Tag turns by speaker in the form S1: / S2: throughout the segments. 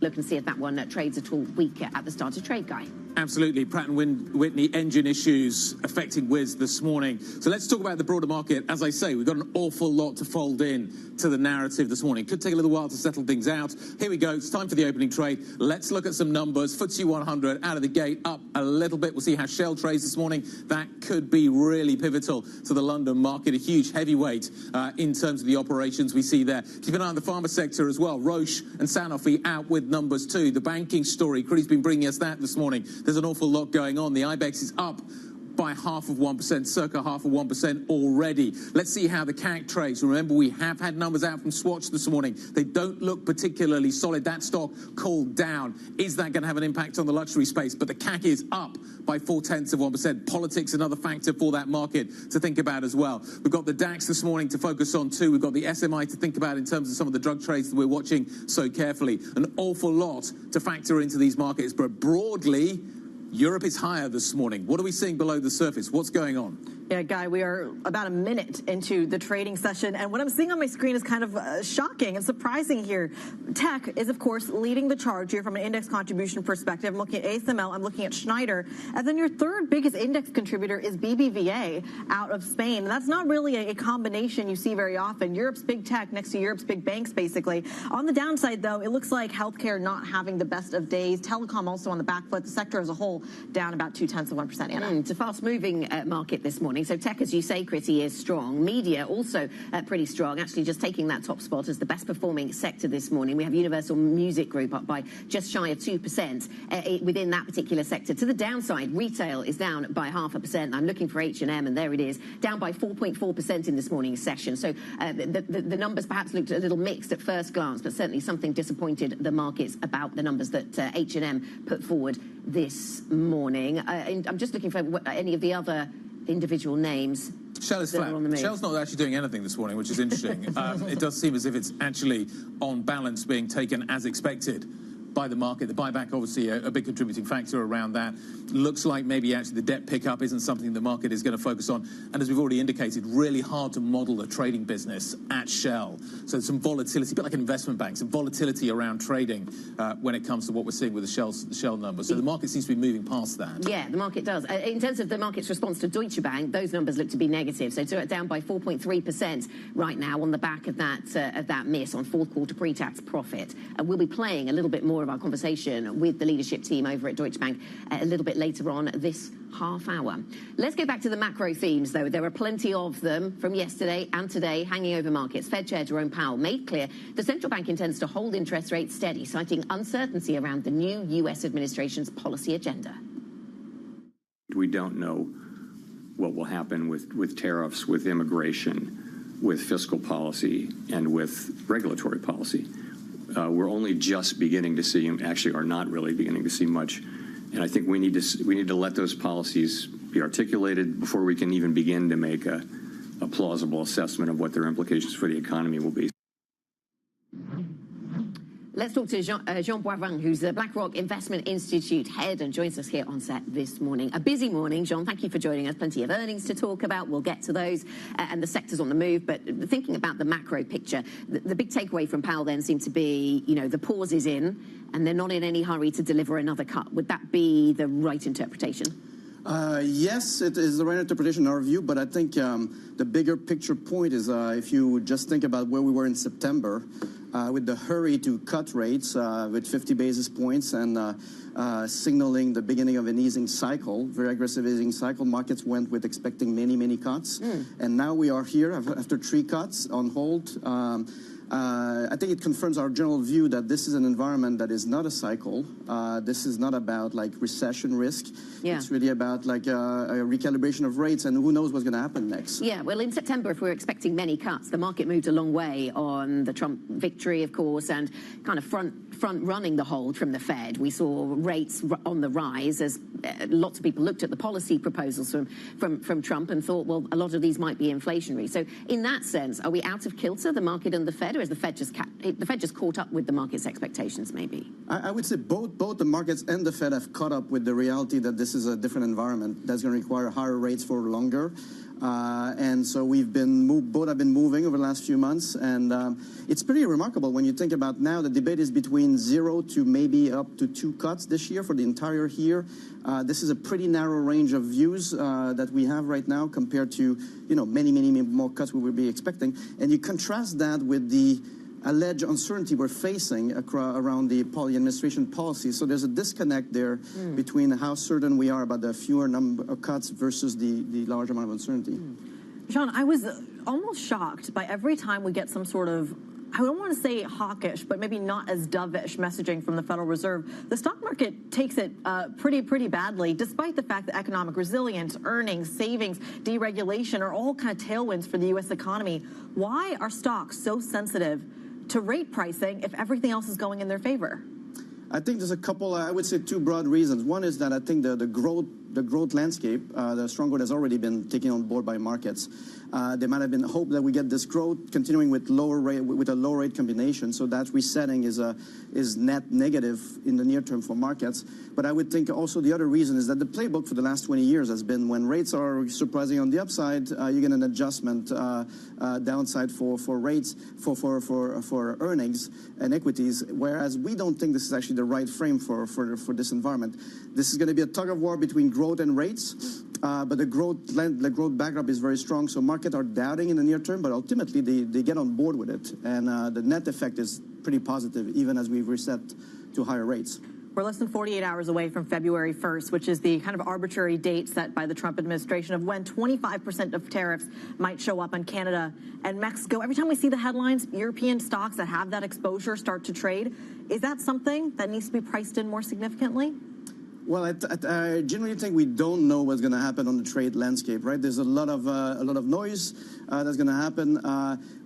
S1: Look and see if that one trades at all weaker at the start of trade, Guy.
S2: Absolutely. Pratt & Whitney engine issues affecting Wizz this morning. So let's talk about the broader market. As I say, we've got an awful lot to fold in to the narrative this morning. Could take a little while to settle things out. Here we go. It's time for the opening trade. Let's look at some numbers. FTSE 100 out of the gate, up a little bit. We'll see how Shell trades this morning. That could be really pivotal to the London market. A huge heavyweight in terms of the operations we see there. Keep an eye on the pharma sector as well. Roche and Sanofi out with numbers too. The banking story, Cree's been bringing us that this morning. There's an awful lot going on. The IBEX is up by 0.5%, circa 0.5% already. Let's see how the CAC trades. Remember, we have had numbers out from Swatch this morning. They don't look particularly solid. That stock cooled down. Is that going to have an impact on the luxury space? But the CAC is up by 0.4%. Politics, another factor for that market to think about as well. We've got the DAX this morning to focus on too. We've got the SMI to think about in terms of some of the drug trades that we're watching so carefully. An awful lot to factor into these markets, but broadly, Europe is higher this morning. What are we seeing below the surface? What's going on?
S3: Yeah, Guy, we are about a minute into the trading session, and what I'm seeing on my screen is kind of shocking and surprising here. Tech is, of course, leading the charge here from an index contribution perspective. I'm looking at ASML, I'm looking at Schneider, and then your third biggest index contributor is BBVA out of Spain. And that's not really a combination you see very often. Europe's big tech next to Europe's big banks, basically. On the downside, though, it looks like healthcare not having the best of days. Telecom also on the back foot. The sector as a whole down about 0.2%, Anna.
S1: It's a fast-moving market this morning. So tech, as you say, Chrissy, is strong. Media also pretty strong, actually just taking that top spot as the best-performing sector this morning. We have Universal Music Group up by just shy of 2% within that particular sector. To the downside, retail is down by 0.5%. I'm looking for H&M, and there it is, down by 4.4% in this morning's session. So the numbers perhaps looked a little mixed at first glance, but certainly something disappointed the markets about the numbers that H&M put forward this morning. I'm just looking for any of the other individual names.
S2: Shell is flat. Shell's not actually doing anything this morning, which is interesting. It does seem as if it's actually on balance being taken as expected by the market. The buyback, obviously, a big contributing factor around that. Looks like maybe actually the debt pickup isn't something the market is going to focus on. And as we've already indicated, really hard to model a trading business at Shell. So some volatility, a bit like an investment bank, some volatility around trading when it comes to what we're seeing with the Shell numbers. So the market seems to be moving past that.
S1: Yeah, the market does. In terms of the market's response to Deutsche Bank, those numbers look to be negative. So down by 4.3% right now on the back of that miss on fourth quarter pre-tax profit. We'll be playing a little bit more of our conversation with the leadership team over at Deutsche Bank a little bit later on this half hour. Let's go back to the macro themes, though. There are plenty of them from yesterday and today hanging over markets. Fed Chair Jerome Powell made clear the central bank intends to hold interest rates steady, citing uncertainty around the new U.S. administration's policy agenda.
S4: We don't know what will happen with tariffs, with immigration, with fiscal policy, and with regulatory policy. We're only just beginning to see, actually are not really beginning to see much. And I think we need to let those policies be articulated before we can even begin to make a plausible assessment of what their implications for the economy will be.
S1: Let's talk to Jean Boivin, who's the BlackRock Investment Institute head and joins us here on set this morning. A busy morning, Jean. Thank you for joining us. Plenty of earnings to talk about. We'll get to those and the sectors on the move. But thinking about the macro picture, the big takeaway from Powell then seemed to be, the pause is in and they're not in any hurry to deliver another cut. Would that be the right interpretation?
S5: Yes, it is the right interpretation in our view, but I think the bigger picture point is if you just think about where we were in September, with the hurry to cut rates with 50 basis points and signaling the beginning of an easing cycle, very aggressive easing cycle. Markets went with expecting many, many cuts. And now we are here after 3 cuts on hold. I think it confirms our general view that this is an environment that is not a cycle. This is not about like recession risk.
S1: Yeah.
S5: It's really about like a recalibration of rates, and who knows what's going to happen next.
S1: Yeah, well, in September, if we're expecting many cuts, the market moved a long way on the Trump victory, of course, and kind of front running the hold from the Fed. We saw rates on the rise as lots of people looked at the policy proposals from Trump and thought, well, a lot of these might be inflationary. So in that sense, are we out of kilter, the market and the Fed, or is the Fed just caught up with the market's expectations, maybe?
S5: I would say both the markets and the Fed have caught up with the reality that this is a different environment that's going to require higher rates for longer. And so both have been moving over the last few months, and it's pretty remarkable when you think about now the debate is between 0 to maybe up to 2 cuts this year for the entire year. This is a pretty narrow range of views that we have right now compared to many more cuts we would be expecting, and you contrast that with the alleged uncertainty we're facing around the administration policy. So there's a disconnect there between how certain we are about the fewer number of cuts versus the large amount of uncertainty.
S3: Sean, I was almost shocked by every time we get some sort of, I don't want to say hawkish, but maybe not as dovish messaging from the Federal Reserve. The stock market takes it pretty badly, despite the fact that economic resilience, earnings, savings, deregulation are all kind of tailwinds for the U.S. economy. Why are stocks so sensitive to rate pricing if everything else is going in their favor?
S5: I think there's a couple, I would say 2 broad reasons. One is that I think the growth landscape, the strong growth has already been taken on board by markets. There might have been hope that we get this growth continuing with a low rate combination, so that resetting is net negative in the near term for markets. But I would think also the other reason is that the playbook for the last 20 years has been when rates are surprising on the upside, you get an adjustment downside for rates, for earnings and equities, whereas we don't think this is actually the right frame for this environment. This is going to be a tug of war between growth and rates, but the growth backdrop is very strong, so markets are doubting in the near term, but ultimately they get on board with it, and the net effect is pretty positive even as we've reset to higher rates.
S3: We're less than 48 hours away from February 1st, which is the kind of arbitrary date set by the Trump administration of when 25% of tariffs might show up on Canada and Mexico. Every time we see the headlines, European stocks that have that exposure start to trade. Is that something that needs to be priced in more significantly?
S5: Well, I generally think we don't know what's going to happen on the trade landscape, right? There's a lot of noise that's going to happen.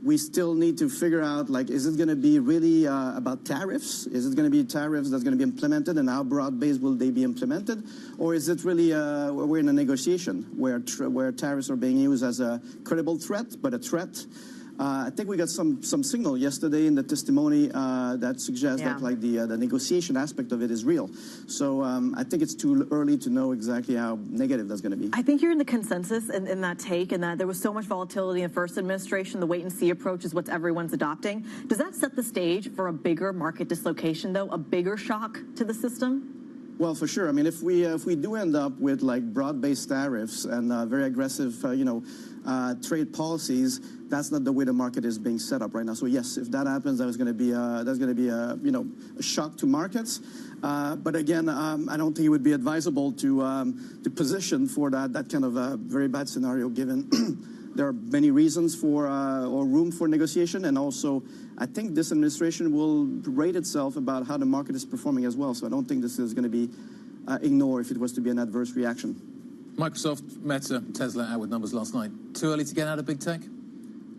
S5: We still need to figure out, like, is it going to be really about tariffs? Is it going to be tariffs that's going to be implemented, and how broad-based will they be implemented? Or is it really we're in a negotiation where tariffs are being used as a credible threat, but a threat? I think we got some signal yesterday in the testimony that suggests that like the negotiation aspect of it is real. So I think it's too early to know exactly how negative that's going to be.
S3: I think you're in the consensus in that take, and that there was so much volatility in the first administration. The wait-and-see approach is what everyone's adopting. Does that set the stage for a bigger market dislocation, though, a bigger shock to the system?
S5: Well, for sure. I mean, if we do end up with like broad-based tariffs and very aggressive, trade policies, that's not the way the market is being set up right now. So yes, if that happens, that's going to be a shock to markets. But again, I don't think it would be advisable to position for that kind of a very bad scenario, given there are many reasons for or room for negotiation, and also I think this administration will rate itself about how the market is performing as well. So I don't think this is going to be ignored if it was to be an adverse reaction.
S2: Microsoft, Meta, Tesla out with numbers last night. Too early to get out of big tech?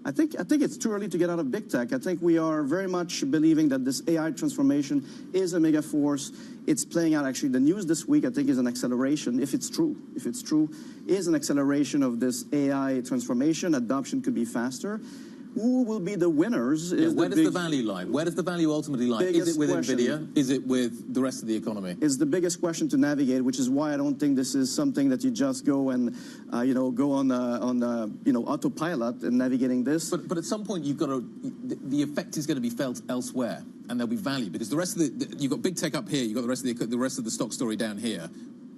S5: I think it's too early to get out of big tech. I think we are very much believing that this AI transformation is a mega force. It's playing out. Actually, the news this week, I think, is an acceleration, if it's true, is an acceleration of this AI transformation. Adoption could be faster. Who will be the winners?
S2: Where does the value lie? Where does the value ultimately lie? Is it with NVIDIA? Is it with the rest of the economy?
S5: It's the biggest question to navigate, which is why I don't think this is something that you just go and go on autopilot and navigating this.
S2: But at some point you've got to. The effect is going to be felt elsewhere, and there'll be value because the rest of you've got big tech up here. You've got the rest of the stock story down here.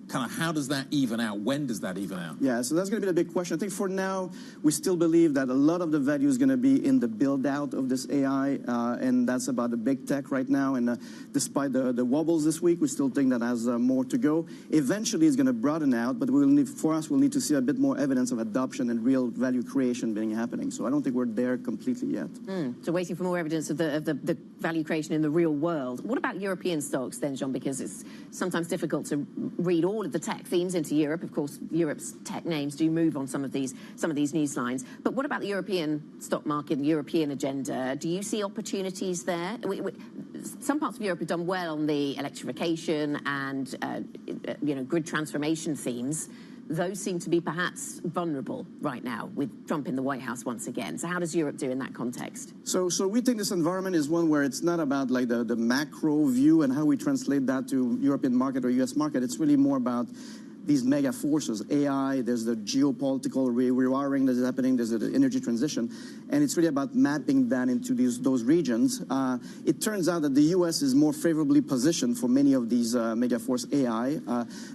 S2: kind of how does that even out? When does that even out?
S5: Yeah, so that's going to be the big question. I think for now, we still believe that a lot of the value is going to be in the build-out of this AI, and that's about the big tech right now. And despite the wobbles this week, we still think that has more to go. Eventually, it's going to broaden out, but we'll need to see a bit more evidence of adoption and real value creation happening. So I don't think we're there completely yet.
S1: So waiting for more evidence of the value creation in the real world. What about European stocks then, Jean? Because it's sometimes difficult to read all of the tech themes into Europe. Of course, Europe's tech names do move on some of these news lines. But what about the European stock market, the European agenda? Do you see opportunities there? Some parts of Europe have done well on the electrification and grid transformation themes. Those seem to be perhaps vulnerable right now with Trump in the White House once again. So how does Europe do in that context?
S5: So we think this environment is one where it's not about like the macro view and how we translate that to European market or US market. It's really more about these mega forces, AI, there's the geopolitical rewiring that is happening, there's the energy transition, and it's really about mapping that into those regions. It turns out that the US is more favorably positioned for many of these mega force AI.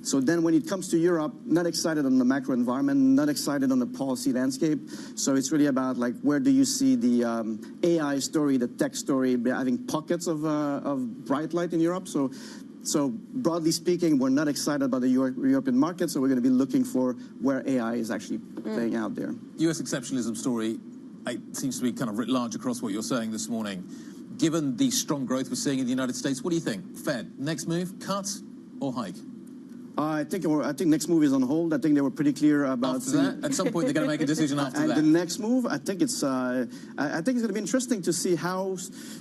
S5: So then when it comes to Europe, not excited on the macro environment, not excited on the policy landscape. So it's really about like, where do you see the AI story, the tech story, having pockets of bright light in Europe? So broadly speaking, we're not excited about the European market, so we're going to be looking for where AI is actually playing out there.
S2: US exceptionalism story, it seems to be kind of writ large across what you're saying this morning. Given the strong growth we're seeing in the United States, what do you think? Fed, next move, cut or hike?
S5: I think next move is on hold. I think they were pretty clear about
S2: after that. At some point, they're going to make a decision after that.
S5: And the next move, I think it's going to be interesting to see how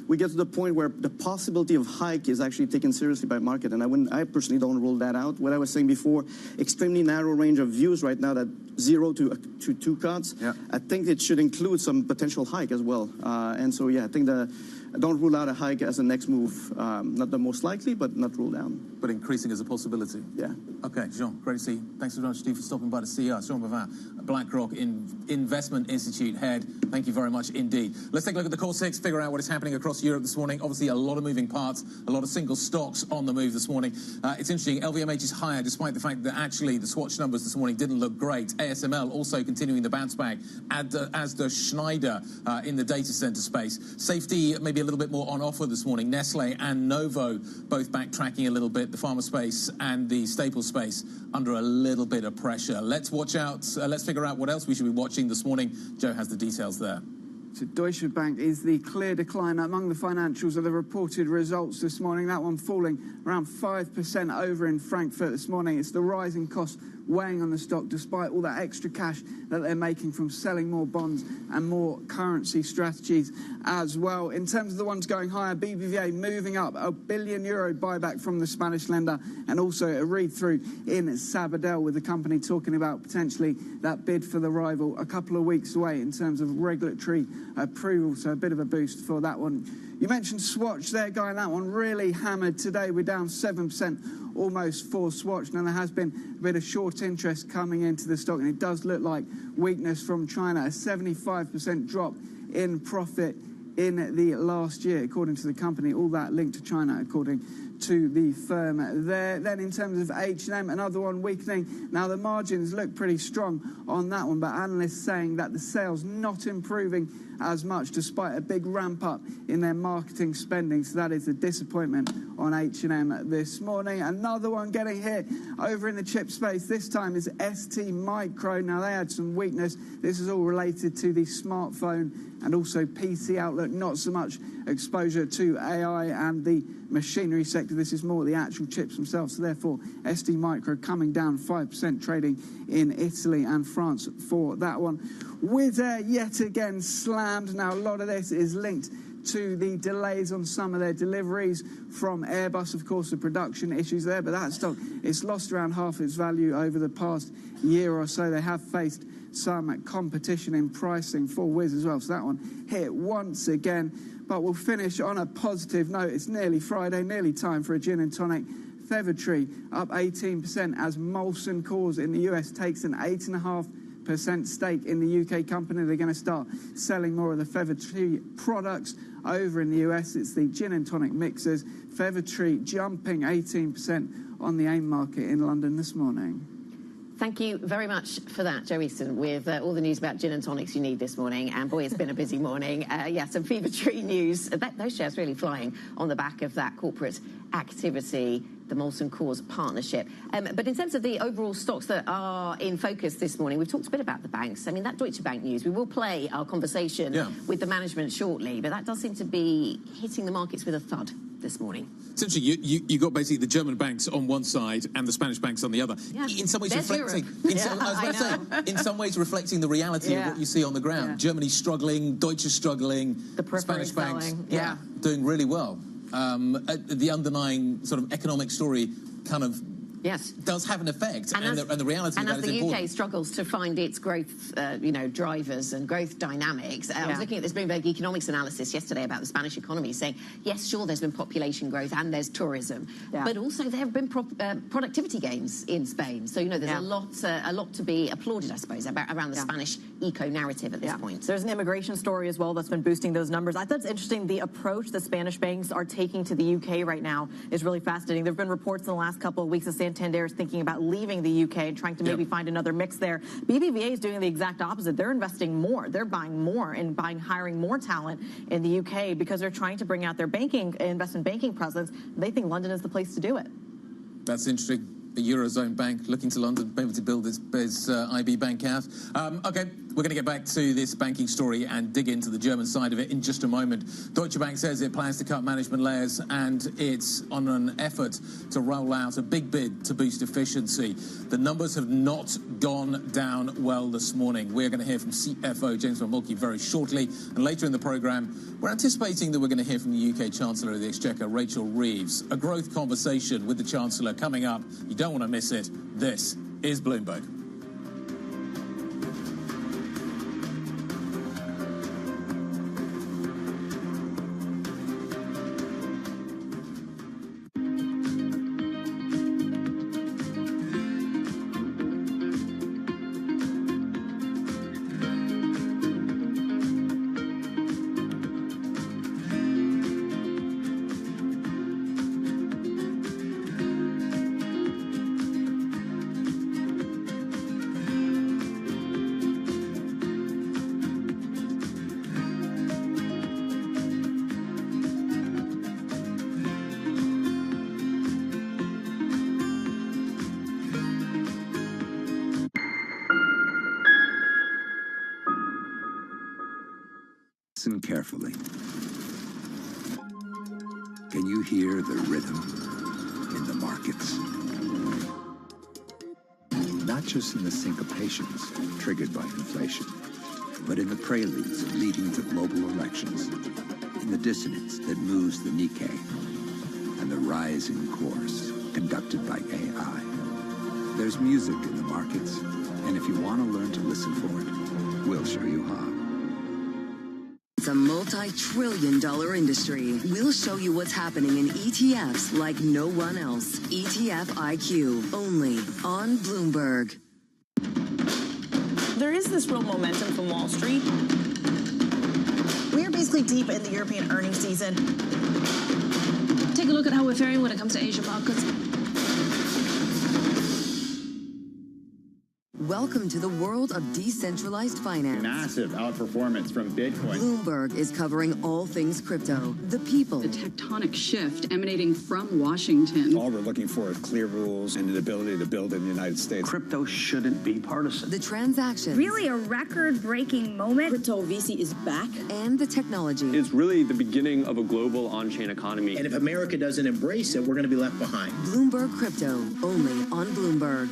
S5: we get to the point where the possibility of hike is actually taken seriously by market. And I personally don't rule that out. What I was saying before, extremely narrow range of views right now, that 0 to 2 cuts. Yeah. I think it should include some potential hike as well. And so yeah, I think I don't rule out a hike as a next move. Not the most likely, but not ruled out.
S2: But increasing as a possibility.
S5: Yeah.
S2: Okay, Jean, great to see you. Thanks so much, Steve, for stopping by to see us. Jean Bavin, BlackRock Investment Institute head. Thank you very much indeed. Let's take a look at the core six, figure out what is happening across Europe this morning. Obviously, a lot of moving parts, a lot of single stocks on the move this morning. It's interesting, LVMH is higher, despite the fact that actually the Swatch numbers this morning didn't look great. ASML also continuing the bounce back, as does Schneider in the data center space. Safety, maybe a little bit more on offer this morning. Nestle and Novo both backtracking a little bit. The pharma space and the staple space under a little bit of pressure. Let's watch out. Let's figure out what else we should be watching this morning. Joe has the details there.
S6: So Deutsche Bank is the clear decliner among the financials of the reported results this morning. That one falling around 5% over in Frankfurt this morning. It's the rising cost weighing on the stock despite all that extra cash that they're making from selling more bonds and more currency strategies as well. In terms of the ones going higher, BBVA moving up, €1 billion buyback from the Spanish lender, and also a read-through in Sabadell with the company talking about potentially that bid for the rival a couple of weeks away in terms of regulatory approval, so a bit of a boost for that one. You mentioned Swatch there, Guy, that one really hammered today. We're down 7% almost for Swatch. Now, there has been a bit of short interest coming into the stock, and it does look like weakness from China. A 75% drop in profit in the last year, according to the company. All that linked to China, according to the firm there. Then in terms of H&M, another one weakening. Now, the margins look pretty strong on that one, but analysts saying that the sales not improving as much despite a big ramp up in their marketing spending. So that is a disappointment on H&M this morning. Another one getting hit over in the chip space this time is ST Micro. Now, they had some weakness. This is all related to the smartphone and also PC outlook, not so much exposure to AI and the machinery sector. This is more the actual chips themselves. So therefore, ST Micro coming down 5%, trading in Italy and France for that one. Wizz Air yet again slammed. Now, a lot of this is linked to the delays on some of their deliveries from Airbus. Of course, the production issues there, but that stock, it's lost around half its value over the past year or so. They have faced some competition in pricing for Wizz as well. So that one hit once again. But we'll finish on a positive note. It's nearly Friday, nearly time for a gin and tonic. Fevertree up 18% as Molson Coors in the US takes an 8.5% stake in the UK company. They're going to start selling more of the Fevertree products over in the US. It's the gin and tonic mixers. Fevertree jumping 18% on the AIM market in London this morning.
S1: Thank you very much for that, Joe Easton, with all the news about gin and tonics you need this morning. And boy, it's been a busy morning. Yeah, some Fever-Tree news. Those shares really flying on the back of that corporate activity, the Molson Coors partnership. But in terms of the overall stocks that are in focus this morning, we've talked a bit about the banks. I mean, that Deutsche Bank news, we will play our conversation with the management shortly, but that does seem to be hitting the markets with a thud this morning.
S2: Essentially, you got basically the German banks on one side and the Spanish banks on the other.
S1: Yeah.
S2: In some ways,
S1: There's
S2: reflecting. In some ways, reflecting the reality of what you see on the ground. Germany struggling, Deutsche struggling,
S3: The
S2: Spanish banks,
S3: selling.
S2: doing really well. The underlying sort of economic story kind of does have an effect, and the reality
S1: and
S2: of that
S1: as
S2: is
S1: the
S2: important.
S1: UK struggles to find its growth, drivers and growth dynamics. I was looking at this Bloomberg Economics analysis yesterday about the Spanish economy, saying, yes, sure, there's been population growth and there's tourism, but also there have been productivity gains in Spain. So there's a lot to be applauded, I suppose, around the Spanish eco-narrative at this point.
S3: There's an immigration story as well that's been boosting those numbers. I thought it's interesting the approach the Spanish banks are taking to the UK right now is really fascinating. There have been reports in the last couple of weeks of Santander is thinking about leaving the UK and trying to maybe find another mix there. BBVA is doing the exact opposite. They're investing more. They're buying more and hiring more talent in the UK because they're trying to bring out their investment banking presence. They think London is the place to do it.
S2: That's interesting. A Eurozone bank looking to London, maybe to build its IB bank out. Okay, we're going to get back to this banking story and dig into the German side of it in just a moment. Deutsche Bank says it plans to cut management layers and it's on an effort to roll out a big bid to boost efficiency. The numbers have not gone down well this morning. We're going to hear from CFO James von Moltke very shortly, and later in the programme, we're anticipating that we're going to hear from the UK Chancellor of the Exchequer, Rachel Reeves. A growth conversation with the Chancellor coming up. You don't want to miss it. This is Bloomberg.
S7: Listen carefully. Can you hear the rhythm in the markets? Not just in the syncopations triggered by inflation, but in the preludes leading to global elections, in the dissonance that moves the Nikkei, and the rising course conducted by AI. There's music in the markets, and if you want to learn to listen for it, we'll show you how.
S8: It's a multi-trillion-dollar industry. We'll show you what's happening in ETFs like no one else. ETF IQ, only on Bloomberg.
S9: There is this real momentum from Wall Street. We are basically deep in the European earnings season.
S10: Take a look at how we're faring when it comes to Asian markets.
S8: Welcome to the world of decentralized finance.
S11: Massive outperformance from Bitcoin.
S8: Bloomberg is covering all things crypto, the people.
S12: The tectonic shift emanating from Washington.
S11: All we're looking for is clear rules and the ability to build in the United States.
S13: Crypto shouldn't be partisan.
S8: The transactions.
S14: Really a record-breaking moment.
S9: Crypto VC is back.
S8: And the technology.
S15: It's really the beginning of a global on-chain economy.
S13: And if America doesn't embrace it, we're going to be left behind.
S8: Bloomberg Crypto, only on Bloomberg.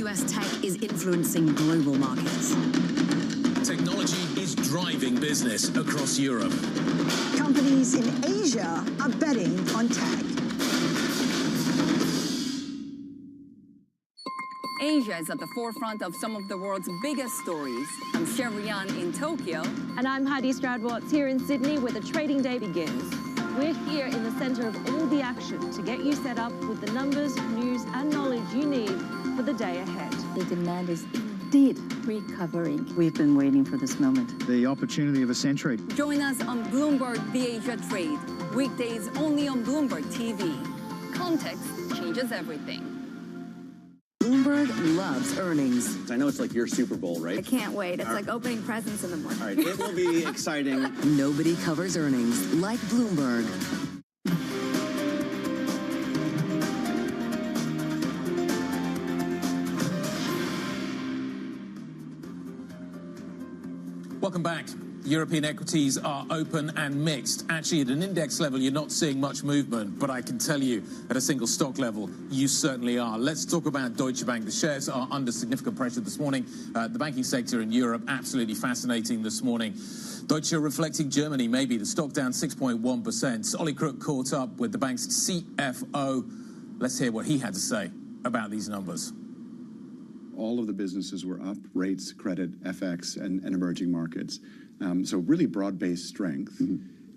S16: US tech is influencing global markets.
S17: Technology is driving business across Europe.
S18: Companies in Asia are betting on tech.
S19: Asia is at the forefront of some of the world's biggest stories. I'm Sherrian in Tokyo.
S20: And I'm Heidi Stroud-Watts here in Sydney, where the trading day begins. We're here in the center of all the action to get you set up with the numbers, news, and knowledge you need for the day ahead.
S21: The demand is indeed recovering. We've been waiting for this moment.
S22: The opportunity of a century.
S19: Join us on Bloomberg The Asia Trade. Weekdays only on Bloomberg TV. context changes everything.
S8: Bloomberg loves earnings.
S4: I know it's like your Super Bowl, right?
S14: I can't wait. It's like opening presents in the morning.
S4: All right, it will be exciting.
S8: Nobody covers earnings like Bloomberg.
S2: Welcome back. European equities are open and mixed. Actually, at an index level, you're not seeing much movement, but I can tell you at a single stock level, you certainly are. Let's talk about Deutsche Bank. The shares are under significant pressure this morning. The banking sector in Europe, absolutely fascinating this morning. Deutsche reflecting Germany, maybe. The stock down 6.1%. Ollie Crook caught up with the bank's CFO. Let's hear what he had to say about these numbers.
S22: All of the businesses were up: rates, credit, FX, and emerging markets. So really broad-based strength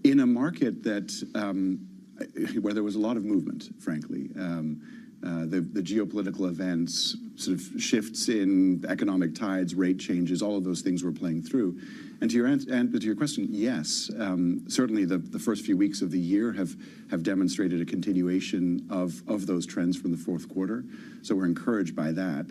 S22: in a market that where there was a lot of movement, frankly. The geopolitical events, sort of shifts in economic tides, rate changes, all of those things were playing through. And to your question, yes, certainly the first few weeks of the year have demonstrated a continuation of those trends from the fourth quarter. So we're encouraged by that.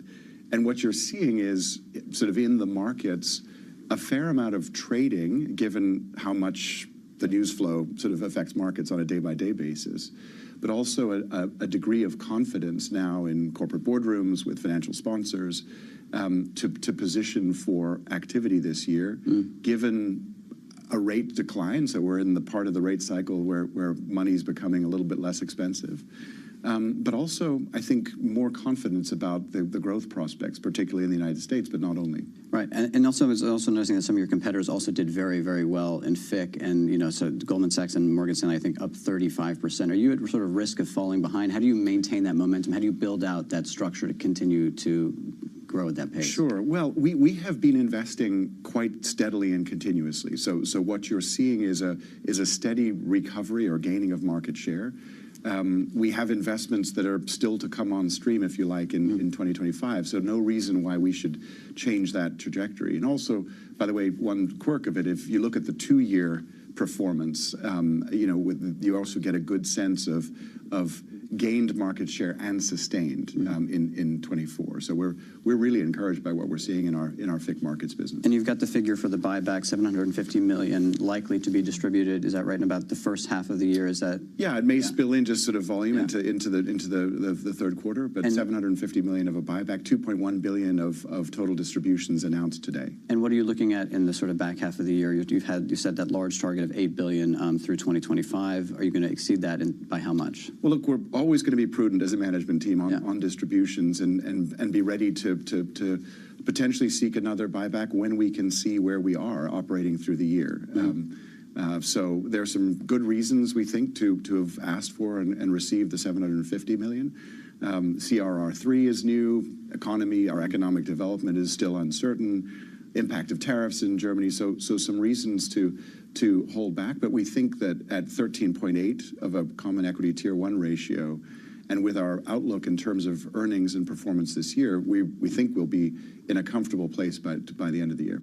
S22: And what you're seeing is sort of in the markets, a fair amount of trading, given how much the news flow sort of affects markets on a day-by-day basis, but also a degree of confidence now in corporate boardrooms with financial sponsors to position for activity this year, given a rate decline. So we're in the part of the rate cycle where money's becoming a little bit less expensive. But also, I think, more confidence about the growth prospects, particularly in the United States, but not only.
S23: Right, and also I was also noticing that some of your competitors also did very, very well in FIC, and so Goldman Sachs and Morgan Stanley, I think, up 35%. Are you at sort of risk of falling behind? How do you maintain that momentum? How do you build out that structure to continue to grow at that pace?
S22: Sure. Well, we have been investing quite steadily and continuously. So what you're seeing is a steady recovery or gaining of market share. We have investments that are still to come on stream, if you like, in 2025. So no reason why we should change that trajectory. And also, by the way, one quirk of it, if you look at the 2-year performance, you also get a good sense of gained market share and sustained in 24. So we're really encouraged by what we're seeing in our FIC markets business.
S23: And you've got the figure for the buyback, $750 million, likely to be distributed. Is that right? In about the first half of the year? Is that?
S22: Yeah, it may spill in just sort of volume into the third quarter, but $750 million of a buyback, $2.1 billion of total distributions announced today.
S23: And what are you looking at in the sort of back half of the year? You said that large target of $8 billion through 2025. Are you going to exceed that, and by how much?
S22: Well, look, we're always going to be prudent as a management team on distributions and be ready to potentially seek another buyback when we can see where we are operating through the year. So there are some good reasons, we think, to have asked for and received the $750 million. CRR3 is new. Our economic development is still uncertain. Impact of tariffs in Germany. So some reasons to hold back, but we think that at 13.8 of a common equity tier 1 ratio, and with our outlook in terms of earnings and performance this year, we think we'll be in a comfortable place by the end of the year.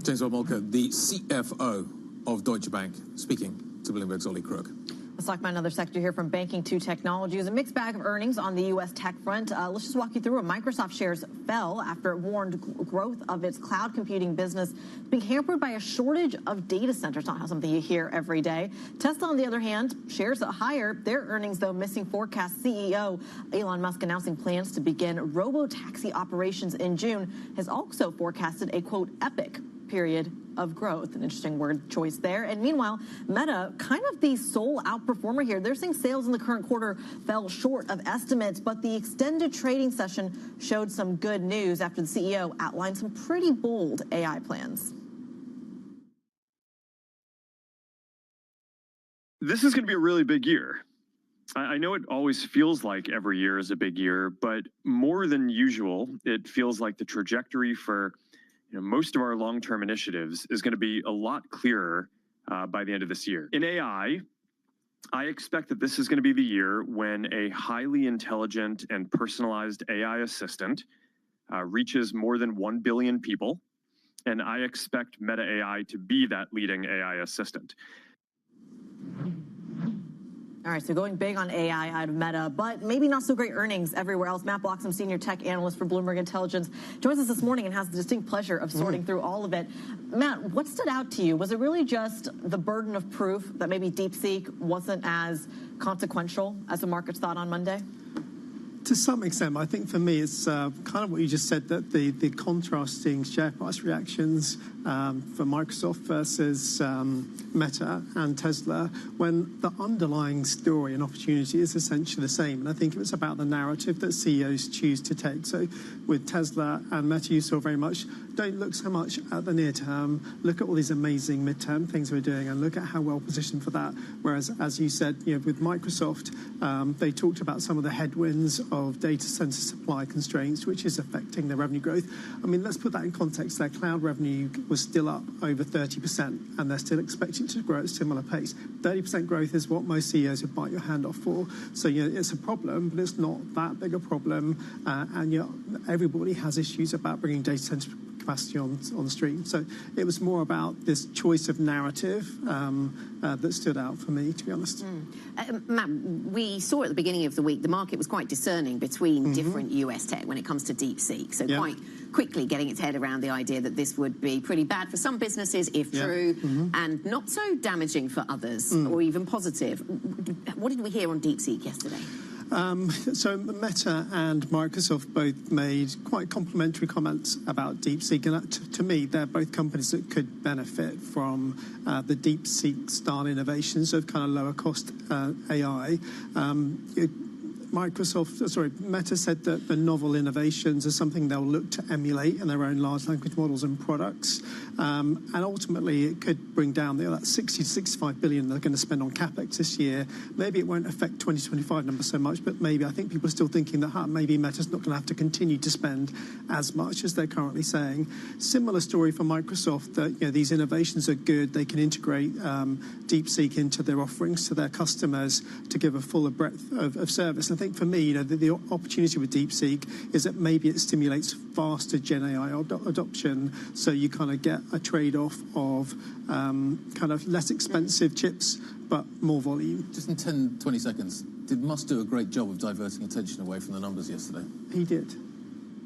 S2: James Molker, the CFO of Deutsche Bank, speaking to Bloomberg's Ollie Crook.
S3: Let's talk about another sector here, from banking to technology. It was a mixed bag of earnings on the U.S. tech front. Let's just walk you through it. Microsoft shares fell after it warned growth of its cloud computing business being hampered by a shortage of data centers. Not something you hear every day. Tesla, on the other hand, shares higher. Their earnings, though, missing forecast. CEO Elon Musk announcing plans to begin robo-taxi operations in June has also forecasted a, quote, epic period of growth. An interesting word choice there. And meanwhile, Meta, kind of the sole outperformer here. They're saying sales in the current quarter fell short of estimates, but the extended trading session showed some good news after the CEO outlined some pretty bold AI plans.
S15: This is going to be a really big year. I know it always feels like every year is a big year, but more than usual, it feels like the trajectory for most of our long-term initiatives is going to be a lot clearer by the end of this year. In AI, I expect that this is going to be the year when a highly intelligent and personalized AI assistant reaches more than 1 billion people, and I expect Meta AI to be that leading AI assistant.
S3: All right, so going big on AI out of Meta, but maybe not so great earnings everywhere else. Matt Bloxham, senior tech analyst for Bloomberg Intelligence, joins us this morning and has the distinct pleasure of sorting through all of it. Matt, what stood out to you? Was it really just the burden of proof that maybe DeepSeek wasn't as consequential as the markets thought on Monday?
S1: To some extent, I think for me it's kind of what you just said, that the contrasting share price reactions for Microsoft versus Meta and Tesla, when the underlying story and opportunity is essentially the same. And I think it's about the narrative that CEOs choose to take. So with Tesla and Meta, you saw very much, don't look so much at the near term, look at all these amazing midterm things we're doing and look at how well positioned for that. Whereas, as you said, with Microsoft, they talked about some of the headwinds of data center supply constraints, which is affecting their revenue growth. I mean, let's put that in context. Their cloud revenue was still up over 30%, and they're still expecting to grow at a similar pace. 30% growth is what most CEOs would bite your hand off for. So, it's a problem, but it's not that big a problem. And everybody has issues about bringing data center capacity on the street. So it was more about this choice of narrative that stood out for me, to be honest.
S5: Matt, we saw at the beginning of the week the market was quite discerning between different US tech when it comes to DeepSeek. So quite quickly getting its head around the idea that this would be pretty bad for some businesses, if true, and not so damaging for others, or even positive. What did we hear on DeepSeek yesterday?
S1: So Meta and Microsoft both made quite complimentary comments about DeepSeek, and to me, they're both companies that could benefit from the DeepSeek style innovations of kind of lower cost AI. Meta said that the novel innovations are something they'll look to emulate in their own large language models and products. And ultimately, it could bring down that 60 to 65 billion they're going to spend on CapEx this year. Maybe it won't affect 2025 numbers so much, but maybe I think people are still thinking that maybe Meta's not going to have to continue to spend as much as they're currently saying. Similar story for Microsoft, that these innovations are good. They can integrate DeepSeek into their offerings to their customers to give a fuller breadth of service. I think for me, the opportunity with DeepSeek is that maybe it stimulates faster Gen AI adoption, so you kind of get a trade-off of kind of less expensive chips, but more volume.
S2: Just in 10, 20 seconds, did Musk do a great job of diverting attention away from the numbers yesterday?
S1: He did.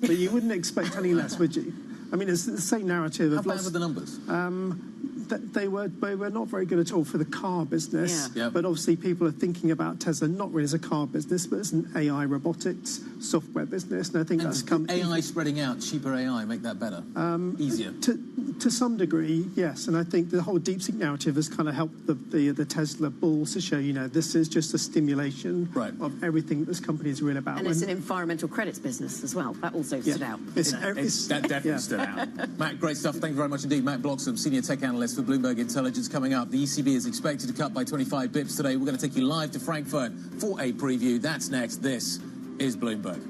S1: But you wouldn't expect any less, would you? I mean, it's the same narrative.
S2: How bad were the numbers?
S1: They were not very good at all for the car business.
S2: Yeah.
S1: But obviously people are thinking about Tesla not really as a car business, but as an AI robotics software business. And I think that's come.
S2: AI spreading out, cheaper AI, make that better, easier.
S1: To some degree, yes. And I think the whole DeepSeek narrative has kind of helped the Tesla bulls to show, this is just a stimulation of everything this company is really about.
S5: And it's an environmental credits business as well. That also stood out.
S2: That definitely stood out. Matt, great stuff. Thank you very much indeed. Matt Bloxham, senior tech analyst for Bloomberg Intelligence. Coming up, the ECB is expected to cut by 25 bips today. We're going to take you live to Frankfurt for a preview. That's next. This is Bloomberg.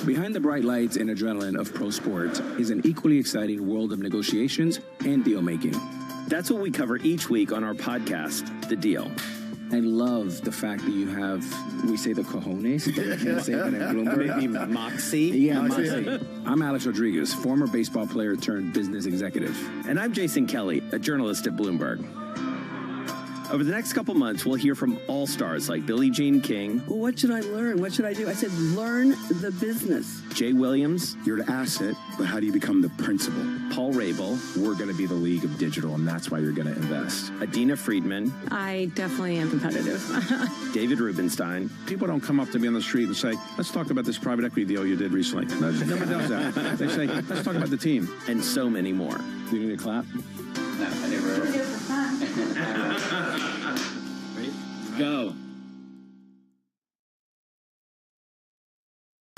S6: Behind the bright lights and adrenaline of pro sports is an equally exciting world of negotiations and deal making.
S24: That's what we cover each week on our podcast, The Deal.
S6: I love the fact that you have, we say the cojones, but I can't say that in Bloomberg.
S24: Maybe moxie?
S6: Yeah, moxie. I'm Alex Rodriguez, former baseball player turned business executive.
S24: And I'm Jason Kelly, a journalist at Bloomberg. Over the next couple months, we'll hear from all-stars like Billie Jean King.
S25: Well, what should I learn? What should I do? I said, learn the business.
S24: Jay Williams.
S26: You're the asset, but how do you become the principal?
S24: Paul Rabel.
S27: We're going to be the league of digital, and that's why you're going to invest.
S24: Adina Friedman.
S10: I definitely am competitive.
S24: David Rubenstein.
S6: People don't come up to me on the street and say, let's talk about this private equity deal you did recently. Nobody does that. They say, let's talk about the team.
S24: And so many more.
S6: You need a clap?
S24: No, I never. Ready? Go.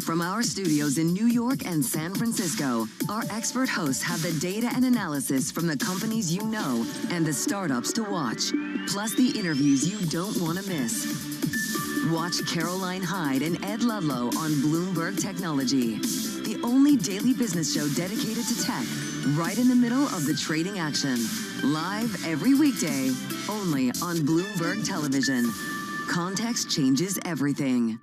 S8: From our studios in New York and San Francisco, our expert hosts have the data and analysis from the companies you know and the startups to watch, plus the interviews you don't want to miss. Watch Caroline Hyde and Ed Ludlow on Bloomberg Technology, the only daily business show dedicated to tech, right in the middle of the trading action. Live every weekday, only on Bloomberg Television. Context changes everything.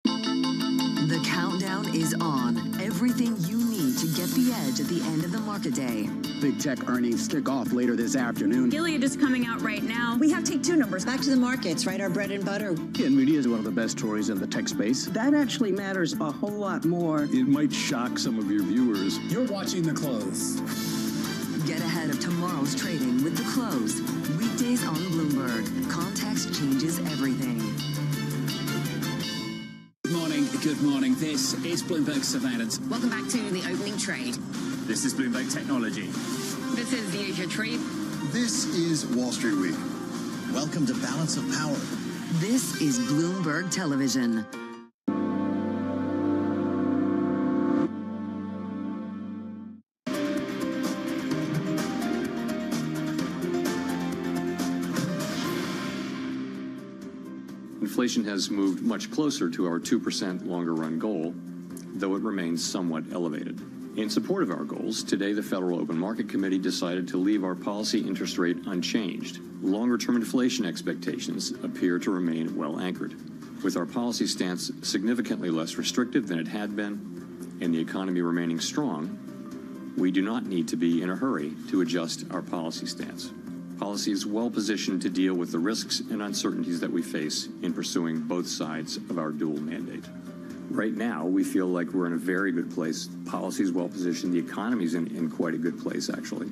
S8: The countdown is on. Everything you need to get the edge at the end of the market day.
S6: Big tech earnings kick off later this afternoon.
S14: Gilead is coming out right now.
S18: We have take two numbers. Back to the markets, right? Our bread and butter.
S6: NVIDIA is one of the best stories in the tech space.
S25: That actually matters a whole lot more.
S26: It might shock some of your viewers.
S7: You're watching The Close.
S8: Get ahead of tomorrow's trading with The Close. Weekdays on Bloomberg. Context changes everything.
S7: Good morning. This is Bloomberg Surveillance.
S5: Welcome back to the opening trade.
S7: This is Bloomberg Technology.
S5: This is the Asia Trade.
S9: This is Wall Street Week. Welcome to Balance of Power.
S8: This is Bloomberg Television.
S11: Inflation has moved much closer to our 2% longer-run goal, though it remains somewhat elevated. In support of our goals, today the Federal Open Market Committee decided to leave our policy interest rate unchanged. Longer-term inflation expectations appear to remain well anchored, with our policy stance significantly less restrictive than it had been, and the economy remaining strong. We do not need to be in a hurry to adjust our policy stance. Policy is well positioned to deal with the risks and uncertainties that we face in pursuing both sides of our dual mandate. Right now, we feel like we're in a very good place. Policy is well positioned. The economy is in quite a good place, actually.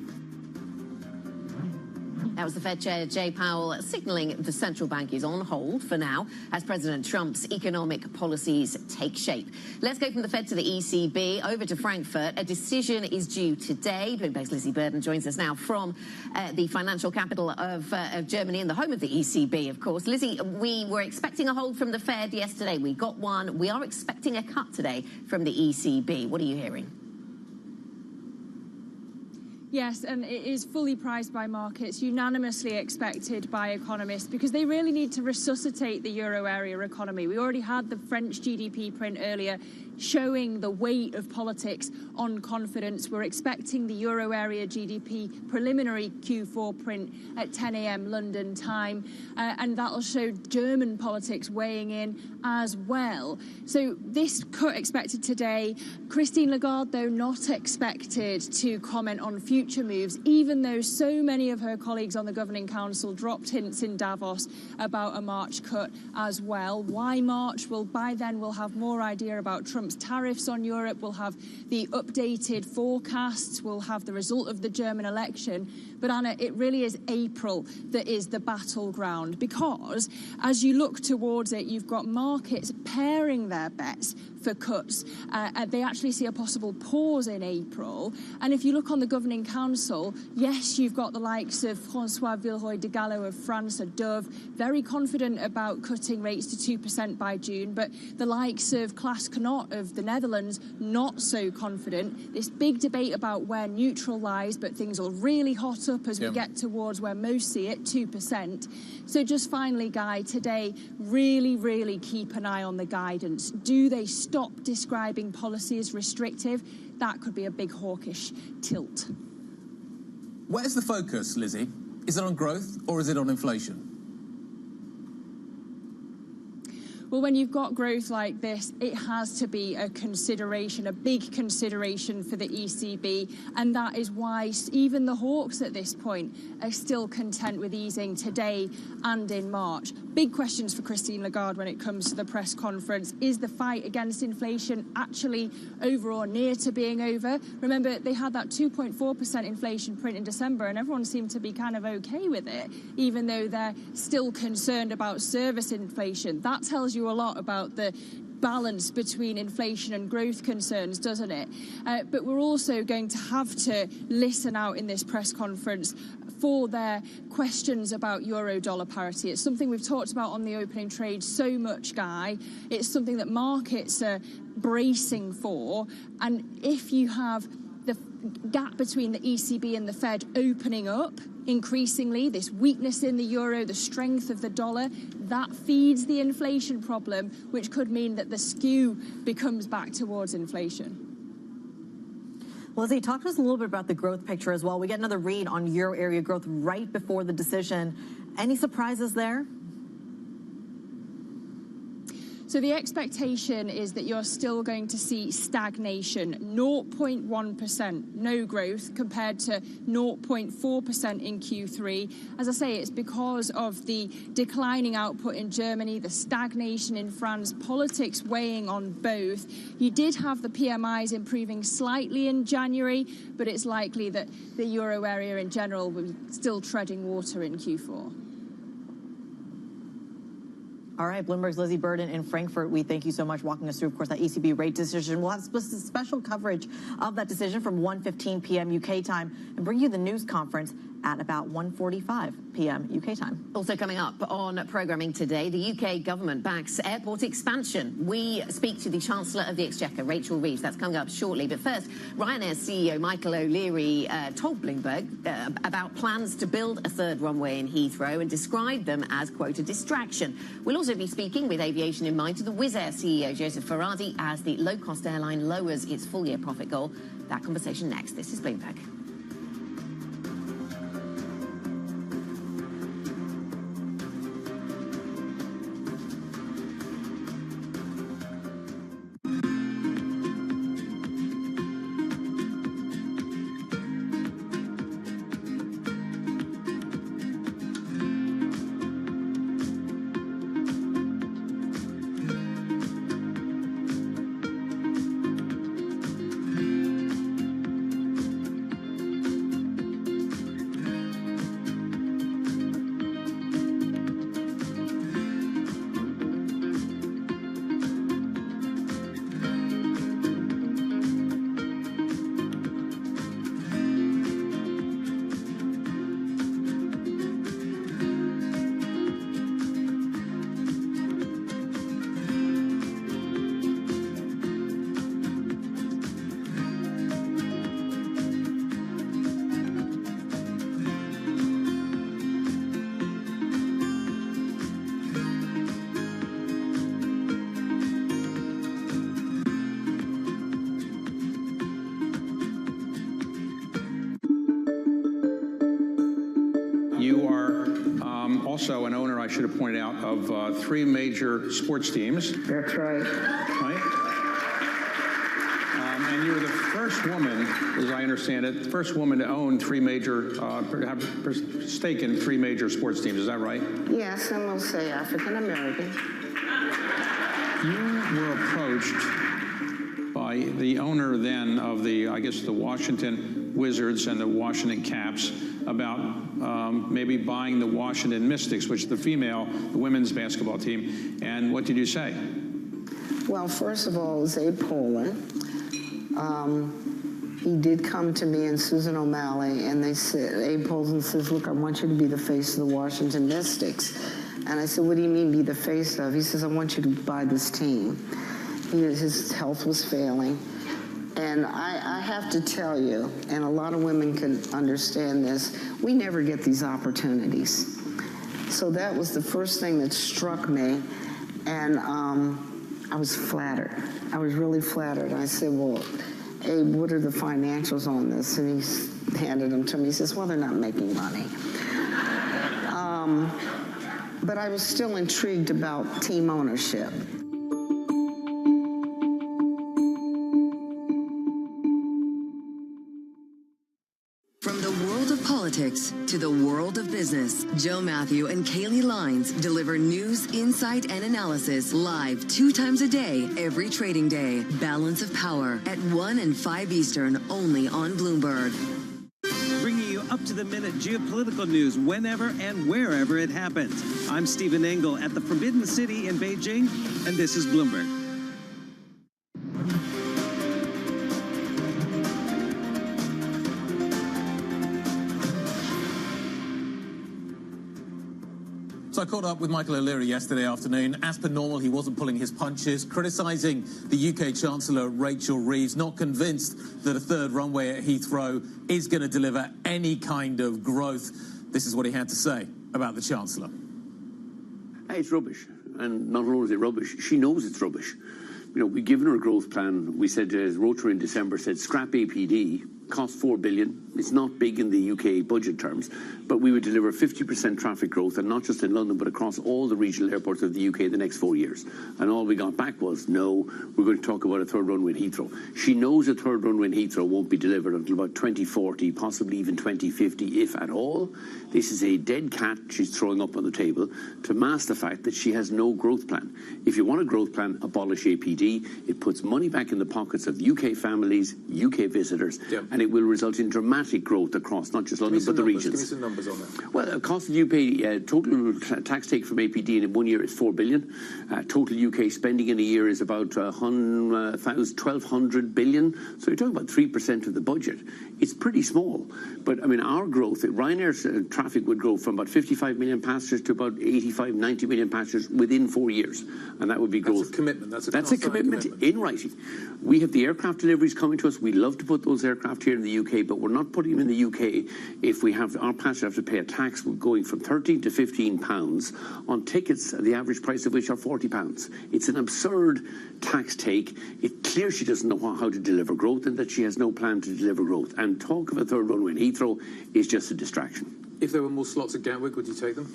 S5: That was the Fed Chair Jay Powell signaling the central bank is on hold for now as President Trump's economic policies take shape. Let's go from the Fed to the ECB over to Frankfurt. A decision is due today. Bloomberg's Lizzie Burden joins us now from the financial capital of Germany and the home of the ECB, of course. Lizzie, we were expecting a hold from the Fed yesterday. We got one. We are expecting a cut today from the ECB. What are you hearing?
S12: Yes, and it is fully priced by markets, unanimously expected by economists, because they really need to resuscitate the euro area economy. We already had the French GDP print earlier showing the weight of politics on confidence. We're expecting the euro area GDP preliminary Q4 print at 10 a.m. London time, and that'll show German politics weighing in as well. So this cut expected today. Christine Lagarde, though, not expected to comment on future moves, even though so many of her colleagues on the Governing Council dropped hints in Davos about a March cut as well. Why March? Well, by then we'll have more idea about Trump's tariffs on Europe. We'll have the updated forecasts. We'll have the result of the German election. But Anna, it really is April that is the battleground, because as you look towards it, you've got markets pairing their bets for cuts. They actually see a possible pause in April. And if you look on the Governing Council, yes, you've got the likes of François Villeroy de Gallo of France, a Dove, very confident about cutting rates to 2% by June. But the likes of Klaas Knot of the Netherlands, not so confident. This big debate about where neutral lies, but things will really hot up as we get towards where most see it, 2%. So just finally, Guy, today, really keep an eye on the guidance. Do they stop describing policy as restrictive? That could be a big hawkish tilt.
S2: Where's the focus, Lizzie? Is it on growth or is it on inflation?
S12: Well, when you've got growth like this, it has to be a consideration, a big consideration for the ECB. And that is why even the hawks at this point are still content with easing today and in March. Big questions for Christine Lagarde when it comes to the press conference. Is the fight against inflation actually over or near to being over? Remember, they had that 2.4% inflation print in December, and everyone seemed to be kind of okay with it, even though they're still concerned about service inflation. That tells you a lot about the balance between inflation and growth concerns, doesn't it? But we're also going to have to listen out in this press conference for their questions about euro-dollar parity. It's something we've talked about on the opening trade so much, Guy. It's something that markets are bracing for. And if you have the gap between the ECB and the Fed opening up increasingly, this weakness in the euro, the strength of the dollar, that feeds the inflation problem, which could mean that the skew becomes back towards inflation.
S3: Lizzie, talk to us a little bit about the growth picture as well. We get another read on euro area growth right before the decision. Any surprises there?
S12: So the expectation is that you're still going to see stagnation, 0.1%, no growth, compared to 0.4% in Q3. As I say, it's because of the declining output in Germany, the stagnation in France, politics weighing on both. You did have the PMIs improving slightly in January, but it's likely that the euro area in general will be still treading water in Q4.
S3: All right, Bloomberg's Lizzie Burden in Frankfurt. We thank you so much walking us through, of course, that ECB rate decision. We'll have special coverage of that decision from 1:15 p.m. UK time and bring you the news conference at about 1:45 p.m. UK time.
S5: Also coming up on programming today, the UK government backs airport expansion. We speak to the Chancellor of the Exchequer, Rachel Reeves. That's coming up shortly. But first, Ryanair's CEO Michael O'Leary told Bloomberg about plans to build a third runway in Heathrow and described them as, quote, a distraction. We'll also be speaking with aviation in mind to the Wizz Air CEO Joseph Faradi as the low-cost airline lowers its full-year profit goal. That conversation next. This is Bloomberg.
S4: Also an owner, I should have pointed out, of 3 major sports teams.
S13: That's right.
S4: Right? And you're the first woman, as I understand it, the first woman to own 3 major, have stake in 3 major sports teams. Is that right?
S13: Yes, some will say African American.
S4: You were approached by the owner then of the, I guess, the Washington Wizards and the Washington Caps about maybe buying the Washington Mystics, which is the women's basketball team. And what did you say?
S13: Well, first of all, it was Abe Pollin. He did come to me and Susan O'Malley, and they said, Abe Pollin says, look, I want you to be the face of the Washington Mystics. And I said, what do you mean be the face of? He says, I want you to buy this team. His health was failing. And I have to tell you, and a lot of women can understand this, we never get these opportunities. So that was the first thing that struck me, and I was flattered. I was really flattered. I said, well, Abe, what are the financials on this? And he handed them to me. He says, well, they're not making money. But I was still intrigued about team ownership.
S8: From the world of politics to the world of business, Joe Matthew and Kaylee Lines deliver news, insight, and analysis live 2 times a day, every trading day. Balance of Power at 1 and 5 Eastern, only on Bloomberg.
S16: Bringing you up-to-the-minute geopolitical news whenever and wherever it happens. I'm Stephen Engel at the Forbidden City in Beijing, and this is Bloomberg.
S2: So I caught up with Michael O'Leary yesterday afternoon. As per normal, he wasn't pulling his punches, criticising the UK Chancellor Rachel Reeves, not convinced that a third runway at Heathrow is going to deliver any kind of growth. This is what he had to say about the Chancellor.
S15: It's rubbish, and not only is it rubbish, she knows it's rubbish. You know, we've given her a growth plan. We said, wrote her in December, said scrap APD, cost $4 billion. It's not big in the UK budget terms, but we would deliver 50% traffic growth, and not just in London, but across all the regional airports of the UK in the next 4 years. And all we got back was, no, we're going to talk about a third runway at Heathrow. She knows a third runway at Heathrow won't be delivered until about 2040, possibly even 2050, if at all. This is a dead cat she's throwing up on the table to mask the fact that she has no growth plan. If you want a growth plan, abolish APD. It puts money back in the pockets of UK families, UK visitors, and it will result in dramatic growth across not just London but the regions.
S17: Give me some numbers on that.
S15: Well, cost of UK total tax take from APD in 1 year is $4 billion. Total UK spending in a year is about 1,200 billion. So you're talking about 3% of the budget. It's pretty small. But I mean, our growth, Ryanair's traffic would grow from about 55 million passengers to about 85, 90 million passengers within 4 years. And that would be growth.
S17: That's a commitment.
S15: That's a commitment in writing. We have the aircraft deliveries coming to us. We'd love to put those aircraft here in the UK, but we're not putting them in the UK if we have our passengers have to pay a tax going from 13 to 15 pounds on tickets, the average price of which are 40 pounds. It's an absurd tax take. It's clear she doesn't know how to deliver growth and that she has no plan to deliver growth. And talk of a third runway in Heathrow is just a distraction.
S17: If there were more slots at Gatwick, would you take them?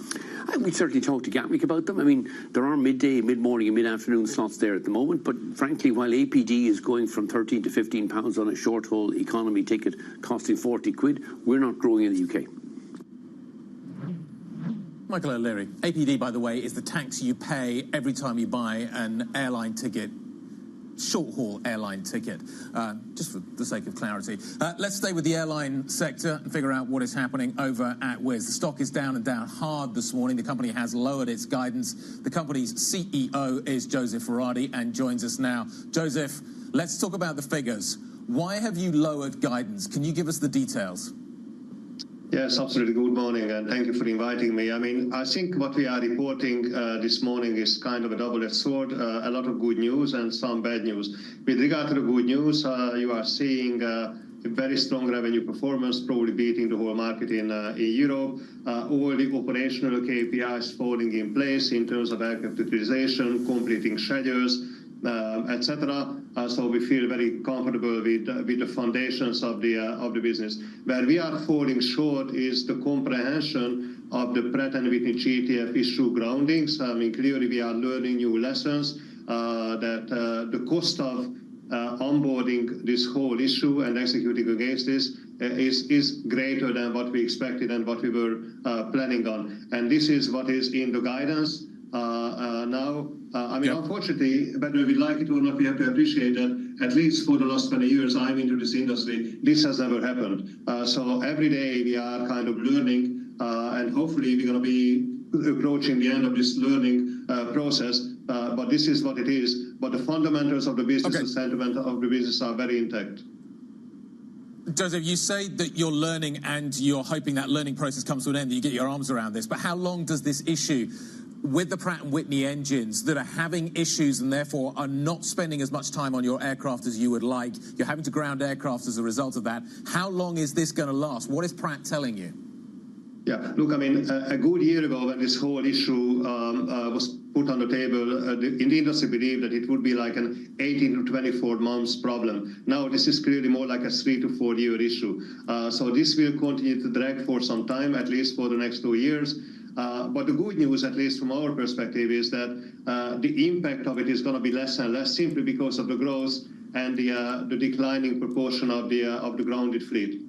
S15: We'd certainly talk to Gatwick about them. I mean, there are midday, mid-morning and mid-afternoon slots there at the moment, but frankly, while APD is going from 13 to 15 pounds on a short-haul economy ticket costing 40 quid, we're not growing in the UK.
S2: Michael O'Leary. APD, by the way, is the tax you pay every time you buy an airline ticket, short-haul airline ticket, just for the sake of clarity. Let's stay with the airline sector and figure out what is happening over at Wizz. The stock is down and down hard this morning. The company has lowered its guidance. The company's CEO is Joseph Ferrari and joins us now. Joseph, let's talk about the figures. Why have you lowered guidance? Can you give us the details?
S19: Yes, absolutely. Good morning, and thank you for inviting me. I mean, I think what we are reporting this morning is kind of a double-edged sword, a lot of good news and some bad news. With regard to the good news, you are seeing a very strong revenue performance, probably beating the whole market in Europe. All the operational KPIs falling in place in terms of aircraft utilization, completing schedules, etc. So we feel very comfortable with the foundations of the business. Where we are falling short is the comprehension of the Pratt & Whitney GTF issue groundings. I mean, clearly we are learning new lessons, that the cost of onboarding this whole issue and executing against this is greater than what we expected and what we were planning on. And this is what is in the guidance now. I mean, unfortunately, whether we like it or not, we have to appreciate that at least for the last 20 years I'm into this industry, this has never happened. So every day we are kind of learning, and hopefully we're going to be approaching the end of this learning process. But this is what it is. But the fundamentals of the business, the sentiment of the business are very intact.
S2: Joseph, you say that you're learning and you're hoping that learning process comes to an end, that you get your arms around this. But how long does this issue with the Pratt & Whitney engines that are having issues and therefore are not spending as much time on your aircraft as you would like, you're having to ground aircraft as a result of that, how long is this going to last? What is Pratt telling you?
S19: Yeah, look, I mean, a good year ago when this whole issue was put on the table, in the industry believed that it would be like an 18 to 24 months problem. Now this is clearly more like a 3 to 4 year issue. So this will continue to drag for some time, at least for the next 2 years. But the good news, at least from our perspective, is that the impact of it is going to be less and less, simply because of the growth and the declining proportion of the grounded fleet.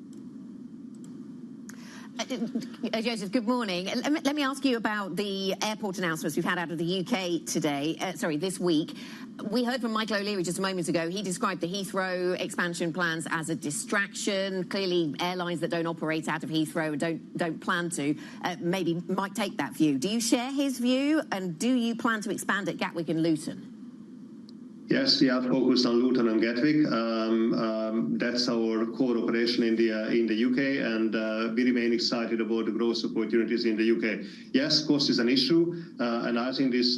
S5: Joseph, good morning. Let me ask you about the airport announcements we've had out of the UK today, this week. We heard from Michael O'Leary just a moment ago. He described the Heathrow expansion plans as a distraction. Clearly, airlines that don't operate out of Heathrow and don't plan to maybe might take that view. Do you share his view, and do you plan to expand at Gatwick and Luton?
S19: Yes, we are focused on Luton and Gatwick. That's our core operation in the UK, and we remain excited about the growth opportunities in the UK. Yes, cost is an issue, and I think this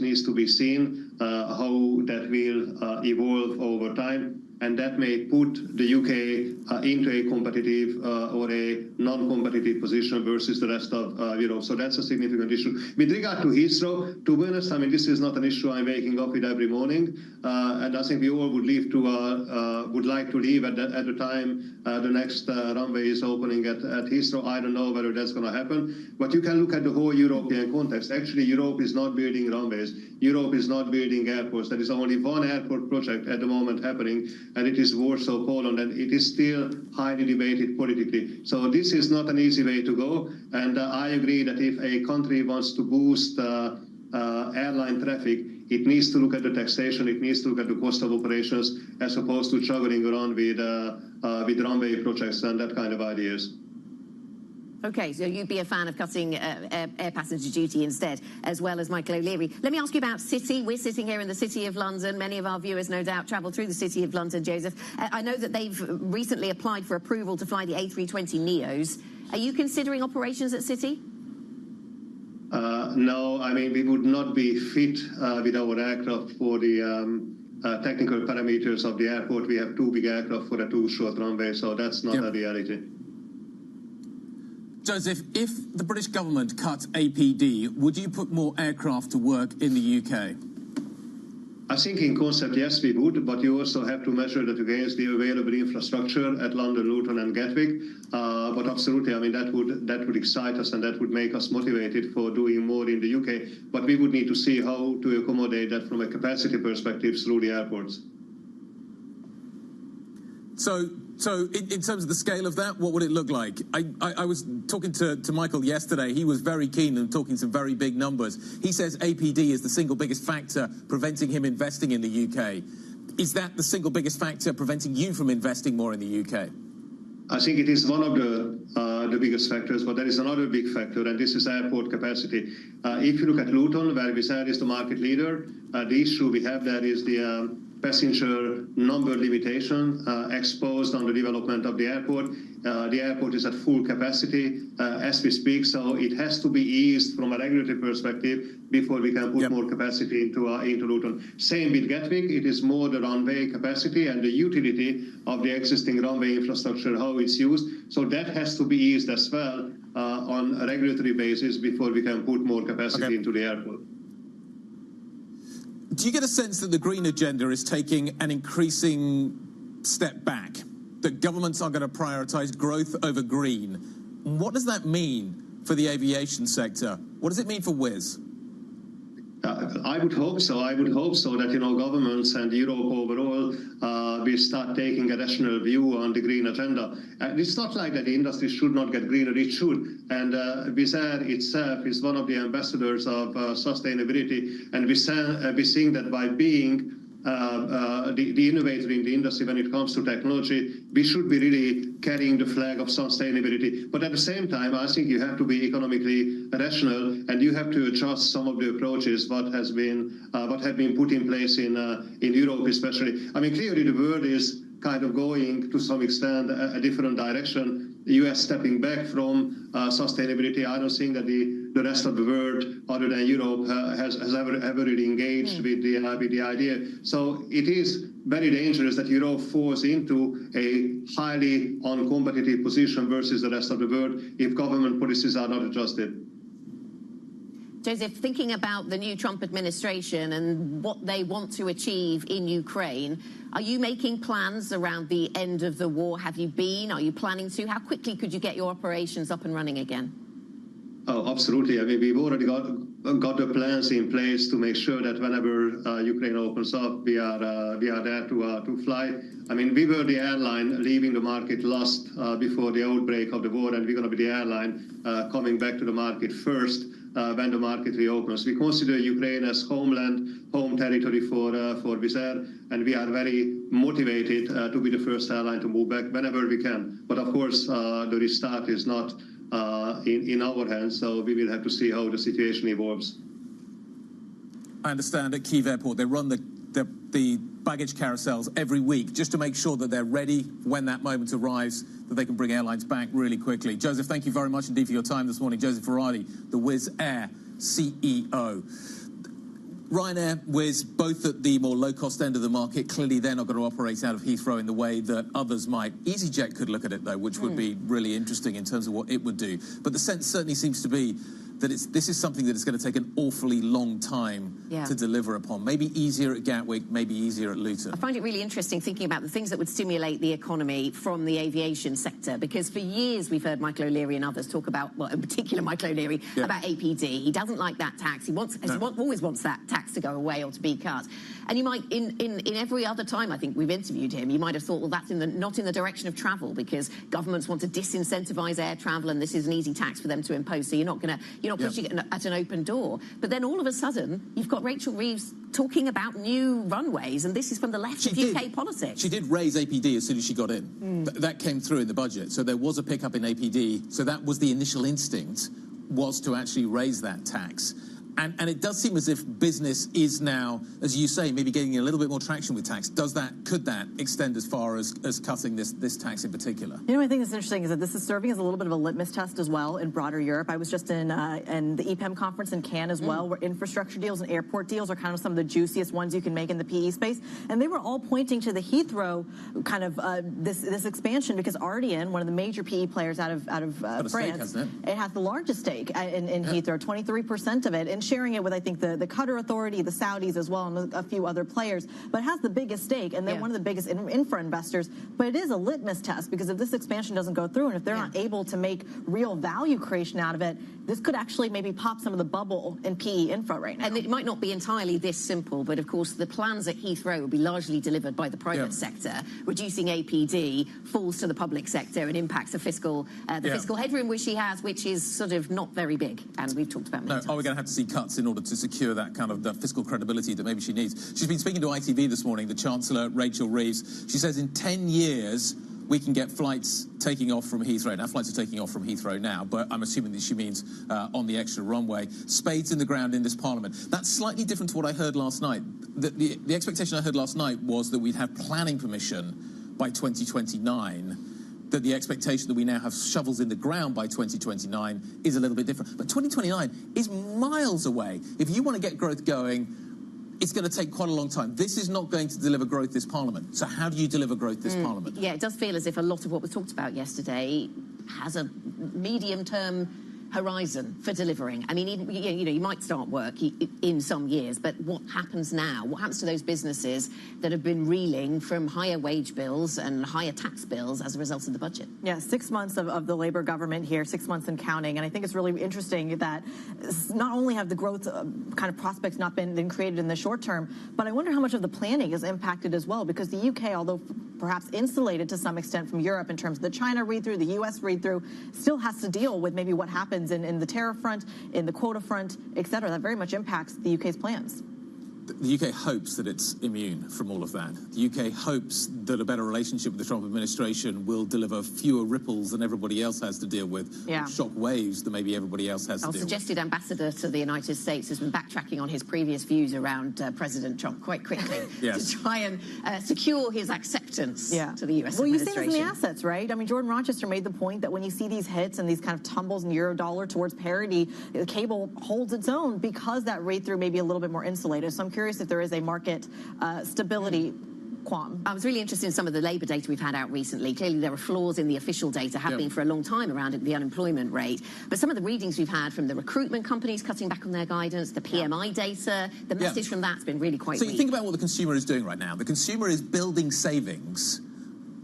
S19: needs to be seen how that will evolve over time. And that may put the UK into a competitive or a non-competitive position versus the rest of Europe. So that's a significant issue. With regard to Heathrow, to be honest, I mean, this is not an issue I'm waking up with every morning. And I think we all would like to leave at the time the next runway is opening at Heathrow. I don't know whether that's going to happen. But you can look at the whole European context. Actually, Europe is not building runways. Europe is not building airports. There is only one airport project at the moment happening, and it is Warsaw, Poland, and it is still highly debated politically. So this is not an easy way to go, and I agree that if a country wants to boost airline traffic, it needs to look at the taxation, it needs to look at the cost of operations, as opposed to juggling around with runway projects and that kind of ideas.
S5: Okay, so you'd be a fan of cutting air passenger duty instead, as well as Michael O'Leary. Let me ask you about City. We're sitting here in the City of London. Many of our viewers, no doubt, travel through the City of London, Joseph. I know that they've recently applied for approval to fly the A320neos. Are you considering operations at City?
S19: No, I mean, we would not be fit with our aircraft for the technical parameters of the airport. We have too big aircraft for a too short runway, so that's not a reality.
S2: Joseph, if the British government cut APD, would you put more aircraft to work in the UK?
S19: I think in concept, yes, we would, but you also have to measure that against the available infrastructure at London, Luton and Gatwick. But absolutely, I mean, that would excite us and that would make us motivated for doing more in the UK. But we would need to see how to accommodate that from a capacity perspective through the airports.
S2: So in terms of the scale of that, what would it look like? I was talking to Michael yesterday. He was very keen and talking some very big numbers. He says APD is the single biggest factor preventing him investing in the UK. Is that the single biggest factor preventing you from investing more in the UK?
S19: I think it is one of the biggest factors, but there is another big factor, and this is airport capacity. If you look at Luton, where Wizz Air is the market leader, the issue we have there is the passenger number limitation exposed on the development of the airport. The airport is at full capacity as we speak, so it has to be eased from a regulatory perspective before we can put more capacity into Luton. Same with Gatwick, it is more the runway capacity and the utility of the existing runway infrastructure, how it's used. So that has to be eased as well on a regulatory basis before we can put more capacity into the airport.
S2: Do you get a sense that the green agenda is taking an increasing step back, that governments are going to prioritise growth over green? What does that mean for the aviation sector? What does it mean for Wizz?
S19: I would hope so. I would hope so that, governments and Europe overall will start taking a rational view on the green agenda. And it's not like that the industry should not get greener, it should. And Wizz Air itself is one of the ambassadors of sustainability. And we're seeing that by being the innovator in the industry when it comes to technology, we should be really carrying the flag of sustainability. But at the same time, I think you have to be economically rational and you have to adjust some of the approaches what have been put in place in Europe especially. I mean, clearly the world is kind of going to some extent a different direction. The US stepping back from sustainability. I don't think that the rest of the world, other than Europe, has ever really engaged with the idea. So it is very dangerous that Europe falls into a highly uncompetitive position versus the rest of the world if government policies are not adjusted.
S5: Joseph, thinking about the new Trump administration and what they want to achieve in Ukraine, are you making plans around the end of the war? Have you been? Are you planning to? How quickly could you get your operations up and running again?
S19: Oh, absolutely. I mean, we've already got the plans in place to make sure that whenever Ukraine opens up, we are there to fly. I mean, we were the airline leaving the market last before the outbreak of the war, and we're going to be the airline coming back to the market first when the market reopens. We consider Ukraine as home territory for Wizz Air, and we are very motivated to be the first airline to move back whenever we can. But of course, the restart is not in our hands, so we will have to see how the situation evolves.
S2: I understand at Kyiv Airport they run the the baggage carousels every week just to make sure that they're ready when that moment arrives, that they can bring airlines back really quickly. Joseph, thank you very much indeed for your time this morning. Joseph Ferrari, the Wizz Air CEO. Ryanair, Wizz, both at the more low-cost end of the market. Clearly, they're not going to operate out of Heathrow in the way that others might. EasyJet could look at it, though, which would be really interesting in terms of what it would do. But the sense certainly seems to be that this is something that is going to take an awfully long time to deliver upon. Maybe easier at Gatwick, maybe easier at Luton.
S5: I find it really interesting thinking about the things that would stimulate the economy from the aviation sector, because for years we've heard Michael O'Leary and others talk about, well, in particular Michael O'Leary, about APD. He doesn't like that tax. He always wants that tax to go away or to be cut. And you might, in every other time I think we've interviewed him, you might have thought, well, that's not in the direction of travel, because governments want to disincentivize air travel, and this is an easy tax for them to impose. So you're not pushing it at an open door. But then all of a sudden, you've got Rachel Reeves talking about new runways, and this is from the left of UK politics.
S2: She did raise APD as soon as she got in. That came through in the budget. So there was a pickup in APD. So that was the initial instinct, was to actually raise that tax. And it does seem as if business is now, as you say, maybe getting a little bit more traction with tax. Could that extend as far as cutting this tax in particular?
S3: You know, I think it's interesting is that this is serving as a little bit of a litmus test as well in broader Europe. I was just in the EPEM conference in Cannes as well, where infrastructure deals and airport deals are kind of some of the juiciest ones you can make in the PE space. And they were all pointing to the Heathrow kind of this expansion, because Ardian, one of the major PE players out of France,
S2: stake, hasn't
S3: it has the largest stake in Heathrow, 23% of it, and sharing it with, I think, the Qatar Authority, the Saudis as well, and a few other players, but it has the biggest stake, and they're one of the biggest infra investors. But it is a litmus test, because if this expansion doesn't go through, and if they're not able to make real value creation out of it, this could actually maybe pop some of the bubble in PE infra right now.
S5: And it might not be entirely this simple, but of course the plans at Heathrow will be largely delivered by the private sector. Reducing APD falls to the public sector and impacts the fiscal headroom which she has, which is sort of not very big, and we've talked about many times.
S2: Are we going to have to see cuts in order to secure that kind of the fiscal credibility that maybe she needs? She's been speaking to ITV this morning, the Chancellor, Rachel Reeves. She says in 10 years, we can get flights taking off from Heathrow. Now, flights are taking off from Heathrow now, but I'm assuming that she means on the extra runway. Spades in the ground in this Parliament. That's slightly different to what I heard last night. The expectation I heard last night was that we'd have planning permission by 2029, that the expectation that we now have shovels in the ground by 2029 is a little bit different. But 2029 is miles away. If you want to get growth going, it's going to take quite a long time. This is not going to deliver growth this Parliament. So how do you deliver growth this Parliament?
S5: Yeah, it does feel as if a lot of what was talked about yesterday has a medium-term horizon for delivering. I mean, you might start work in some years, but what happens now? What happens to those businesses that have been reeling from higher wage bills and higher tax bills as a result of the budget?
S3: Yeah, 6 months of the Labour government here, 6 months and counting. And I think it's really interesting that not only have the growth kind of prospects not been created in the short term, but I wonder how much of the planning is impacted as well, because the UK, although perhaps insulated to some extent from Europe in terms of the China read-through, the US read-through, still has to deal with maybe what happens in the tariff front, in the quota front, et cetera. That very much impacts the UK's plans.
S2: The UK hopes that it's immune from all of that. The UK hopes that a better relationship with the Trump administration will deliver fewer ripples than everybody else has to deal with, shock waves that maybe everybody else has to deal with.
S5: Our suggested ambassador to the United States has been backtracking on his previous views around President Trump quite quickly to try and secure his acceptance to the US administration.
S3: Well, you see this in the assets, right? I mean, Jordan Rochester made the point that when you see these hits and these kind of tumbles in euro-dollar towards parity, the cable holds its own because that read-through may be a little bit more insulated. So I'm curious if there is a market stability qualm.
S5: I was really interested in some of the labour data we've had out recently. Clearly there are flaws in the official data, have been for a long time around the unemployment rate. But some of the readings we've had from the recruitment companies cutting back on their guidance, the PMI data, the message from that's been really quite weak.
S2: So you think about what the consumer is doing right now. The consumer is building savings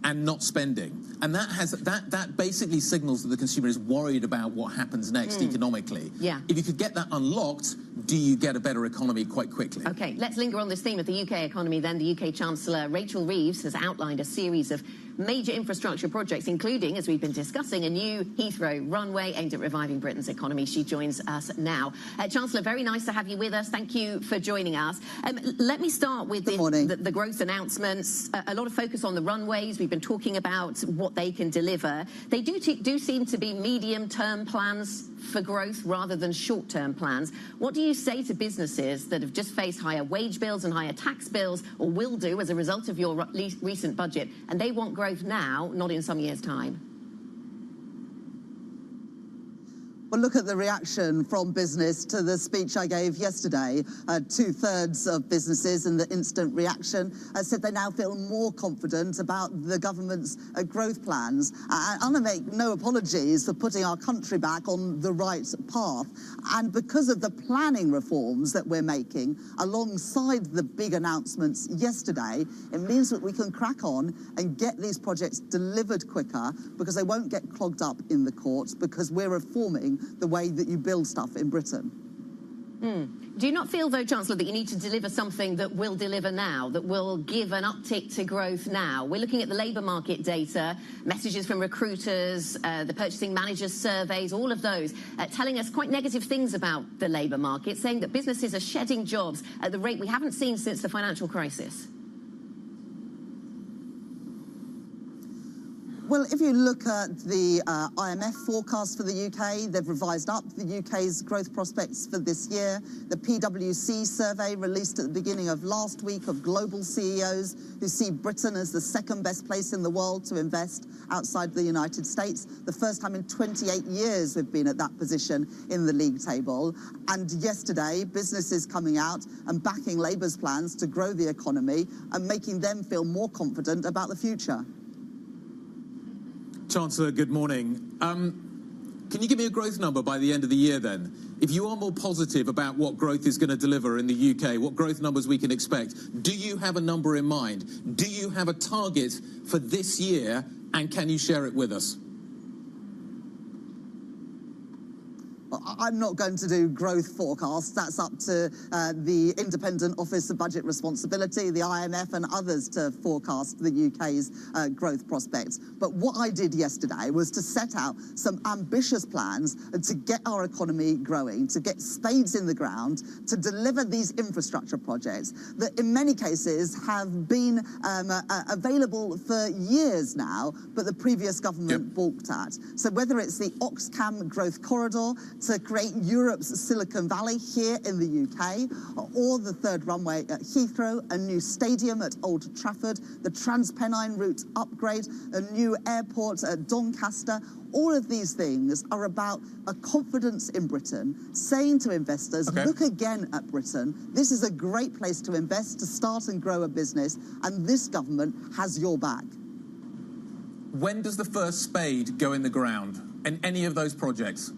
S2: and not spending. And that basically signals that the consumer is worried about what happens next economically.
S5: Yeah.
S2: If you could get that unlocked, do you get a better economy quite quickly?
S5: OK, let's linger on this theme of the UK economy then. The UK Chancellor, Rachel Reeves, has outlined a series of major infrastructure projects, including, as we've been discussing, a new Heathrow runway aimed at reviving Britain's economy. She joins us now. Chancellor, very nice to have you with us. Thank you for joining us. Let me start with the growth announcements. A lot of focus on the runways. We've been talking about what they can deliver. They do seem to be medium-term plans for growth rather than short-term plans. What do you say to businesses that have just faced higher wage bills and higher tax bills, or will do as a result of your recent budget, and they want growth now, not in some years' time?
S1: Well, look at the reaction from business to the speech I gave yesterday. 2/3 of businesses in the instant reaction said they now feel more confident about the government's growth plans. I want to make no apologies for putting our country back on the right path. And because of the planning reforms that we're making, alongside the big announcements yesterday, it means that we can crack on and get these projects delivered quicker, because they won't get clogged up in the courts, because we're reforming the way that you build stuff in Britain.
S5: Do you not feel, though, Chancellor, that you need to deliver something that will deliver now, that will give an uptick to growth now? We're looking at the labour market data, messages from recruiters, the purchasing managers' surveys, all of those telling us quite negative things about the labour market, saying that businesses are shedding jobs at the rate we haven't seen since the financial crisis.
S1: Well, if you look at the IMF forecast for the UK, they've revised up the UK's growth prospects for this year. The PwC survey released at the beginning of last week of global CEOs who see Britain as the second best place in the world to invest outside the United States. The first time in 28 years we've been at that position in the league table. And yesterday, businesses coming out and backing Labour's plans to grow the economy and making them feel more confident about the future.
S2: Chancellor, good morning. Can you give me a growth number by the end of the year then? If you are more positive about what growth is going to deliver in the UK, what growth numbers we can expect, do you have a number in mind? Do you have a target for this year, and can you share it with us?
S1: I'm not going to do growth forecasts. That's up to the Independent Office of Budget Responsibility, the IMF and others to forecast the UK's growth prospects. But what I did yesterday was to set out some ambitious plans to get our economy growing, to get spades in the ground, to deliver these infrastructure projects that in many cases have been available for years now, but the previous government balked at. So whether it's the Oxfam Growth Corridor, to create Europe's Silicon Valley here in the UK, or the third runway at Heathrow, a new stadium at Old Trafford, the Transpennine route upgrade, a new airport at Doncaster. All of these things are about a confidence in Britain, saying to investors, look again at Britain. This is a great place to invest, to start and grow a business, and this government has your back.
S2: When does the first spade go in the ground in any of those projects?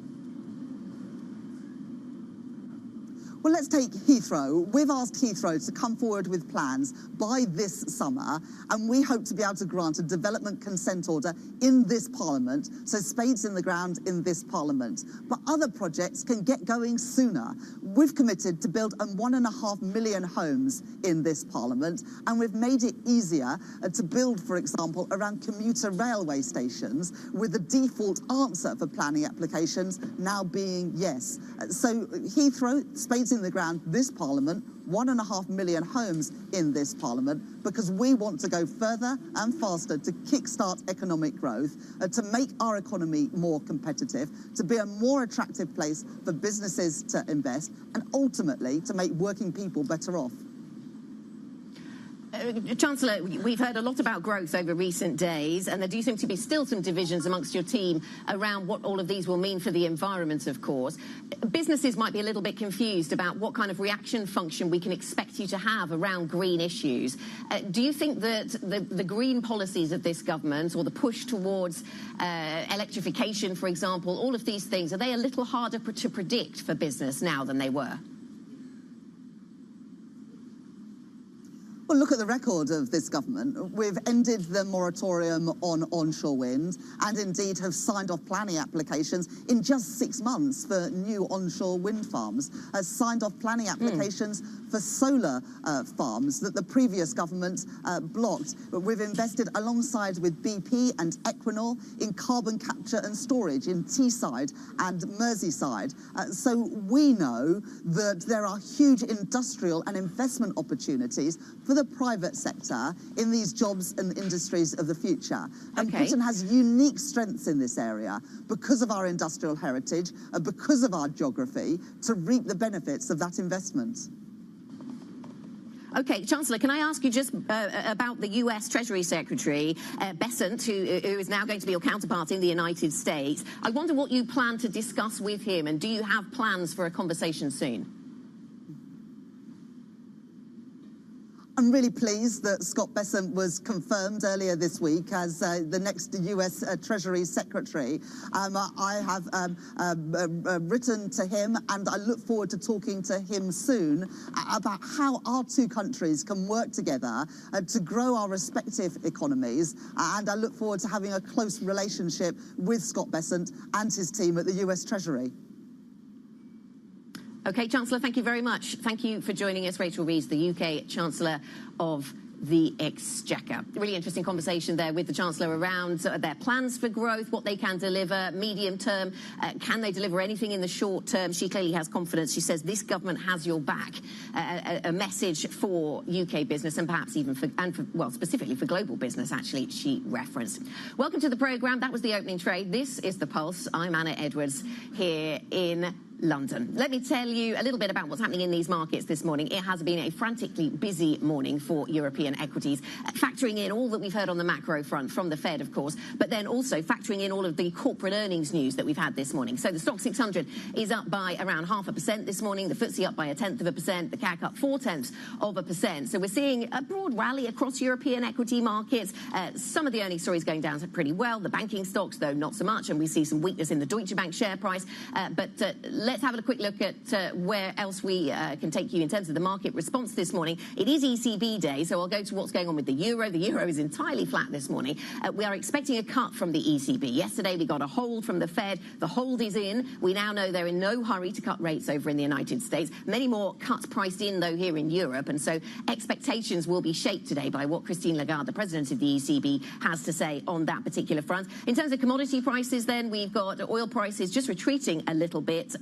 S1: Well, let's take Heathrow. We've asked Heathrow to come forward with plans by this summer, and we hope to be able to grant a development consent order in this Parliament, so spades in the ground in this Parliament. But other projects can get going sooner. We've committed to build 1.5 million homes in this Parliament, and we've made it easier to build, for example, around commuter railway stations, with the default answer for planning applications now being yes. So Heathrow, spades in the ground this Parliament, 1.5 million homes in this Parliament, because we want to go further and faster to kickstart economic growth, to make our economy more competitive, to be a more attractive place for businesses to invest, and ultimately to make working people better off.
S5: Chancellor, we've heard a lot about growth over recent days, and there do seem to be still some divisions amongst your team around what all of these will mean for the environment, of course. Businesses might be a little bit confused about what kind of reaction function we can expect you to have around green issues. Do you think that the green policies of this government, or the push towards electrification, for example, all of these things, are they a little harder to predict for business now than they were?
S1: Well, look at the record of this government. We've ended the moratorium on onshore wind, and indeed have signed off planning applications in just 6 months for new onshore wind farms, signed off planning applications for solar farms that the previous government blocked. We've invested alongside with BP and Equinor in carbon capture and storage in Teesside and Merseyside. So we know that there are huge industrial and investment opportunities for the private sector in these jobs and industries of the future. And Britain has unique strengths in this area because of our industrial heritage and because of our geography to reap the benefits of that investment.
S5: Okay, Chancellor, can I ask you just about the US Treasury Secretary, Bessent, who is now going to be your counterpart in the United States. I wonder what you plan to discuss with him, and do you have plans for a conversation soon?
S1: I'm really pleased that Scott Bessent was confirmed earlier this week as the next US Treasury Secretary. I have written to him, and I look forward to talking to him soon about how our two countries can work together to grow our respective economies. And I look forward to having a close relationship with Scott Bessent and his team at the US Treasury.
S5: Okay, Chancellor, thank you very much. Thank you for joining us. Rachel Reeves, the UK Chancellor of the Exchequer. Really interesting conversation there with the Chancellor around their plans for growth, what they can deliver, medium term, can they deliver anything in the short term? She clearly has confidence. She says this government has your back. A message for UK business and perhaps even well, specifically for global business, actually, she referenced. Welcome to the programme. That was the opening trade. This is The Pulse. I'm Anna Edwards here in London. Let me tell you a little bit about what's happening in these markets this morning. It has been a frantically busy morning for European equities, factoring in all that we've heard on the macro front from the Fed, of course, but then also factoring in all of the corporate earnings news that we've had this morning. So the Stoxx 600 is up by around 0.5% this morning, the FTSE up by 0.1%, the CAC up 0.4%. So we're seeing a broad rally across European equity markets. Some of the earnings stories going down pretty well. The banking stocks, though, not so much, and we see some weakness in the Deutsche Bank share price. Let's have a quick look at where else we can take you in terms of the market response this morning. It is ECB day, so I'll go to what's going on with the euro. The euro is entirely flat this morning. We are expecting a cut from the ECB. Yesterday we got a hold from the Fed. The hold is in. We now know they're in no hurry to cut rates over in the United States. Many more cuts priced in, though, here in Europe, and so expectations will be shaped today by what Christine Lagarde, the president of the ECB, has to say on that particular front. In terms of commodity prices, then, we've got oil prices just retreating a little bit,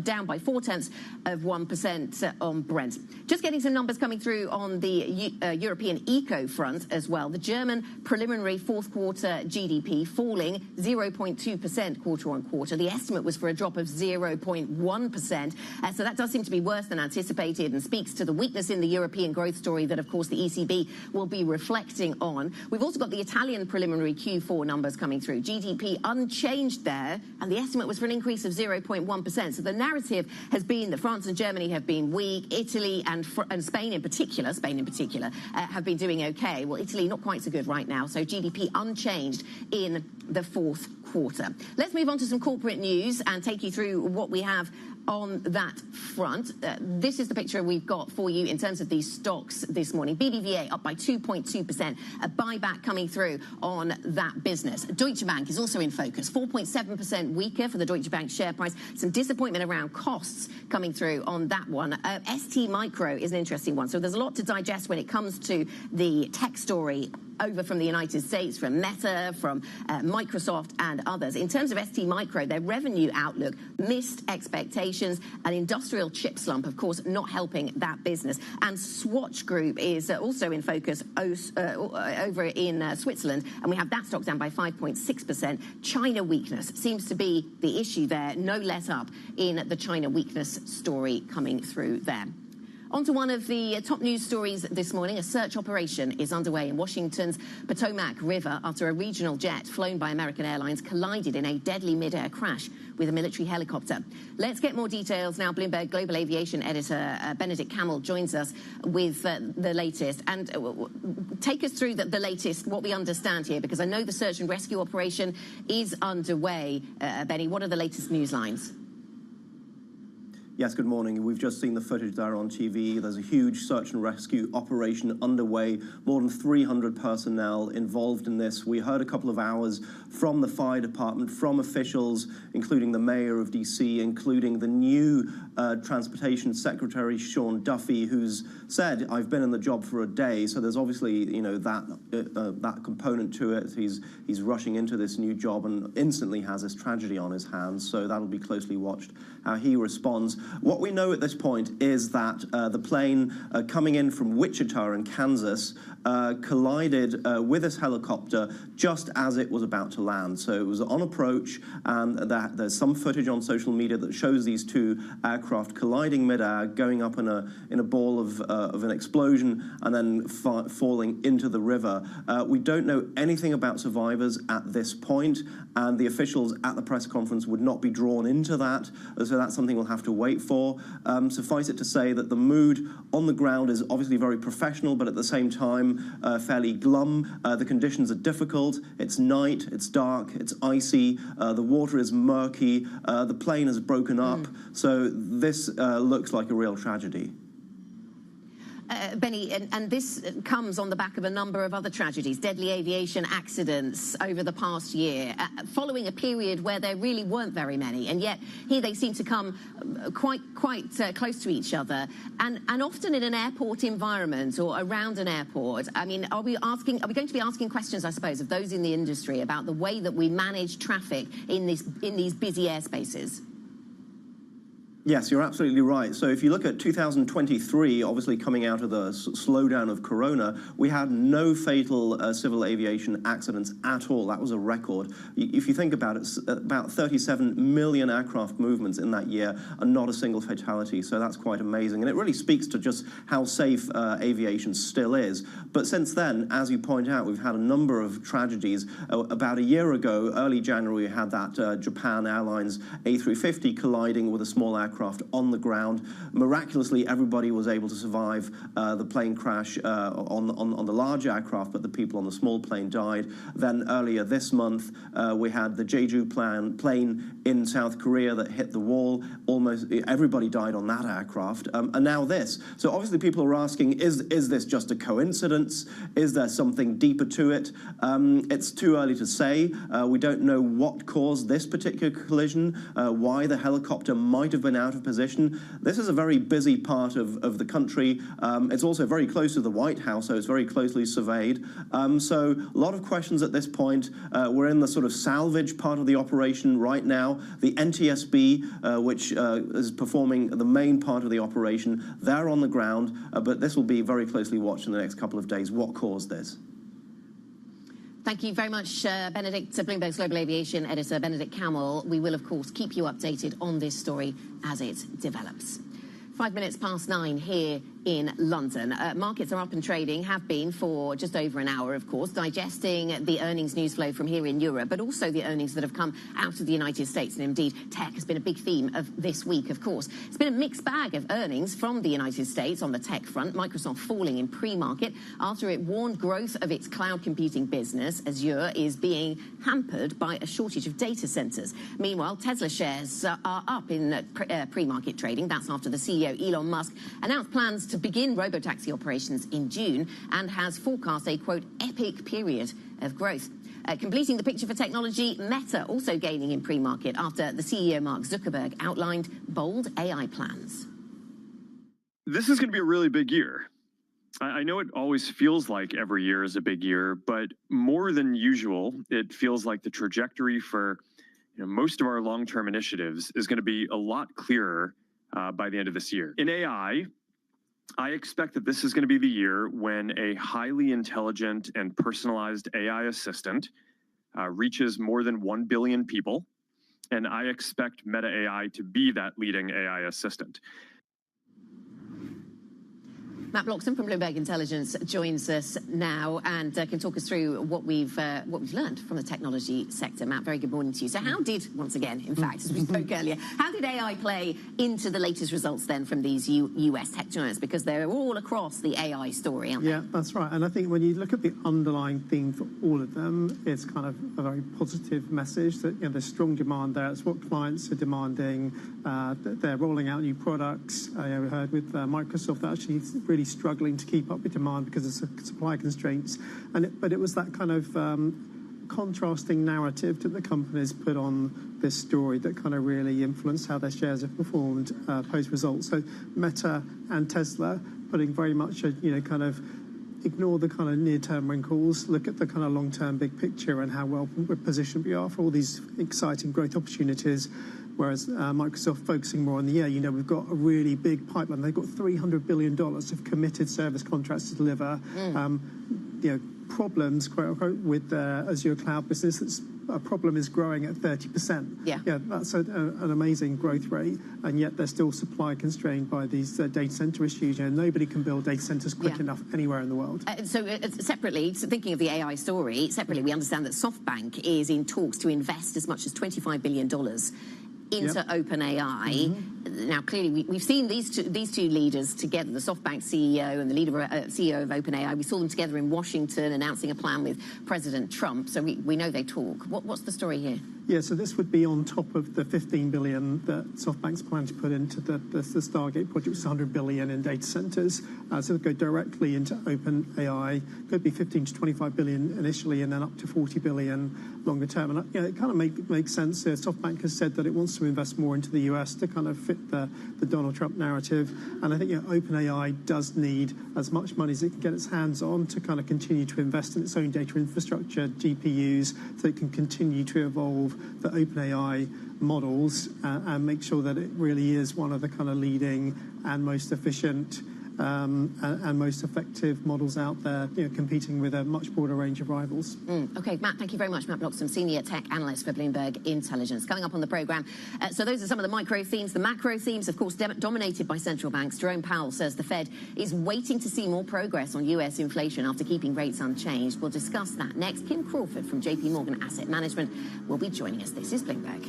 S5: down by 0.4% on Brent. Just getting some numbers coming through on the European eco front as well. The German preliminary fourth quarter GDP falling 0.2% quarter on quarter. The estimate was for a drop of 0.1%. So that does seem to be worse than anticipated and speaks to the weakness in the European growth story that, of course, the ECB will be reflecting on. We've also got the Italian preliminary Q4 numbers coming through. GDP unchanged there, and the estimate was for an increase of 0.1%. So the narrative has been that France and Germany have been weak. Italy and Spain in particular, have been doing okay. Well, Italy not quite so good right now. So GDP unchanged in the fourth quarter. Let's move on to some corporate news and take you through what we have on that front. This is the picture we've got for you in terms of these stocks this morning. BBVA up by 2.2%, a buyback coming through on that business. Deutsche Bank is also in focus, 4.7% weaker for the Deutsche Bank share price. Some disappointment around costs coming through on that one. ST Micro is an interesting one. So there's a lot to digest when it comes to the tech story over from the United States, from Meta, from Microsoft and others. In terms of ST Micro, their revenue outlook missed expectations. An industrial chip slump, of course, not helping that business. And Swatch Group is also in focus over in Switzerland, and we have that stock down by 5.6%. China weakness seems to be the issue there, no let up in the China weakness story coming through there. On to one of the top news stories this morning. A search operation is underway in Washington's Potomac River after a regional jet flown by American Airlines collided in a deadly mid-air crash with a military helicopter. Let's get more details now. Bloomberg Global Aviation editor Benedict Camel joins us with the latest. And take us through the latest, what we understand here, because I know the search and rescue operation is underway. Benny, what are the latest news lines?
S10: Yes, good morning. We've just seen the footage there on TV. There's a huge search and rescue operation underway. More than 300 personnel involved in this. We heard a couple of hours from the fire department, from officials, including the mayor of DC, including the new transportation secretary, Sean Duffy, who's said, I've been in the job for a day. So there's obviously, you know, that component to it. He's rushing into this new job and instantly has this tragedy on his hands. So that'll be closely watched how he responds. What we know at this point is that the plane coming in from Wichita in Kansas collided with this helicopter just as it was about to land. So it was on approach, and there's some footage on social media that shows these two aircraft colliding midair, going up in a ball of an explosion, and then falling into the river. We don't know anything about survivors at this point, and the officials at the press conference would not be drawn into that. So that's something we'll have to wait for. Suffice it to say that the mood on the ground is obviously very professional, but at the same time fairly glum. The conditions are difficult. It's night, it's dark, it's icy, the water is murky, the plane has broken up. So this looks like a real tragedy.
S5: Benny, and this comes on the back of a number of other tragedies, deadly aviation accidents over the past year, following a period where there really weren't very many, and yet here they seem to come quite close to each other, and often in an airport environment or around an airport. I mean, are we going to be asking questions, I suppose, of those in the industry about the way that we manage traffic in these busy airspaces?
S10: Yes, you're absolutely right. So if you look at 2023, obviously coming out of the slowdown of Corona, we had no fatal civil aviation accidents at all. That was a record. If you think about it, about 37 million aircraft movements in that year and not a single fatality. So that's quite amazing. And it really speaks to just how safe aviation still is. But since then, as you point out, we've had a number of tragedies. About a year ago, early January, we had that Japan Airlines A350 colliding with a small aircraft on the ground. Miraculously, everybody was able to survive the plane crash on the large aircraft, but the people on the small plane died. Then earlier this month, we had the Jeju plane in South Korea that hit the wall. Almost everybody died on that aircraft. And now this. So obviously people are asking, is this just a coincidence? Is there something deeper to it? It's too early to say. We don't know what caused this particular collision, why the helicopter might have been out of position. This is a very busy part of the country. It's also very close to the White House, so it's very closely surveyed. So a lot of questions at this point. We're in the sort of salvage part of the operation right now. The NTSB, which is performing the main part of the operation, they're on the ground, but this will be very closely watched in the next couple of days. What caused this?
S5: Thank you very much, Benedict, Bloomberg's Global Aviation Editor, Benedict Camel. We will, of course, keep you updated on this story as it develops. 5 minutes past 9 here in London. Markets are up and trading, have been for just over an hour, of course, digesting the earnings news flow from here in Europe, but also the earnings that have come out of the United States. And indeed, tech has been a big theme of this week, of course. It's been a mixed bag of earnings from the United States on the tech front. Microsoft falling in pre-market after it warned growth of its cloud computing business. Azure is being hampered by a shortage of data centers. Meanwhile, Tesla shares are up in pre-market trading. That's after the CEO, Elon Musk, announced plans to begin robotaxi operations in June and has forecast a, quote, epic period of growth. Completing the picture for technology, Meta also gaining in pre-market after the CEO, Mark Zuckerberg, outlined bold AI plans.
S20: This is going to be a really big year. I know it always feels like every year is a big year, but more than usual, it feels like the trajectory for most of our long-term initiatives is going to be a lot clearer by the end of this year. In AI, I expect that this is going to be the year when a highly intelligent and personalized AI assistant reaches more than 1 billion people, and I expect Meta AI to be that leading AI assistant.
S5: Matt Bloxham from Bloomberg Intelligence joins us now and can talk us through what we've learned from the technology sector. Matt, very good morning to you. So how did, once again, in fact, as we spoke earlier, how did AI play into the latest results then from these US tech giants? Because they're all across the AI story, aren't they?
S14: Yeah, that's right. And I think when you look at the underlying theme for all of them, it's kind of a very positive message that there's strong demand there. It's what clients are demanding. They're rolling out new products. We heard with Microsoft that actually is really struggling to keep up with demand because of supply constraints. But it was that kind of contrasting narrative that the companies put on this story that kind of really influenced how their shares have performed post-results. So Meta and Tesla putting very much a, kind of ignore the kind of near-term wrinkles, look at the kind of long-term big picture and how well positioned we are for all these exciting growth opportunities. Whereas Microsoft focusing more on the year, we've got a really big pipeline. They've got $300 billion of committed service contracts to deliver. Problems, quote unquote, with their Azure cloud business. A problem is growing at 30%.
S5: Yeah,
S14: that's an amazing growth rate, and yet they're still supply constrained by these data center issues. Nobody can build data centers quick enough anywhere in the world.
S5: Separately, thinking of the AI story, separately, we understand that SoftBank is in talks to invest as much as $25 billion into OpenAI. Now, clearly, we've seen these two leaders together, the SoftBank CEO and the CEO of OpenAI. We saw them together in Washington announcing a plan with President Trump. So we know they talk. What's the story here?
S14: Yeah, so this would be on top of the $15 billion that SoftBank's planning to put into the Stargate project, which is $100 billion in data centers. So it go directly into OpenAI. Could be 15 to 25 billion initially, and then up to 40 billion longer term. And it kind of makes sense. SoftBank has said that it wants to invest more into the US to kind of fit the Donald Trump narrative. And I think OpenAI does need as much money as it can get its hands on to kind of continue to invest in its own data infrastructure, GPUs, so it can continue to evolve the OpenAI models and make sure that it really is one of the kind of leading and most efficient and most effective models out there, competing with a much broader range of rivals.
S5: Okay, Matt, thank you very much. Matt Bloxham, Senior Tech Analyst for Bloomberg Intelligence. Coming up on the programme, so those are some of the micro themes. The macro themes, of course, dominated by central banks. Jerome Powell says the Fed is waiting to see more progress on US inflation after keeping rates unchanged. We'll discuss that next. Kim Crawford from JP Morgan Asset Management will be joining us. This is Bloomberg.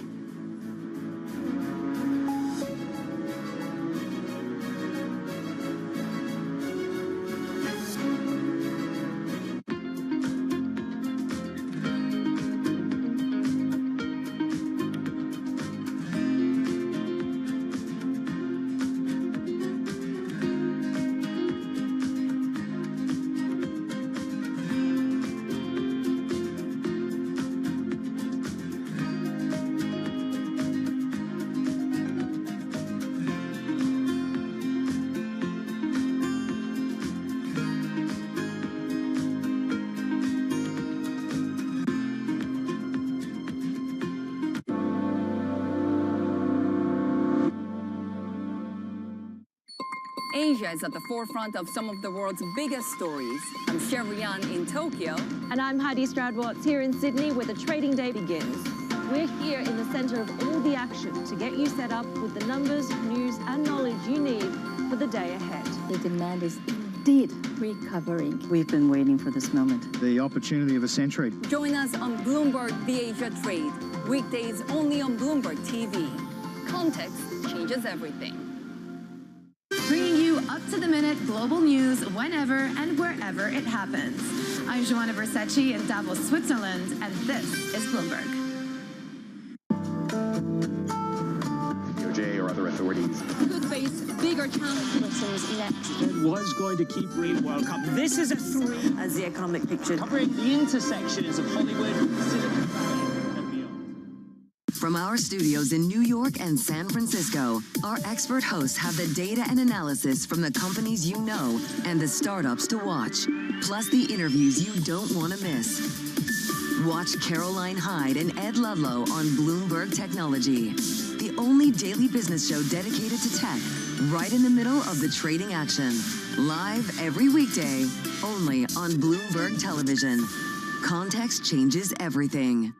S18: Asia is at the forefront of some of the world's biggest stories. I'm Sherrian in Tokyo.
S12: And I'm Heidi Stroud-Watts here in Sydney, where the trading day begins. We're here in the centre of all the action to get you set up with the numbers, news and knowledge you need for the day ahead.
S21: The demand is indeed recovering. We've been waiting for this moment.
S22: The opportunity of a century.
S18: Join us on Bloomberg The Asia Trade. Weekdays only on Bloomberg TV. Context changes everything.
S23: Bringing you up-to-the-minute global news whenever and wherever it happens. I'm Joanna Versace in Davos, Switzerland, and this is Bloomberg.
S22: DOJ or other authorities
S18: Could face bigger challenges next.
S22: It was going to keep bringing World Cup. This is a 3
S24: as the economic picture
S22: covering the intersections of Hollywood, Silicon Valley.
S8: From our studios in New York and San Francisco, our expert hosts have the data and analysis from the companies you know and the startups to watch, plus the interviews you don't want to miss. Watch Caroline Hyde and Ed Ludlow on Bloomberg Technology, the only daily business show dedicated to tech, right in the middle of the trading action. Live every weekday, only on Bloomberg Television. Context changes everything.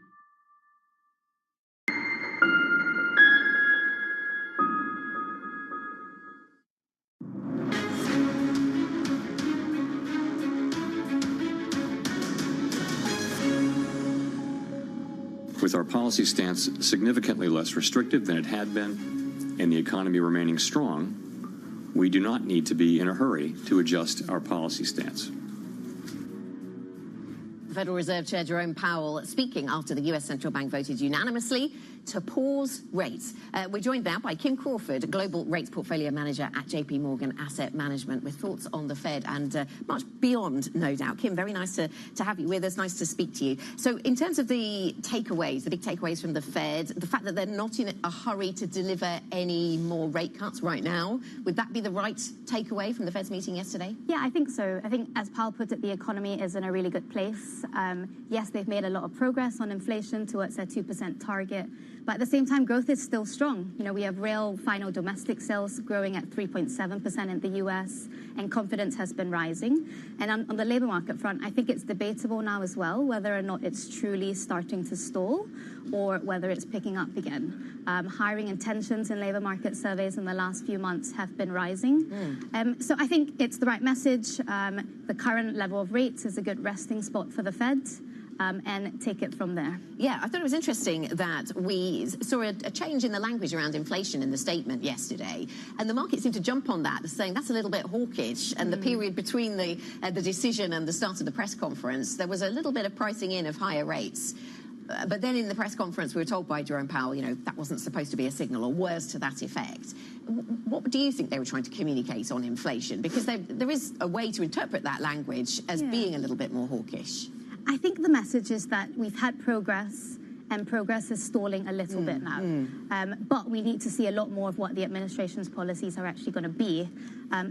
S11: With our policy stance significantly less restrictive than it had been and the economy remaining strong, we do not need to be in a hurry to adjust our policy stance.
S5: Federal Reserve Chair Jerome Powell speaking after the US Central Bank voted unanimously to pause rates. We're joined now by Kim Crawford, Global Rates Portfolio Manager at JP Morgan Asset Management, with thoughts on the Fed and much beyond, no doubt. Kim, very nice to have you with us. Nice to speak to you. So in terms of the takeaways, the big takeaways from the Fed, the fact that they're not in a hurry to deliver any more rate cuts right now, would that be the right takeaway from the Fed's meeting yesterday?
S6: Yeah, I think so. I think, as Powell put it, the economy is in a really good place. Yes, they've made a lot of progress on inflation towards their 2% target, but at the same time, growth is still strong. You know, we have real final domestic sales growing at 3.7% in the US, and confidence has been rising. And on the labor market front, I think it's debatable now as well whether or not it's truly starting to stall or whether it's picking up again. Hiring intentions in labor market surveys in the last few months have been rising. So I think it's the right message. The current level of rates is a good resting spot for the Fed. And take it from there.
S5: Yeah, I thought it was interesting that we saw a change in the language around inflation in the statement yesterday, and the market seemed to jump on that, saying that's a little bit hawkish. And the period between the decision and the start of the press conference, there was a little bit of pricing in of higher rates. But then in the press conference, we were told by Jerome Powell, you know, that wasn't supposed to be a signal, or words to that effect. What do you think they were trying to communicate on inflation? Because there is a way to interpret that language as being a little bit more hawkish.
S6: I think the message is that we've had progress, and progress is stalling a little bit now. But we need to see a lot more of what the administration's policies are actually going to be,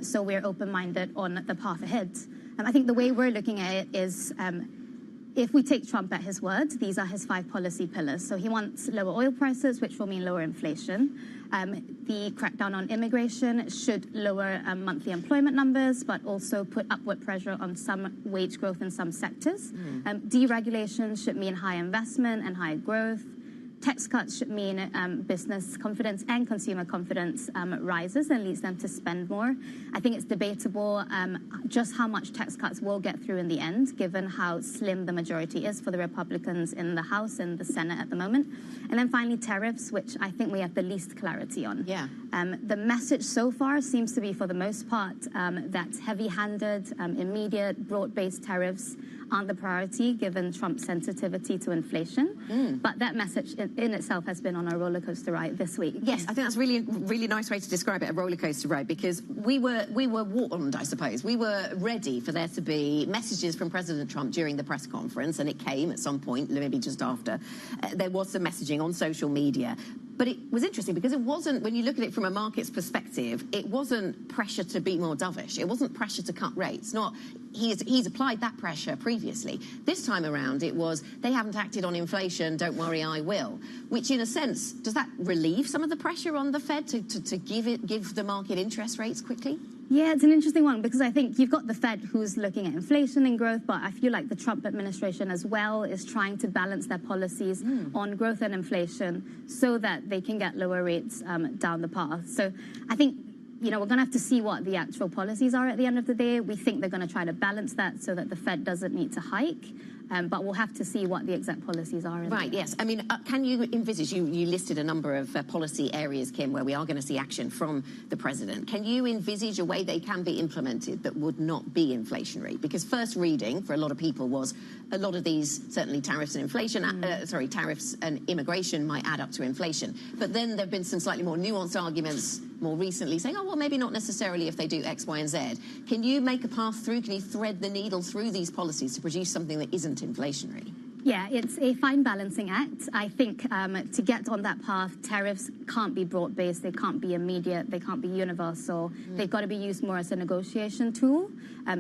S6: so we're open-minded on the path ahead. I think the way we're looking at it is, if we take Trump at his word, these are his 5 policy pillars. So he wants lower oil prices, which will mean lower inflation. The crackdown on immigration should lower monthly employment numbers, but also put upward pressure on some wage growth in some sectors. Deregulation should mean high investment and high growth. Tax cuts should mean business confidence and consumer confidence rises and leads them to spend more. I think it's debatable just how much tax cuts will get through in the end, given how slim the majority is for the Republicans in the House and the Senate at the moment. And then finally, tariffs, which I think we have the least clarity on. The message so far seems to be, for the most part, that heavy-handed, immediate, broad-based tariffs aren't the priority, given Trump's sensitivity to inflation. But that message in itself has been on a roller coaster ride this week.
S5: Yes, I think that's really, really nice way to describe it, a roller coaster ride, because we were warned, I suppose. We were ready for there to be messages from President Trump during the press conference, and it came at some point, maybe just after. There was some messaging on social media. But it was interesting because it wasn't, when you look at it from a market's perspective, it wasn't pressure to be more dovish. It wasn't pressure to cut rates. He's applied that pressure previously. This time around, it was, they haven't acted on inflation, don't worry, I will. Which, in a sense, does that relieve some of the pressure on the Fed to give the market interest rates quickly?
S6: Yeah, it's an interesting one, because I think you've got the Fed who's looking at inflation and growth, but I feel like the Trump administration as well is trying to balance their policies on growth and inflation so that they can get lower rates down the path. So I think, you know, we're going to have to see what the actual policies are at the end of the day. We think they're going to try to balance that so that the Fed doesn't need to hike. But we'll have to see what the exact policies are.
S5: Right, yes. I mean, can you envisage, you listed a number of policy areas, Kim, where we are going to see action from the president. Can you envisage a way they can be implemented that would not be inflationary? Because first reading for a lot of people was a lot of these, certainly tariffs and inflation, tariffs and immigration might add up to inflation. But then there have been some slightly more nuanced arguments more recently saying, oh, well, maybe not necessarily if they do X, Y, and Z. Can you make a path through? Can you thread the needle through these policies to produce something that isn't inflationary?
S6: Yeah, it's a fine balancing act. I think to get on that path, tariffs can't be broad-based, they can't be immediate, they can't be universal. They've got to be used more as a negotiation tool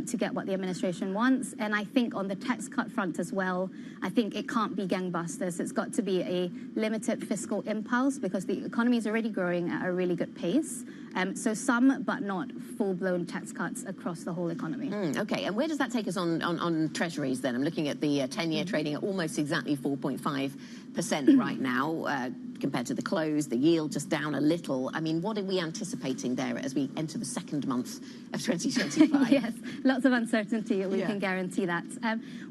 S6: to get what the administration wants. And I think on the tax cut front as well, I think it can't be gangbusters. It's got to be a limited fiscal impulse because the economy is already growing at a really good pace. So some, but not full-blown tax cuts across the whole economy.
S5: Okay, and where does that take us on treasuries then? I'm looking at the 10-year trading at almost exactly 4.5% right now. Compared to the close, the yield just down a little. I mean, what are we anticipating there as we enter the second month of 2025?
S6: Yes, lots of uncertainty, we can guarantee that.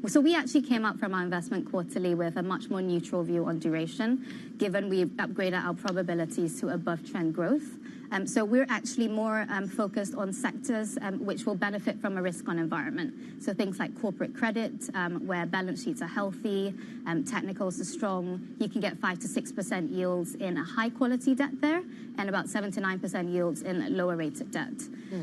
S6: So we actually came up from our investment quarterly with a much more neutral view on duration, given we've upgraded our probabilities to above trend growth. So we're actually more focused on sectors which will benefit from a risk-on environment. So things like corporate credit, where balance sheets are healthy, technicals are strong. You can get 5 to 6% yields in a high-quality debt there, and about 7 to 9% yields in lower-rated debt.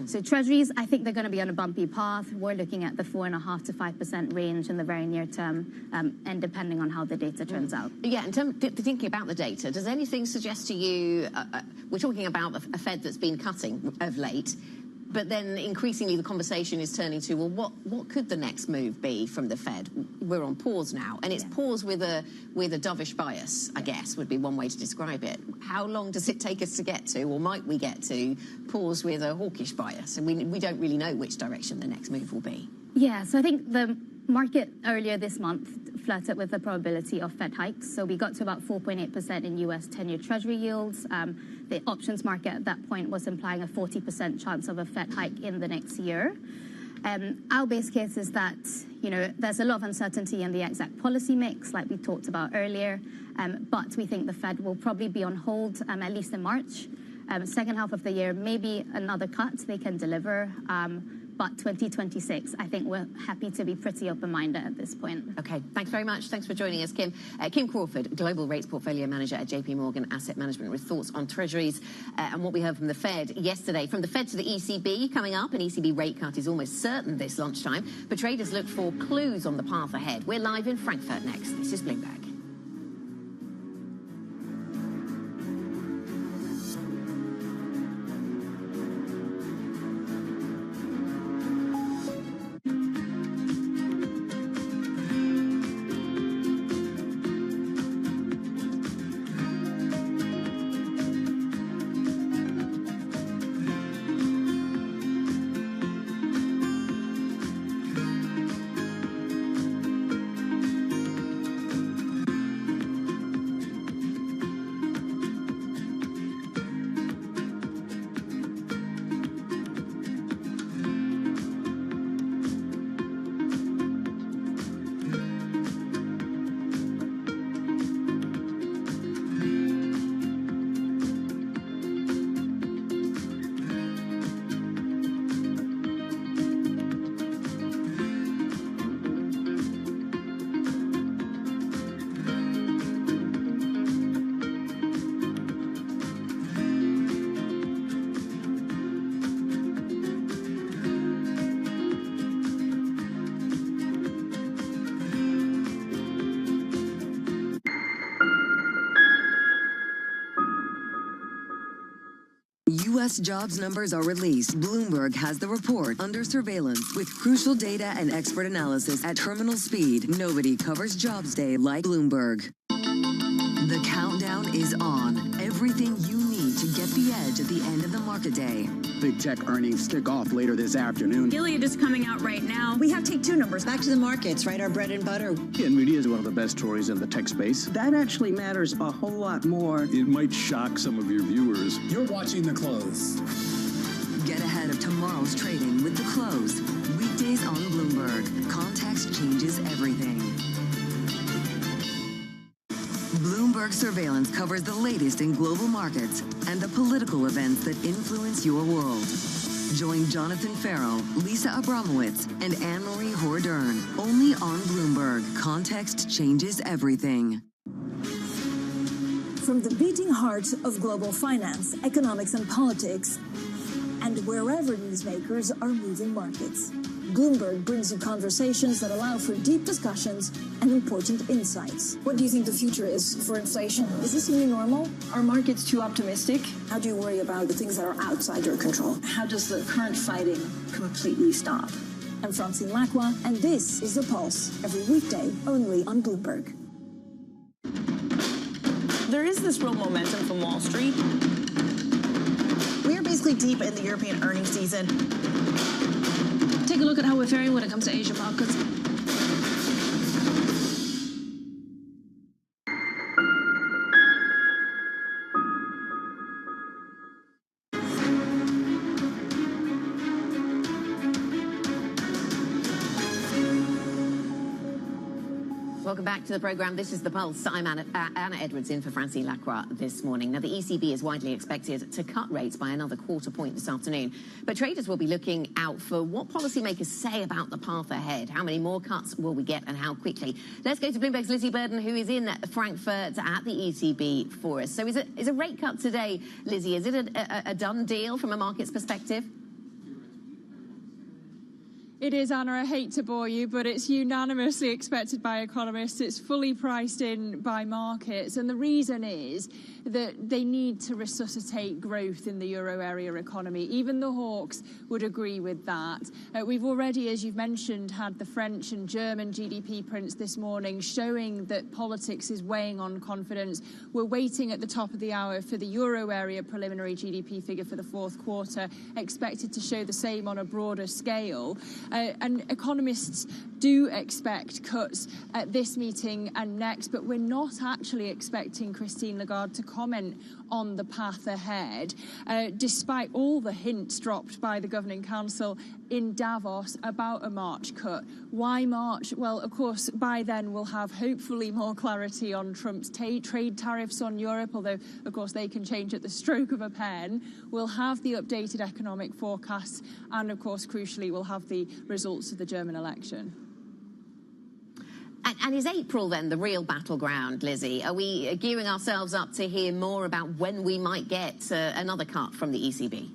S6: So treasuries, I think they're going to be on a bumpy path. We're looking at the 4.5 to 5% range in the very near term, and depending on how the data turns out.
S5: Yeah, in terms of thinking about the data, does anything suggest to you, we're talking about a Fed that's been cutting of late, but then increasingly the conversation is turning to, well, what could the next move be from the Fed? We're on pause now, and it's pause with a dovish bias, I guess, would be one way to describe it. How long does it take us to get to, or might we get to, pause with a hawkish bias? And we don't really know which direction the next move will be.
S6: Yeah, so I think the market earlier this month flirted with the probability of Fed hikes. So we got to about 4.8% in US 10-year Treasury yields. The options market at that point was implying a 40% chance of a Fed hike in the next year. Our base case is that, there's a lot of uncertainty in the exact policy mix, like we talked about earlier, but we think the Fed will probably be on hold, at least in March. Second half of the year, maybe another cut they can deliver. But 2026, I think we're happy to be pretty open-minded at this point.
S5: Okay, thanks very much. Thanks for joining us, Kim. Kim Crawford, Global Rates Portfolio Manager at JP Morgan Asset Management, with thoughts on treasuries and what we heard from the Fed yesterday. From the Fed to the ECB coming up, an ECB rate cut is almost certain this lunchtime, but traders look for clues on the path ahead. We're live in Frankfurt next. This is Bloomberg.
S8: U.S. jobs numbers are released. Bloomberg has the report under surveillance with crucial data and expert analysis at terminal speed. Nobody covers Jobs Day like Bloomberg. The countdown is on. Everything you need to get the edge at the end of the market day.
S4: Big tech earnings kick off later this afternoon.
S7: Gilead is coming out right now. We have take two numbers. Back to the markets, right? Our bread and butter.
S4: NVIDIA is one of the best stories in the tech space.
S9: That actually matters a whole lot more.
S4: It might shock some of your viewers.
S24: You're watching The Close.
S8: Get ahead of tomorrow's trading with The Close. Weekdays on Bloomberg. Context changes everything. Bloomberg Surveillance covers the latest in global markets and the political events that influence your world. Join Jonathan Farrow, Lisa Abramowitz, and Anne-Marie Hordern. Only on Bloomberg. Context changes everything.
S25: From the beating heart of global finance, economics, and politics, and wherever newsmakers are moving markets, Bloomberg brings you conversations that allow for deep discussions and important insights. What do you think the future is for inflation? Is this a new normal? Are markets too optimistic? How do you worry about the things that are outside your control? How does the current fighting completely stop? I'm Francine Lacqua, and this is The Pulse, every weekday only on Bloomberg.
S26: There is this real momentum from Wall Street.
S3: We are basically deep in the European earnings season.
S27: Take a look at how we're faring when it comes to Asia markets.
S5: Welcome back to the programme. This is The Pulse. I'm Anna Edwards in for Francine Lacroix this morning. Now, the ECB is widely expected to cut rates by another quarter point this afternoon. But traders will be looking out for what policymakers say about the path ahead. How many more cuts will we get and how quickly? Let's go to Bloomberg's Lizzie Burden, who is in Frankfurt at the ECB for us. So is a rate cut today, Lizzie, is it a done deal from a market's perspective?
S12: It is, Anna. I hate to bore you, but it's unanimously expected by economists. It's fully priced in by markets. And the reason is that they need to resuscitate growth in the euro area economy. Even the hawks would agree with that. We've already, as you've mentioned, had the French and German GDP prints this morning showing that politics is weighing on confidence. We're waiting at the top of the hour for the euro area preliminary GDP figure for the fourth quarter, expected to show the same on a broader scale. And economists do expect cuts at this meeting and next, but we're not actually expecting Christine Lagarde to comment on the path ahead, despite all the hints dropped by the Governing Council in Davos about a March cut. Why March? Well, of course, by then we'll have hopefully more clarity on Trump's trade tariffs on Europe, although, of course, they can change at the stroke of a pen. We'll have the updated economic forecasts, and, of course, crucially, we'll have the results of the German election.
S5: And is April then the real battleground, Lizzie? Are we gearing ourselves up to hear more about when we might get another cut from the ECB?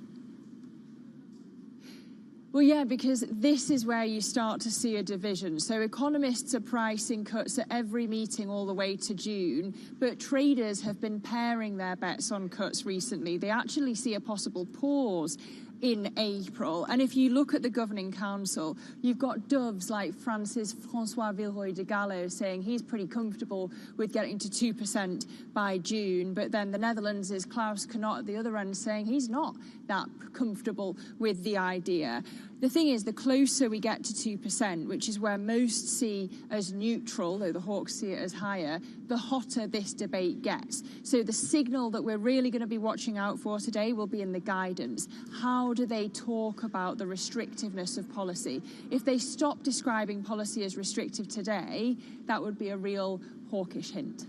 S12: Well, yeah, because this is where you start to see a division. So economists are pricing cuts at every meeting all the way to June, but traders have been paring their bets on cuts recently. They actually see a possible pause in April. And if you look at the Governing Council, you've got doves like Francois Villeroy de Gallo saying he's pretty comfortable with getting to 2% by June. But then the Netherlands is Klaus Knot at the other end saying he's not that comfortable with the idea. The thing is, the closer we get to 2%, which is where most see as neutral, though the hawks see it as higher, the hotter this debate gets. So the signal that we're really going to be watching out for today will be in the guidance. How do they talk about the restrictiveness of policy? If they stop describing policy as restrictive today, that would be a real hawkish hint.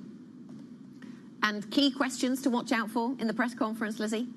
S5: And key questions to watch out for in the press conference, Lizzie?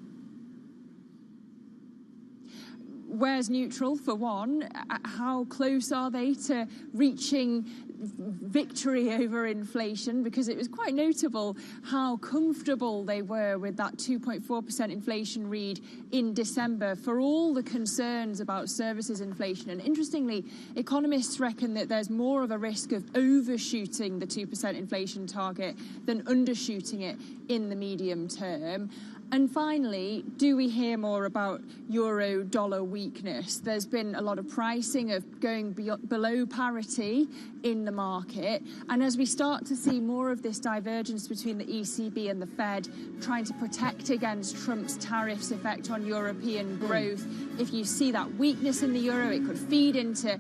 S12: Where's neutral, for one? How close are they to reaching victory over inflation? Because it was quite notable how comfortable they were with that 2.4% inflation read in December for all the concerns about services inflation. And interestingly, economists reckon that there's more of a risk of overshooting the 2% inflation target than undershooting it in the medium term. And finally, do we hear more about euro-dollar weakness? There's been a lot of pricing of going below parity in the market. And as we start to see more of this divergence between the ECB and the Fed trying to protect against Trump's tariffs' effect on European growth, if you see that weakness in the euro, it could feed into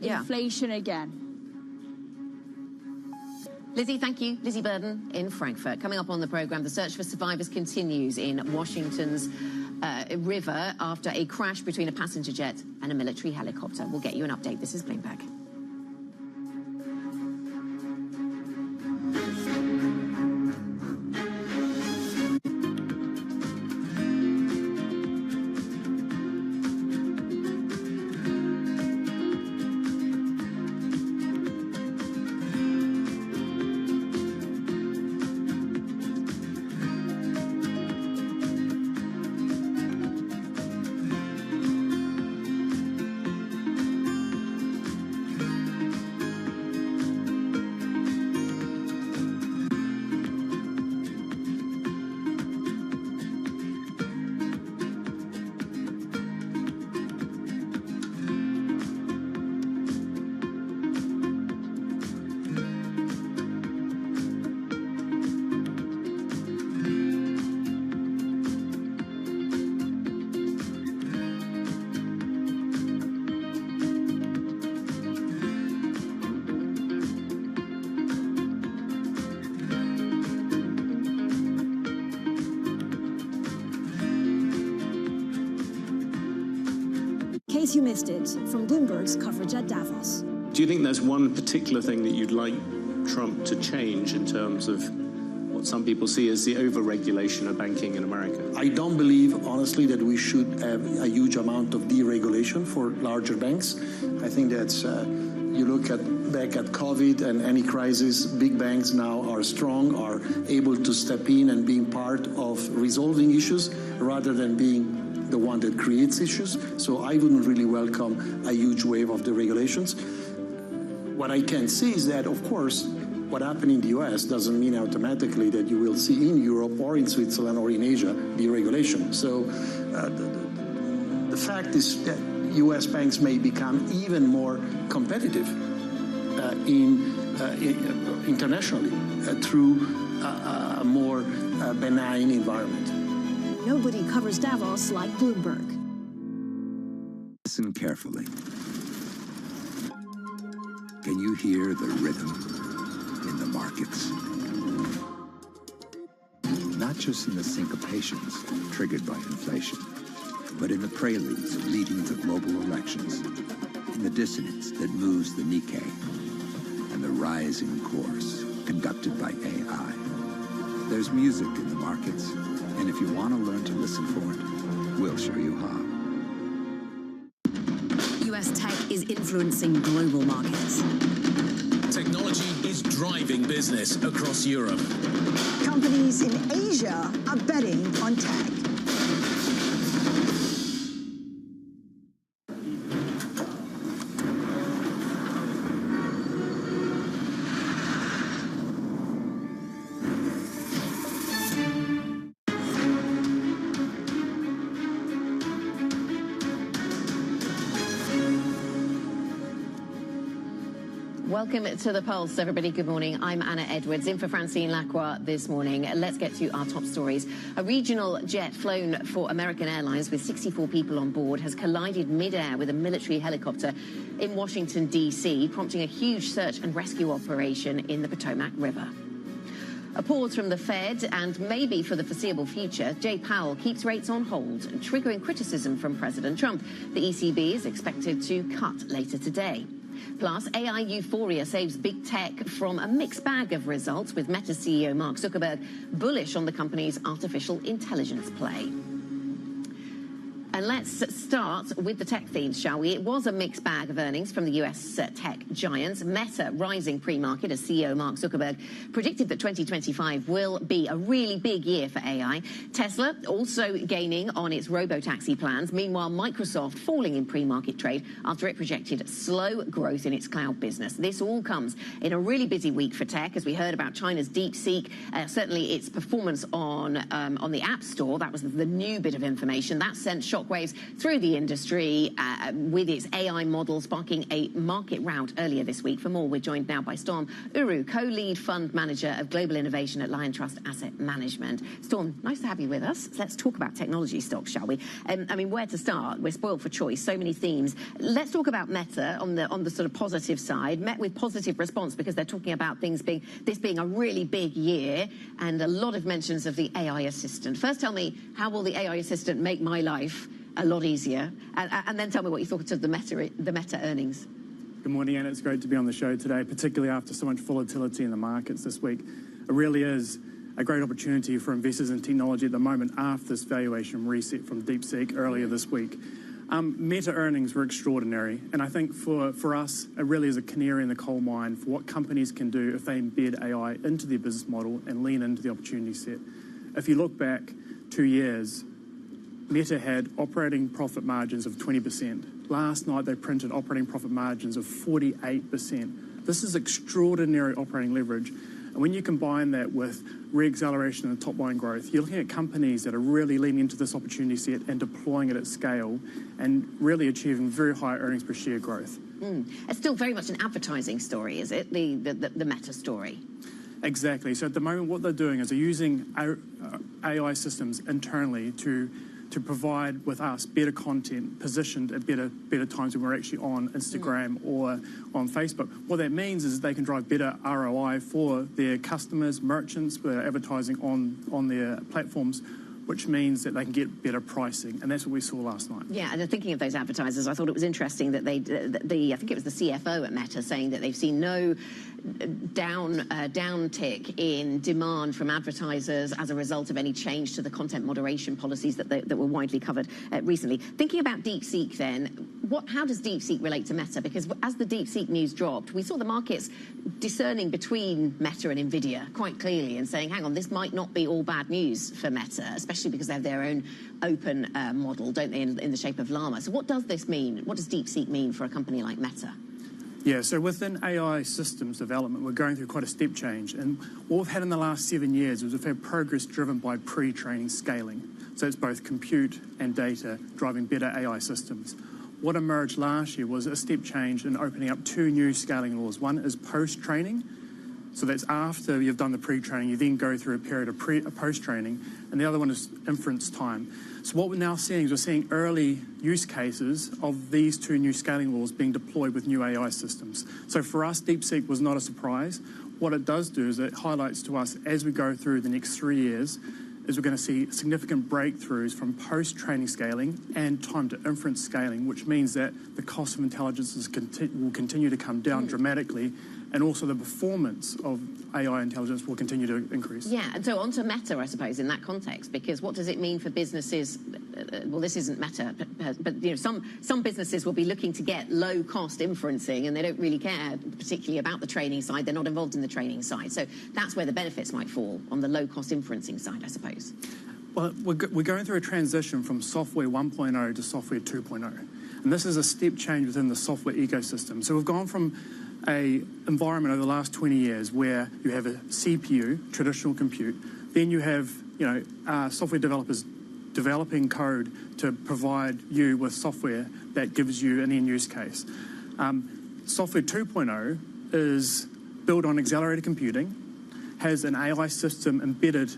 S12: inflation again.
S5: Lizzie, thank you. Lizzie Burden in Frankfurt. Coming up on the programme, the search for survivors continues in Washington's river after a crash between a passenger jet and a military helicopter. We'll get you an update. This is Bloomberg.
S25: In case you missed it, from Bloomberg's coverage at Davos.
S4: Do you think there's one particular thing that you'd like
S13: Trump to change in terms of what some people see as the over-regulation of banking in America?
S15: I don't believe, honestly, that we should have a huge amount of deregulation for larger banks. I think that's, you look back at COVID and any crisis, big banks now are strong, are able to step in and being part of resolving issues rather than being the one that creates issues. So I wouldn't really welcome a huge wave of deregulations. What I can see is that, of course, what happened in the US doesn't mean automatically that you will see in Europe or in Switzerland or in Asia deregulation. So the fact is that US banks may become even more competitive internationally through a more benign environment.
S25: Nobody covers Davos like Bloomberg.
S16: Listen carefully. Can you hear the rhythm in the markets? Not just in the syncopations triggered by inflation, but in the preludes leading to global elections, in the dissonance that moves the Nikkei, and the rising course conducted by AI. There's music in the markets, and if you want to learn to listen for it, we'll show you how.
S8: US tech is influencing global markets.
S17: Technology is driving business across Europe.
S25: Companies in Asia are betting on tech.
S5: Welcome to The Pulse, everybody. Good morning. I'm Anna Edwards, in for Francine Lacroix this morning. Let's get to our top stories. A regional jet flown for American Airlines with 64 people on board has collided mid-air with a military helicopter in Washington, D.C., prompting a huge search and rescue operation in the Potomac River. A pause from the Fed and maybe for the foreseeable future, Jay Powell keeps rates on hold, triggering criticism from President Trump. The ECB is expected to cut later today. Plus, AI euphoria saves big tech from a mixed bag of results, with Meta CEO Mark Zuckerberg bullish on the company's artificial intelligence play. And let's start with the tech themes, shall we? It was a mixed bag of earnings from the US tech giants. Meta rising pre-market as CEO Mark Zuckerberg predicted that 2025 will be a really big year for AI. Tesla also gaining on its robo-taxi plans. Meanwhile, Microsoft falling in pre-market trade after it projected slow growth in its cloud business. This all comes in a really busy week for tech, as we heard about China's DeepSeek, certainly its performance on the App Store. That was the new bit of information. That sent shockwaves through the industry with its AI model sparking a market rout earlier this week. For more, we're joined now by Storm Uru, co-lead fund manager of global innovation at Lion Trust Asset Management. Storm, nice to have you with us. Let's talk about technology stocks, shall we? I mean, where to start? We're spoiled for choice, so many themes. Let's talk about Meta on the sort of positive side. Met with positive response because they're talking about this being a really big year and a lot of mentions of the AI assistant. First, tell me, how will the AI assistant make my life a lot easier? And then tell me what you thought of the Meta earnings.
S19: Good morning, Anna. It's great to be on the show today, particularly after so much volatility in the markets this week. It really is a great opportunity for investors in technology at the moment after this valuation reset from DeepSeek earlier this week. Meta earnings were extraordinary, and I think for us, it really is a canary in the coal mine for what companies can do if they embed AI into their business model and lean into the opportunity set. If you look back 2 years, Meta had operating profit margins of 20%. Last night, they printed operating profit margins of 48%. This is extraordinary operating leverage. And when you combine that with re-acceleration and top-line growth, you're looking at companies that are really leaning into this opportunity set and deploying it at scale and really achieving very high earnings per share growth.
S5: It's still very much an advertising story, is it? The Meta story.
S19: Exactly. So at the moment, what they're doing is they're using AI systems internally to provide with us better content positioned at better times when we're actually on Instagram or on Facebook. What that means is they can drive better ROI for their customers, merchants, who are advertising on their platforms, which means that they can get better pricing, and that's what we saw last night.
S5: Yeah, and thinking of those advertisers, I thought it was interesting that I think it was the CFO at Meta saying that they've seen no downtick in demand from advertisers as a result of any change to the content moderation policies that were widely covered recently. Thinking about DeepSeek then, how does DeepSeek relate to Meta? Because as the DeepSeek news dropped, we saw the markets discerning between Meta and Nvidia quite clearly and saying, hang on, this might not be all bad news for Meta, especially because they have their own open model, don't they, in the shape of Llama. So what does this mean? What does DeepSeek mean for a company like Meta?
S19: Yeah, so within AI systems development, we're going through quite a step change. And what we've had in the last 7 years is we've had progress driven by pre-training scaling. So it's both compute and data driving better AI systems. What emerged last year was a step change in opening up 2 new scaling laws. One is post-training. So that's after you've done the pre-training, you then go through a period of post-training. And the other one is inference time. So what we're now seeing is we're seeing early use cases of these 2 new scaling laws being deployed with new AI systems. So for us, DeepSeek was not a surprise. What it does do is it highlights to us as we go through the next 3 years is we're going to see significant breakthroughs from post-training scaling and time-to-inference scaling, which means that the cost of intelligence will continue to come down dramatically, and also the performance of AI intelligence will continue to increase.
S5: Yeah, and so onto Meta, I suppose, in that context, because what does it mean for businesses? Well, this isn't Meta, but you know, some businesses will be looking to get low-cost inferencing, and they don't really care particularly about the training side. They're not involved in the training side. So that's where the benefits might fall, on the low-cost inferencing side, I suppose.
S19: Well, we're going through a transition from software 1.0 to software 2.0. And this is a step change within the software ecosystem. So we've gone from an environment over the last 20 years where you have a CPU, traditional compute, then you have software developers developing code to provide you with software that gives you an end use case. Software 2.0 is built on accelerated computing, has an AI system embedded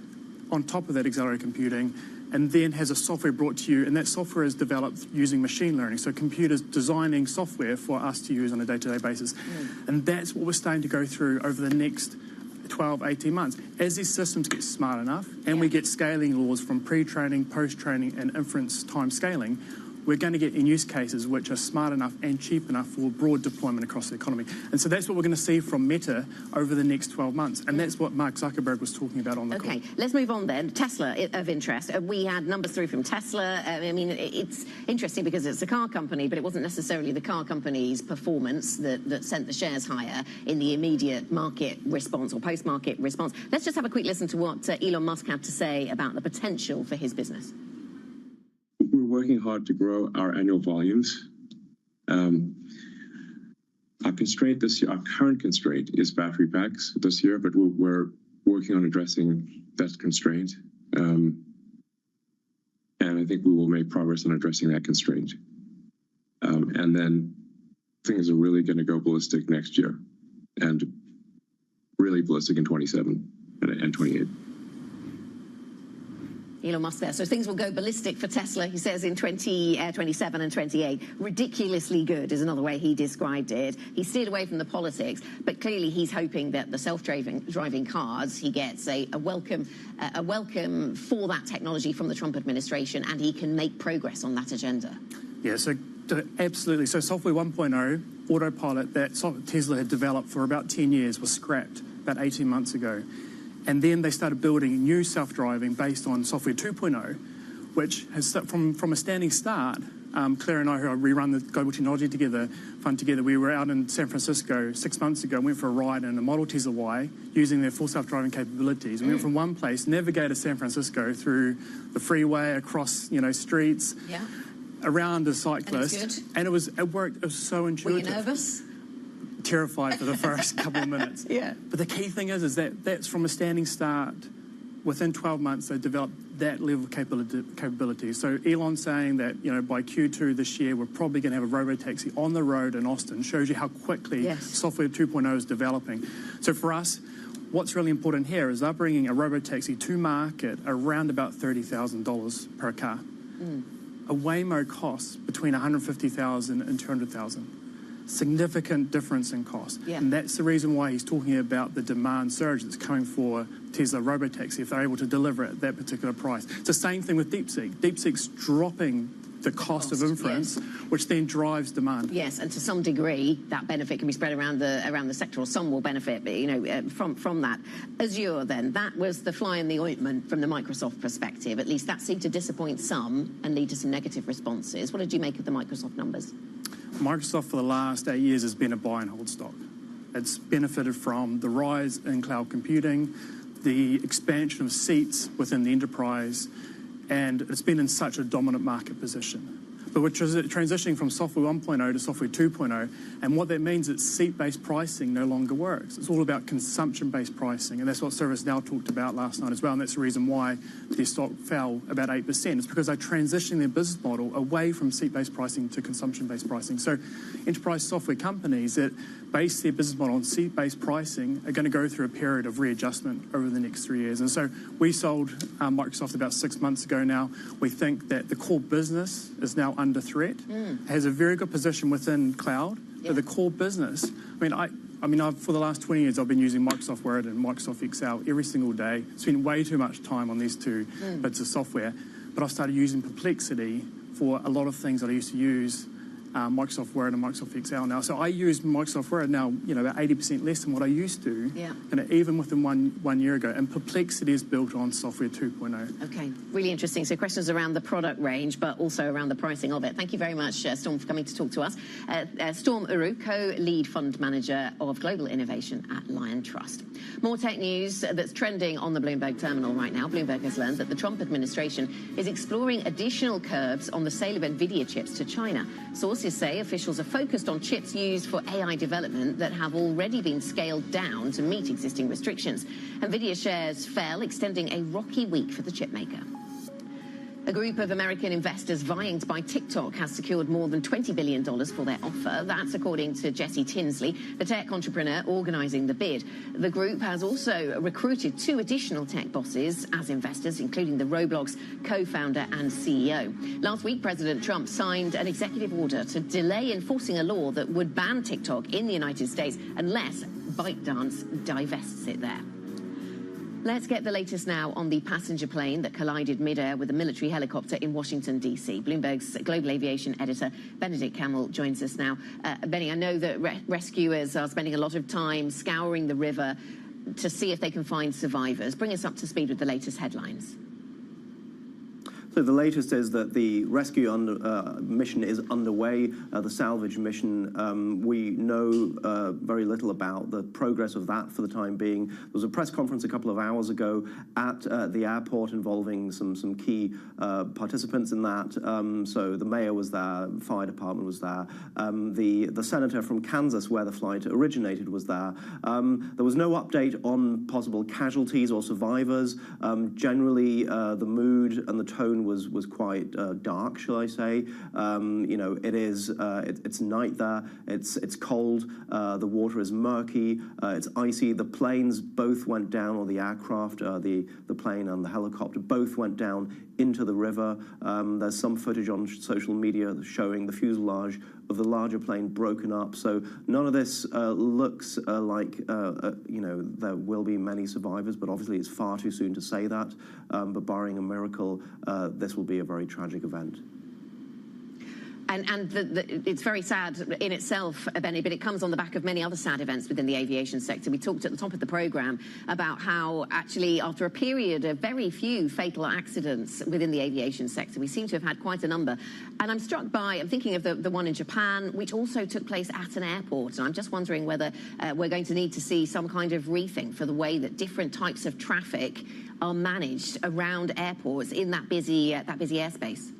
S19: on top of that accelerated computing, and then has a software brought to you, and that software is developed using machine learning. So computers designing software for us to use on a day-to-day basis. And that's what we're starting to go through over the next 12, 18 months. As these systems get smart enough, and we get scaling laws from pre-training, post-training, and inference time scaling, we're going to get in use cases which are smart enough and cheap enough for broad deployment across the economy. And so that's what we're going to see from Meta over the next 12 months. And that's what Mark Zuckerberg was talking about on the call.
S5: Okay, let's move on then. Tesla, of interest. We had numbers through from Tesla. I mean, it's interesting because it's a car company, but it wasn't necessarily the car company's performance that sent the shares higher in the immediate market response or post-market response. Let's just have a quick listen to what Elon Musk had to say about the potential for his business.
S1: We're working hard to grow our annual volumes. Our constraint this year, our current constraint is battery packs this year, but we're working on addressing that constraint. And I think we will make progress on addressing that constraint. And then things are really going to go ballistic next year and really ballistic in 27 and 28.
S5: Elon Musk there. So things will go ballistic for Tesla, he says, in 27 and 28. Ridiculously good is another way he described it. He steered away from the politics, but clearly he's hoping that the self-driving cars, he gets a welcome for that technology from the Trump administration, and he can make progress on that agenda.
S19: Yeah, so absolutely. So software 1.0, autopilot, that Tesla had developed for about 10 years was scrapped about 18 months ago. And then they started building new self-driving based on software 2.0, which has, from a standing start, Claire and I, who we run the Global Technology Fund together, we were out in San Francisco 6 months ago, went for a ride in a Model Tesla Y using their full self-driving capabilities. We went from one place, navigated San Francisco through the freeway, across, streets, around a cyclist. And it worked. It was so intuitive.
S5: Were you nervous?
S19: Terrified for the first couple of minutes.
S5: Yeah.
S19: But the key thing is that that's from a standing start. Within 12 months, they developed that level of capability. So Elon's saying that, by Q2 this year, we're probably going to have a robotaxi on the road in Austin. Shows you how quickly software 2.0 is developing. So for us, what's really important here is they're bringing a robotaxi to market around about $30,000 per car. A Waymo costs between $150,000 and $200,000. significant difference in cost.
S5: Yeah.
S19: And that's the reason why he's talking about the demand surge that's coming for Tesla Robotaxi if they're able to deliver at that particular price. It's the same thing with DeepSeek. DeepSeek's dropping the cost of inference, which then drives demand.
S5: Yes, and to some degree, that benefit can be spread around the sector, or some will benefit, from that. Azure, then, that was the fly in the ointment from the Microsoft perspective. At least that seemed to disappoint some and lead to some negative responses. What did you make of the Microsoft numbers?
S19: Microsoft for the last 8 years has been a buy and hold stock. It's benefited from the rise in cloud computing, the expansion of seats within the enterprise, and it's been in such a dominant market position. But we're transitioning from software 1.0 to software 2.0, and what that means is seat-based pricing no longer works. It's all about consumption-based pricing, and that's what ServiceNow talked about last night as well, and that's the reason why their stock fell about 8%. It's because they're transitioning their business model away from seat-based pricing to consumption-based pricing. So enterprise software companies that base their business model on seat-based pricing are going to go through a period of readjustment over the next 3 years. And so we sold Microsoft about 6 months ago now. We think that the core business is now under threat, has a very good position within cloud, but the core business, I've for the last 20 years, I've been using Microsoft Word and Microsoft Excel every single day. Spend way too much time on these two bits of software, but I've started using Perplexity for a lot of things that I used to use Microsoft Word and Microsoft Excel now. So I use Microsoft Word now, about 80% less than what I used to, even within one year ago. And Perplexity is built on software 2.0.
S5: Okay, really interesting. So questions around the product range, but also around the pricing of it. Thank you very much, Storm, for coming to talk to us. Storm Uru, co-lead fund manager of global innovation at Lion Trust. More tech news that's trending on the Bloomberg terminal right now. Bloomberg has learned that the Trump administration is exploring additional curbs on the sale of NVIDIA chips to China. Sources say officials are focused on chips used for AI development that have already been scaled down to meet existing restrictions. NVIDIA shares fell, extending a rocky week for the chip maker. A group of American investors vying to buy TikTok has secured more than $20 billion for their offer. That's according to Jesse Tinsley, the tech entrepreneur organising the bid. The group has also recruited 2 additional tech bosses as investors, including the Roblox co-founder and CEO. Last week, President Trump signed an executive order to delay enforcing a law that would ban TikTok in the United States unless ByteDance divests it there. Let's get the latest now on the passenger plane that collided mid-air with a military helicopter in Washington, D.C. Bloomberg's global aviation editor, Benedict Camel, joins us now. Benny, I know that rescuers are spending a lot of time scouring the river to see if they can find survivors. Bring us up to speed with the latest headlines.
S2: So the latest is that the rescue mission is underway, the salvage mission. We know very little about the progress of that for the time being. There was a press conference a couple of hours ago at the airport involving some key participants in that. So the mayor was there, the fire department was there, the senator from Kansas, where the flight originated, was there. There was no update on possible casualties or survivors. Generally, the mood and the tone was quite dark, shall I say. It's night there. It's cold. The water is murky. It's icy. The planes both went down, or the aircraft, the plane and the helicopter both went down into the river. There's some footage on social media showing the fuselage of the larger plane broken up. So none of this looks like there will be many survivors, but obviously it's far too soon to say that. But barring a miracle, this will be a very tragic event.
S5: And it's very sad in itself, Benny, but it comes on the back of many other sad events within the aviation sector. We talked at the top of the programme about how actually after a period of very few fatal accidents within the aviation sector, we seem to have had quite a number. And I'm struck by, I'm thinking of the one in Japan, which also took place at an airport. And I'm just wondering whether we're going to need to see some kind of rethink for the way that different types of traffic are managed around airports in that busy airspace.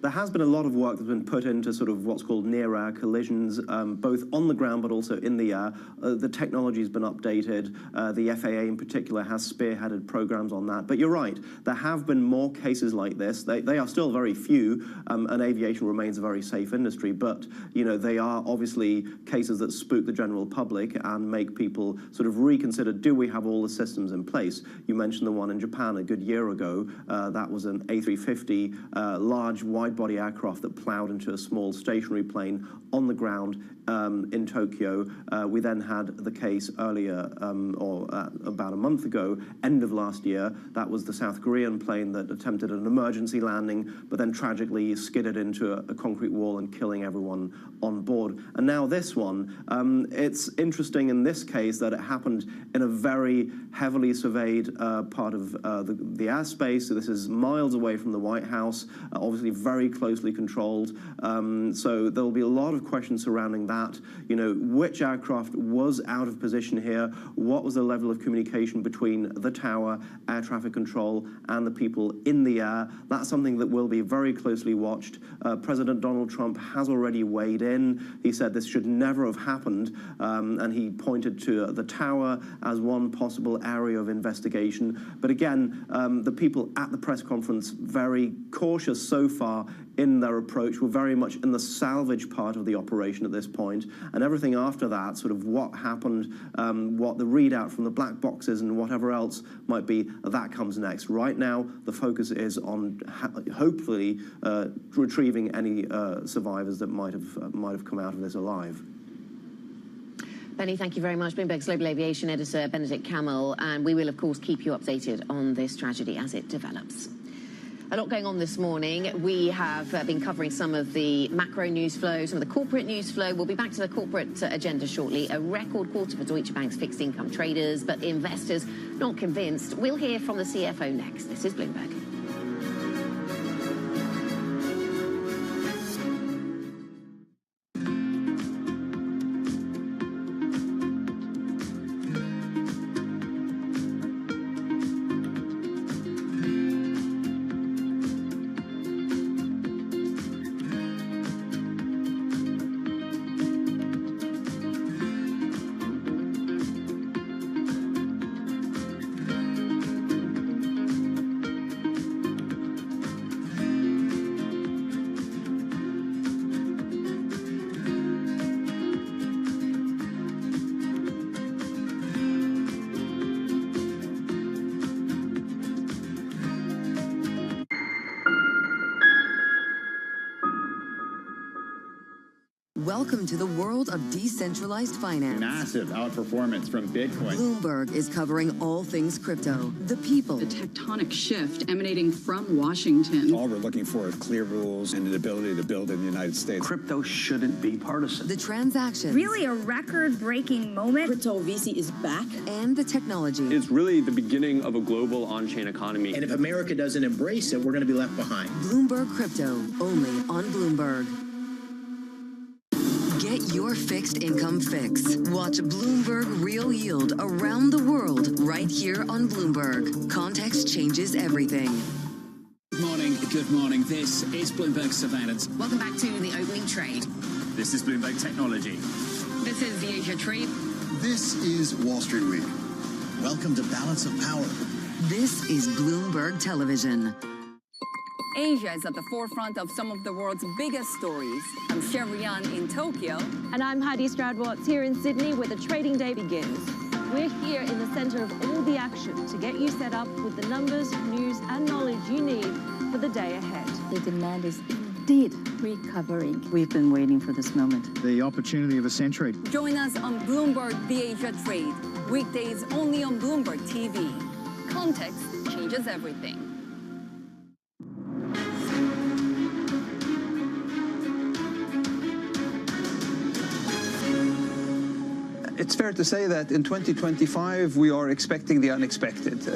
S2: There has been a lot of work that's been put into sort of what's called near-air collisions, both on the ground but also in the air. The technology's been updated. The FAA in particular has spearheaded programs on that. But you're right, there have been more cases like this. They are still very few, and aviation remains a very safe industry. But, they are obviously cases that spook the general public and make people sort of reconsider, do we have all the systems in place? You mentioned the one in Japan a good year ago. That was an A350, large, wide wide-body aircraft that plowed into a small stationary plane on the ground in Tokyo. We then had the case earlier, about a month ago, end of last year. That was the South Korean plane that attempted an emergency landing, but then tragically skidded into a concrete wall and killing everyone on board. And now this one, it's interesting in this case that it happened in a very heavily surveyed part of the airspace. So this is miles away from the White House, obviously very closely controlled. So there will be a lot of questions surrounding that. You know, which aircraft was out of position here? What was the level of communication between the tower, air traffic control, and the people in the air? That's something that will be very closely watched. President Donald Trump has already weighed in. He said this should never have happened, and he pointed to the tower as one possible area of investigation. But again, the people at the press conference, very cautious so far in their approach. We're very much in the salvage part of the operation at this point, and everything after that, sort of what happened, what the readout from the black boxes and whatever else might be, that comes next. Right now, the focus is on hopefully retrieving any survivors that might have come out of this alive.
S5: Benny, thank you very much. Bloomberg's Global Aviation Editor, Benedict Camel, and we will, of course, keep you updated on this tragedy as it develops. A lot going on this morning. We have been covering some of the macro news flow, some of the corporate news flow. We'll be back to the corporate agenda shortly. A record quarter for Deutsche Bank's fixed income traders, but investors not convinced. We'll hear from the CFO next. This is Bloomberg.
S8: Welcome to the world of decentralized finance.
S10: Massive outperformance from Bitcoin.
S8: Bloomberg is covering all things crypto, the people.
S14: The tectonic shift emanating from Washington.
S10: All we're looking for is clear rules and an ability to build in the United States.
S20: Crypto shouldn't be partisan.
S8: The transactions.
S21: Really a record-breaking moment.
S7: Crypto VC is back.
S8: And the technology.
S23: It's really the beginning of a global on-chain economy.
S24: And if America doesn't embrace it, we're going to be left behind.
S8: Bloomberg Crypto, only on Bloomberg. Get your fixed income fix. Watch Bloomberg Real Yield around the world right here on Bloomberg. Context changes everything.
S17: Good morning. Good morning. This is Bloomberg Surveillance.
S5: Welcome back to the opening trade.
S17: This is Bloomberg Technology.
S18: This is the Asia Trade.
S27: This is Wall Street Week. Welcome to Balance of Power.
S8: This is Bloomberg Television.
S18: Asia is at the forefront of some of the world's biggest stories. I'm Chevrian in Tokyo.
S28: And I'm Heidi Stroud-Watts here in Sydney, where the trading day begins. We're here in the center of all the action to get you set up with the numbers, news, and knowledge you need for the day ahead.
S29: The demand is indeed recovering. We've been waiting for this moment.
S10: The opportunity of a century.
S18: Join us on Bloomberg The Asia Trade. Weekdays only on Bloomberg TV. Context changes everything.
S30: It's fair to say that in 2025, we are expecting the unexpected.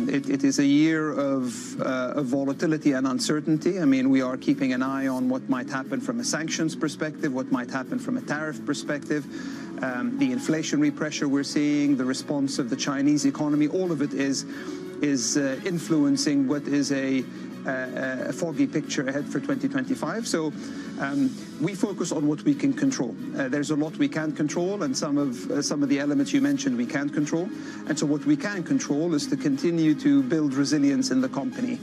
S30: It is a year of volatility and uncertainty. I mean, we are keeping an eye on what might happen from a sanctions perspective, what might happen from a tariff perspective, the inflationary pressure we're seeing, the response of the Chinese economy. All of it is influencing what is a foggy picture ahead for 2025. So we focus on what we can control. There's a lot we can't control, and some of the elements you mentioned we can't control. And so what we can control is to continue to build resilience in the company.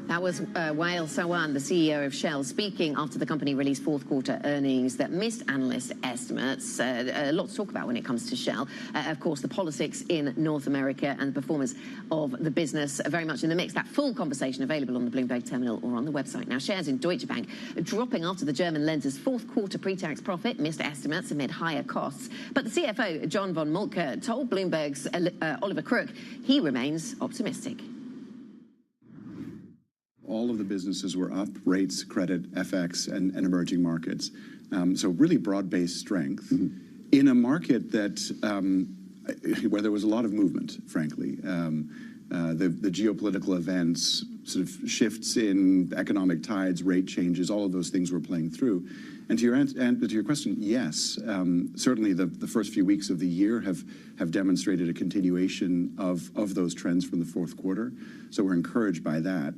S5: That was Wael Sawan, the CEO of Shell, speaking after the company released fourth quarter earnings that missed analyst estimates. A lot to talk about when it comes to Shell. Of course, the politics in North America and the performance of the business are very much in the mix. That full conversation available on the Bloomberg terminal or on the website. Now, shares in Deutsche Bank dropping after the German lender's fourth quarter pre-tax profit missed estimates amid higher costs. But the CFO, John von Moltke, told Bloomberg's Oliver Crook he remains optimistic.
S3: All of the businesses were up: rates, credit, FX, and emerging markets. So really broad-based strength in a market that where there was a lot of movement, frankly. The geopolitical events, sort of shifts in economic tides, rate changes, all of those things were playing through. And to your question, yes, certainly the first few weeks of the year have demonstrated a continuation of those trends from the fourth quarter. So we're encouraged by that.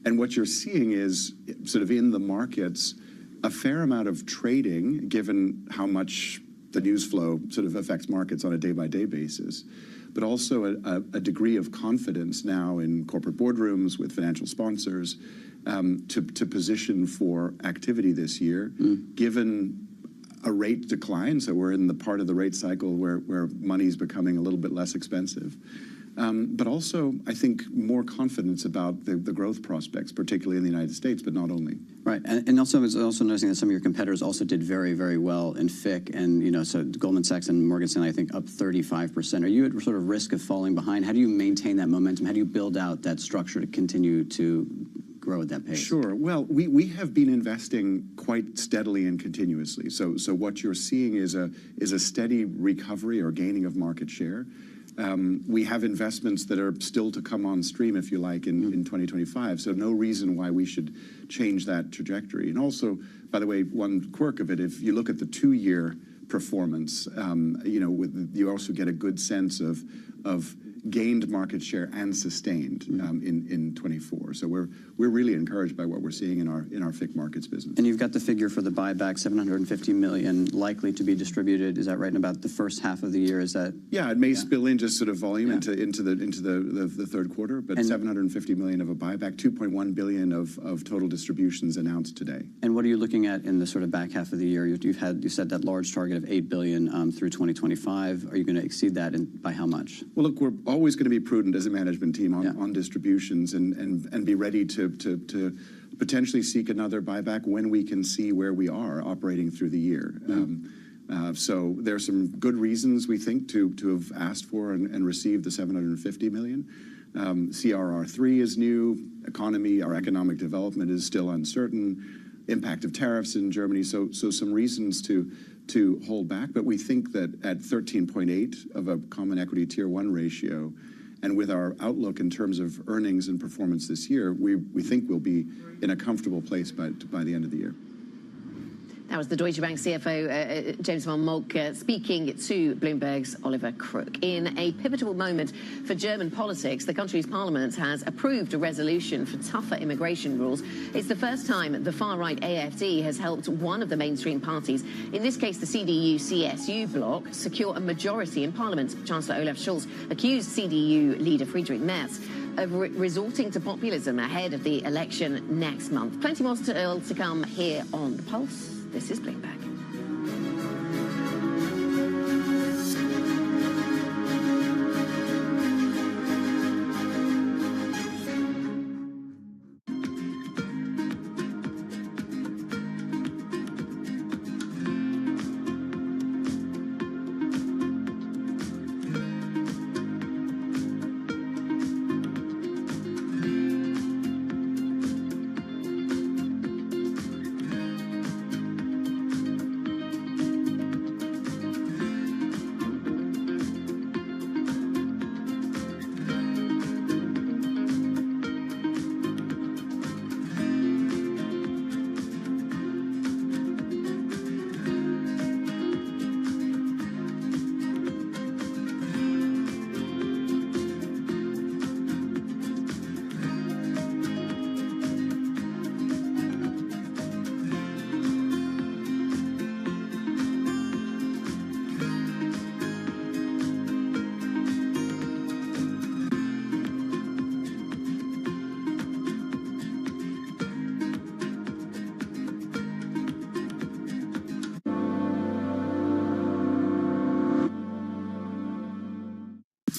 S3: And what you're seeing is, sort of in the markets, a fair amount of trading, given how much the news flow sort of affects markets on a day-by-day basis, but also a degree of confidence now in corporate boardrooms with financial sponsors to position for activity this year, given a rate decline. So we're in the part of the rate cycle where money's becoming a little bit less expensive. But also, I think, more confidence about the growth prospects, particularly in the United States, but not only.
S4: Right, and also I was also noticing that some of your competitors also did very, very well in FIC, and so Goldman Sachs and Morgan Stanley, I think, up 35%. Are you at sort of risk of falling behind? How do you maintain that momentum? How do you build out that structure to continue to grow at that pace?
S3: Sure. Well, we have been investing quite steadily and continuously. So what you're seeing is a steady recovery or gaining of market share. We have investments that are still to come on stream, if you like, in 2025. So no reason why we should change that trajectory. And also, by the way, one quirk of it, if you look at the 2-year performance, you also get a good sense of gained market share and sustained in 24. So we're really encouraged by what we're seeing in our FIC markets business.
S4: And you've got the figure for the buyback, $750 million likely to be distributed. Is that right? In about the first half of the year? Is that?
S3: Yeah, it may spill in just sort of volume into the third quarter, but $750 million of a buyback, $2.1 billion of total distributions announced today.
S4: And what are you looking at in the sort of back half of the year? You set that large target of $8 billion through 2025. Are you going to exceed that, and by how much?
S3: Well, look, we're always going to be prudent as a management team on distributions and be ready to potentially seek another buyback when we can see where we are operating through the year. So there are some good reasons, we think, to have asked for and received the $750 million. CRR3 is new. Our economic development is still uncertain. Impact of tariffs in Germany. So some reasons to hold back. But we think that at 13.8 of a common equity tier 1 ratio, and with our outlook in terms of earnings and performance this year, we think we'll be in a comfortable place by the end of the year.
S5: That was the Deutsche Bank CFO, James von Moltke, speaking to Bloomberg's Oliver Crook. In a pivotal moment for German politics, the country's parliament has approved a resolution for tougher immigration rules. It's the first time the far-right AfD has helped one of the mainstream parties, in this case the CDU-CSU bloc, secure a majority in parliament. Chancellor Olaf Scholz accused CDU leader Friedrich Merz of resorting to populism ahead of the election next month. Plenty more to come here on The Pulse. This is Bloomberg.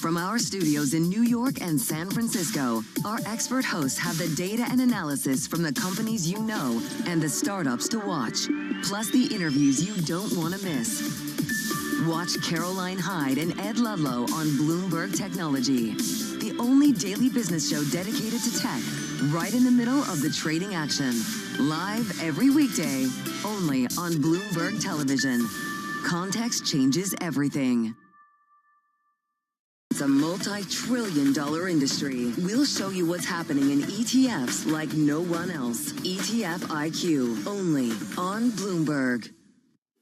S8: From our studios in New York and San Francisco, our expert hosts have the data and analysis from the companies you know and the startups to watch, plus the interviews you don't want to miss. Watch Caroline Hyde and Ed Ludlow on Bloomberg Technology, the only daily business show dedicated to tech, right in the middle of the trading action. Live every weekday, only on Bloomberg Television. Context changes everything. It's a multi-trillion-dollar industry. We'll show you what's happening in ETFs like no one else. ETF IQ, only on Bloomberg.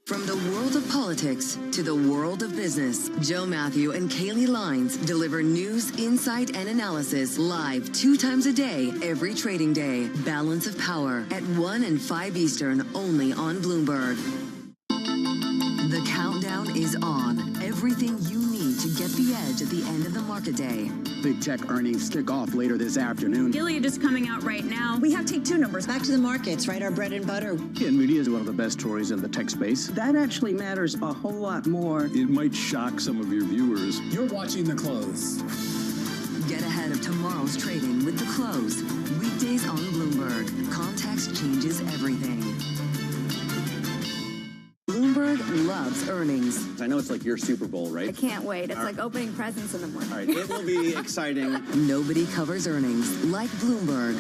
S8: From the world of politics to the world of business, Joe Matthew and Kaylee Lines deliver news, insight, and analysis live 2 times a day, every trading day. Balance of Power at 1 and 5 Eastern, only on Bloomberg. The countdown is on. Everything you need to get the edge at the end of the market day.
S6: Big tech earnings kick off later this afternoon.
S21: Gilead is coming out right now.
S7: We have take 2 numbers. Back to the markets, right? Our bread and butter.
S6: NVIDIA is one of the best stories in the tech space.
S20: That actually matters a whole lot more.
S6: It might shock some of your viewers.
S17: You're watching The Close.
S8: Get ahead of tomorrow's trading with The Close. Weekdays on Bloomberg. Context changes everything. Bloomberg loves earnings.
S6: I know it's like your Super Bowl, right?
S21: I can't wait. It's like opening presents in the morning.
S6: All right, it will be exciting.
S8: Nobody covers earnings like Bloomberg.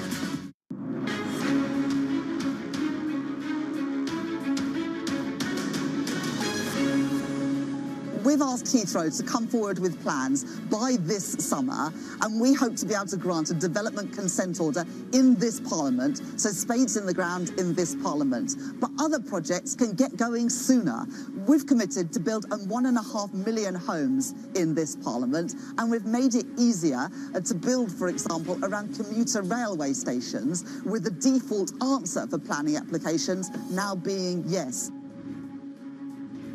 S9: We've asked Heathrow to come forward with plans by this summer, and we hope to be able to grant a development consent order in this Parliament, so spades in the ground in this Parliament. But other projects can get going sooner. We've committed to build 1.5 million homes in this Parliament, and we've made it easier to build, for example, around commuter railway stations, with the default answer for planning applications now being yes.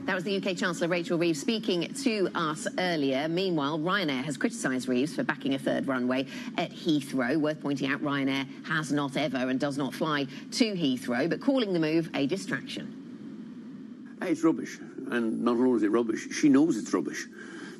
S5: That was the UK Chancellor Rachel Reeves speaking to us earlier. Meanwhile, Ryanair has criticised Reeves for backing a 3rd runway at Heathrow. Worth pointing out, Ryanair has not ever and does not fly to Heathrow, but calling the move a distraction.
S11: It's rubbish. And not only is it rubbish, she knows it's rubbish.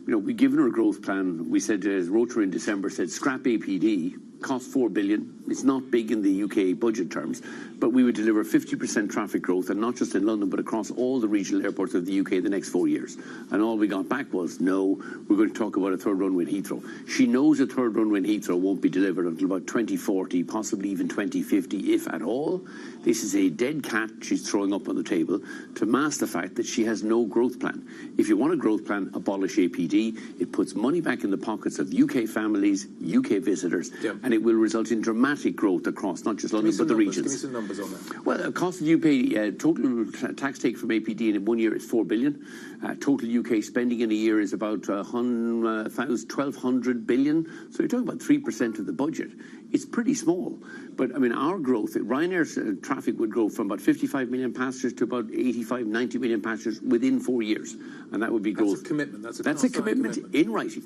S11: You know, we've given her a growth plan. We said, as Rotary in December said, scrap APD, cost $4 billion. It's not big in the UK budget terms, but we would deliver 50% traffic growth, and not just in London, but across all the regional airports of the UK the next 4 years. And all we got back was, no, we're going to talk about a 3rd runway in Heathrow. She knows a 3rd runway in Heathrow won't be delivered until about 2040, possibly even 2050, if at all. This is a dead cat she's throwing up on the table to mask the fact that she has no growth plan. If you want a growth plan, abolish APD. It puts money back in the pockets of UK families, UK visitors, and it will result in dramatic growth across not just London, but the regions.
S1: Give me some numbers on that.
S11: Well, cost that you pay, total tax take from APD in 1 year is $4 billion. Total UK spending in a year is about 1,200 billion. So you're talking about 3% of the budget. It's pretty small. But, I mean, our growth, Ryanair's traffic would grow from about 55 million passengers to about 85, 90 million passengers within 4 years. And that would be growth.
S1: That's a commitment.
S11: That's a commitment in writing.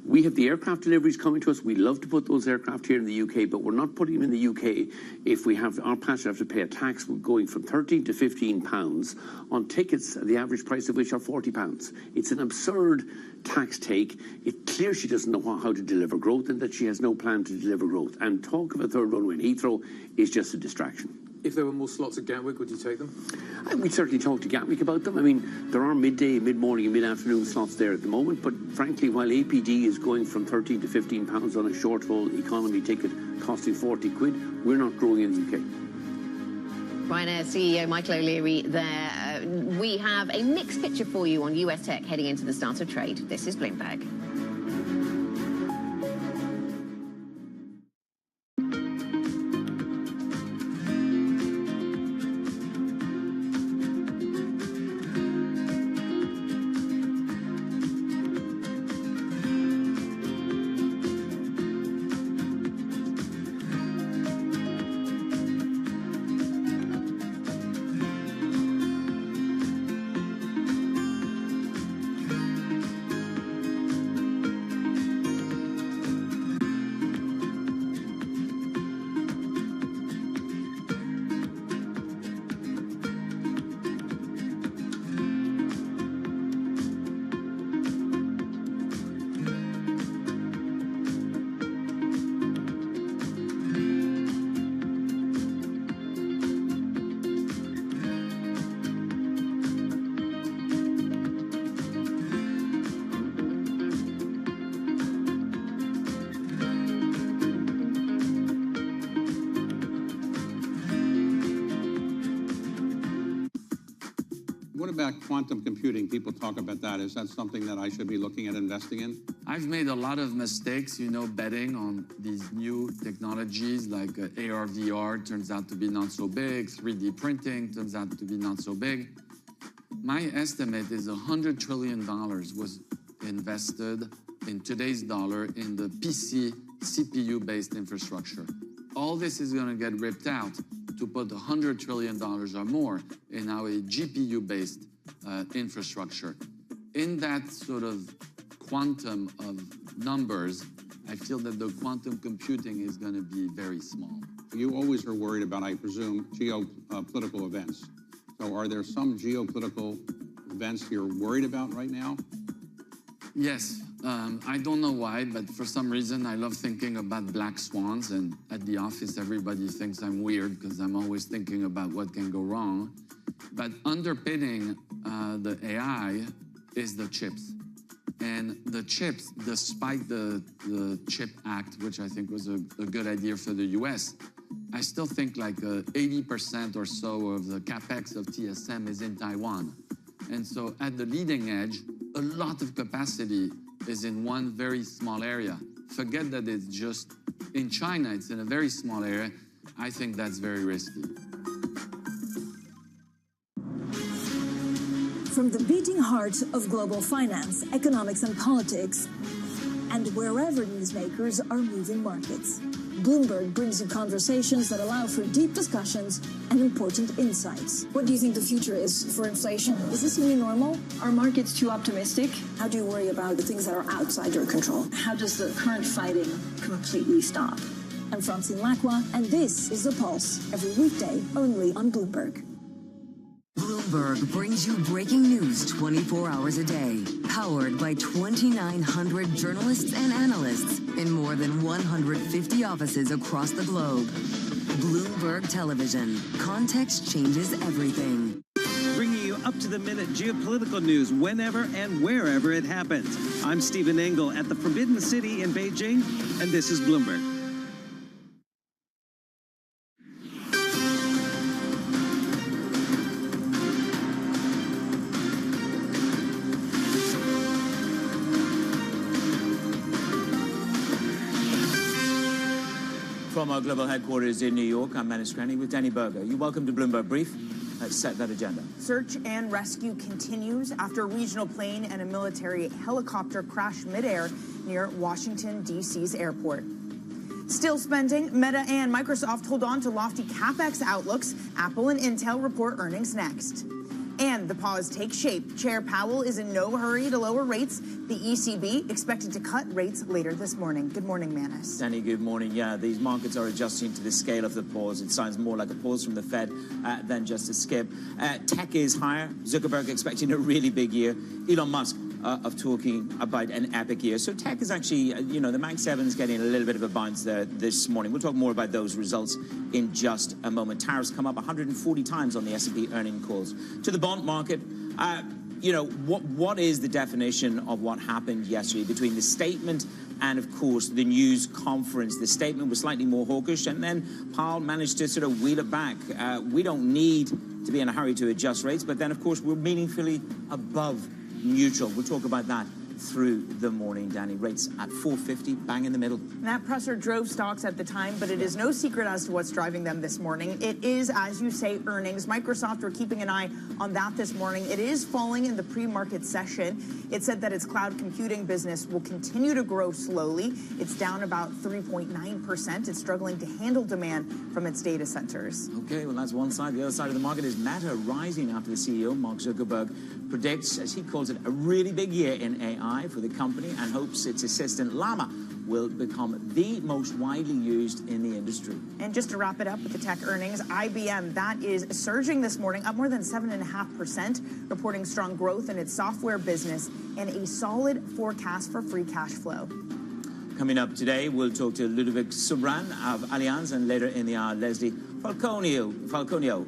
S11: We have the aircraft deliveries coming to us. We love to put those aircraft here in the UK, but we're not putting them in the UK if we have our passengers have to pay a tax going from 13 to 15 pounds on tickets, the average price of which are 40 pounds. It's an absurd tax take. It's clear she doesn't know how to deliver growth and that she has no plan to deliver growth. And talk of a 3rd runway in Heathrow is just a distraction.
S1: If there were more slots at Gatwick, would you take them?
S11: We'd certainly talk to Gatwick about them. I mean, there are midday, mid-morning and mid-afternoon slots there at the moment, but frankly, while APD is going from 13 to 15 pounds on a short-haul economy ticket costing 40 quid, we're not growing in the UK.
S5: Ryanair CEO Michael O'Leary there. We have a mixed picture for you on US tech heading into the start of trade. This is Bloomberg.
S2: about quantum computing? People talk about that. Is that something that I should be looking at investing in?
S12: I've made a lot of mistakes, betting on these new technologies like AR, VR turns out to be not so big, 3D printing turns out to be not so big. My estimate is $100 trillion was invested in today's dollar in the PC, CPU-based infrastructure. All this is going to get ripped out to put $100 trillion or more in now a GPU-based infrastructure. In that sort of quantum of numbers, I feel that the quantum computing is going to be very small.
S2: You always are worried about, I presume, geopolitical events. So are there some geopolitical events you're worried about right now?
S12: Yes. I don't know why, but for some reason, I love thinking about black swans. And at the office, everybody thinks I'm weird because I'm always thinking about what can go wrong. But underpinning the AI is the chips. And the chips, despite the CHIP Act, which I think was a good idea for the US, I still think like 80% or so of the capex of TSM is in Taiwan. And so at the leading edge, a lot of capacity is in one very small area. Forget that it's just in China, it's in a very small area. I think that's very risky.
S13: From the beating heart of global finance, economics and politics, and wherever newsmakers are moving markets, Bloomberg brings you conversations that allow for deep discussions and important insights. What do you think the future is for inflation? Is this new normal? Are markets too optimistic? How do you worry about the things that are outside your control? How does the current fighting completely stop? I'm Francine Lacroix, and this is The Pulse, every weekday only on Bloomberg.
S8: Bloomberg brings you breaking news 24 hours a day, powered by 2,900 journalists and analysts in more than 150 offices across the globe. Bloomberg Television. Context changes everything.
S14: Bringing you up-to-the-minute geopolitical news whenever and wherever it happens. I'm Stephen Engel at the Forbidden City in Beijing, and this is Bloomberg.
S15: From our global headquarters in New York, I'm Manus Granny with Danny Berger. You're welcome to Bloomberg Brief. Let's set that agenda.
S16: Search and rescue continues after a regional plane and a military helicopter crashed midair near Washington, D.C.'s airport. Still spending, Meta and Microsoft hold on to lofty CapEx outlooks. Apple and Intel report earnings next. And the pause takes shape. Chair Powell is in no hurry to lower rates. The ECB expected to cut rates later this morning. Good morning, Manus.
S15: Danny, good morning. Yeah, these markets are adjusting to the scale of the pause. It sounds more like a pause from the Fed than just a skip. Tech is higher. Zuckerberg expecting a really big year. Elon Musk of talking about an epic year. So tech is actually, the Mag 7 is getting a little bit of a bounce there this morning. We'll talk more about those results in just a moment. Tariffs come up 140 times on the S&P earning calls. To the bond market, what is the definition of what happened yesterday between the statement and, of course, the news conference? The statement was slightly more hawkish, and then Powell managed to sort of wheel it back. We don't need to be in a hurry to adjust rates, but then, of course, we're meaningfully above neutral. We'll talk about that through the morning, Danny. Rates at 450, bang in the middle.
S16: That presser drove stocks at the time, but it is no secret as to what's driving them this morning. It is, as you say, earnings. Microsoft, we're keeping an eye on that this morning. It is falling in the pre-market session. It said that its cloud computing business will continue to grow slowly. It's down about 3.9%. It's struggling to handle demand from its data centers.
S15: Okay, well, that's one side. The other side of the market is Meta rising after the CEO, Mark Zuckerberg, predicts, as he calls it, a really big year in AI for the company and hopes its assistant Llama will become the most widely used in the industry.
S16: And just to wrap it up with the tech earnings, IBM, that is surging this morning, up more than 7.5%, reporting strong growth in its software business and a solid forecast for free cash flow.
S15: Coming up today, we'll talk to Ludovic Subran of Allianz, and later in the hour, Leslie Falconio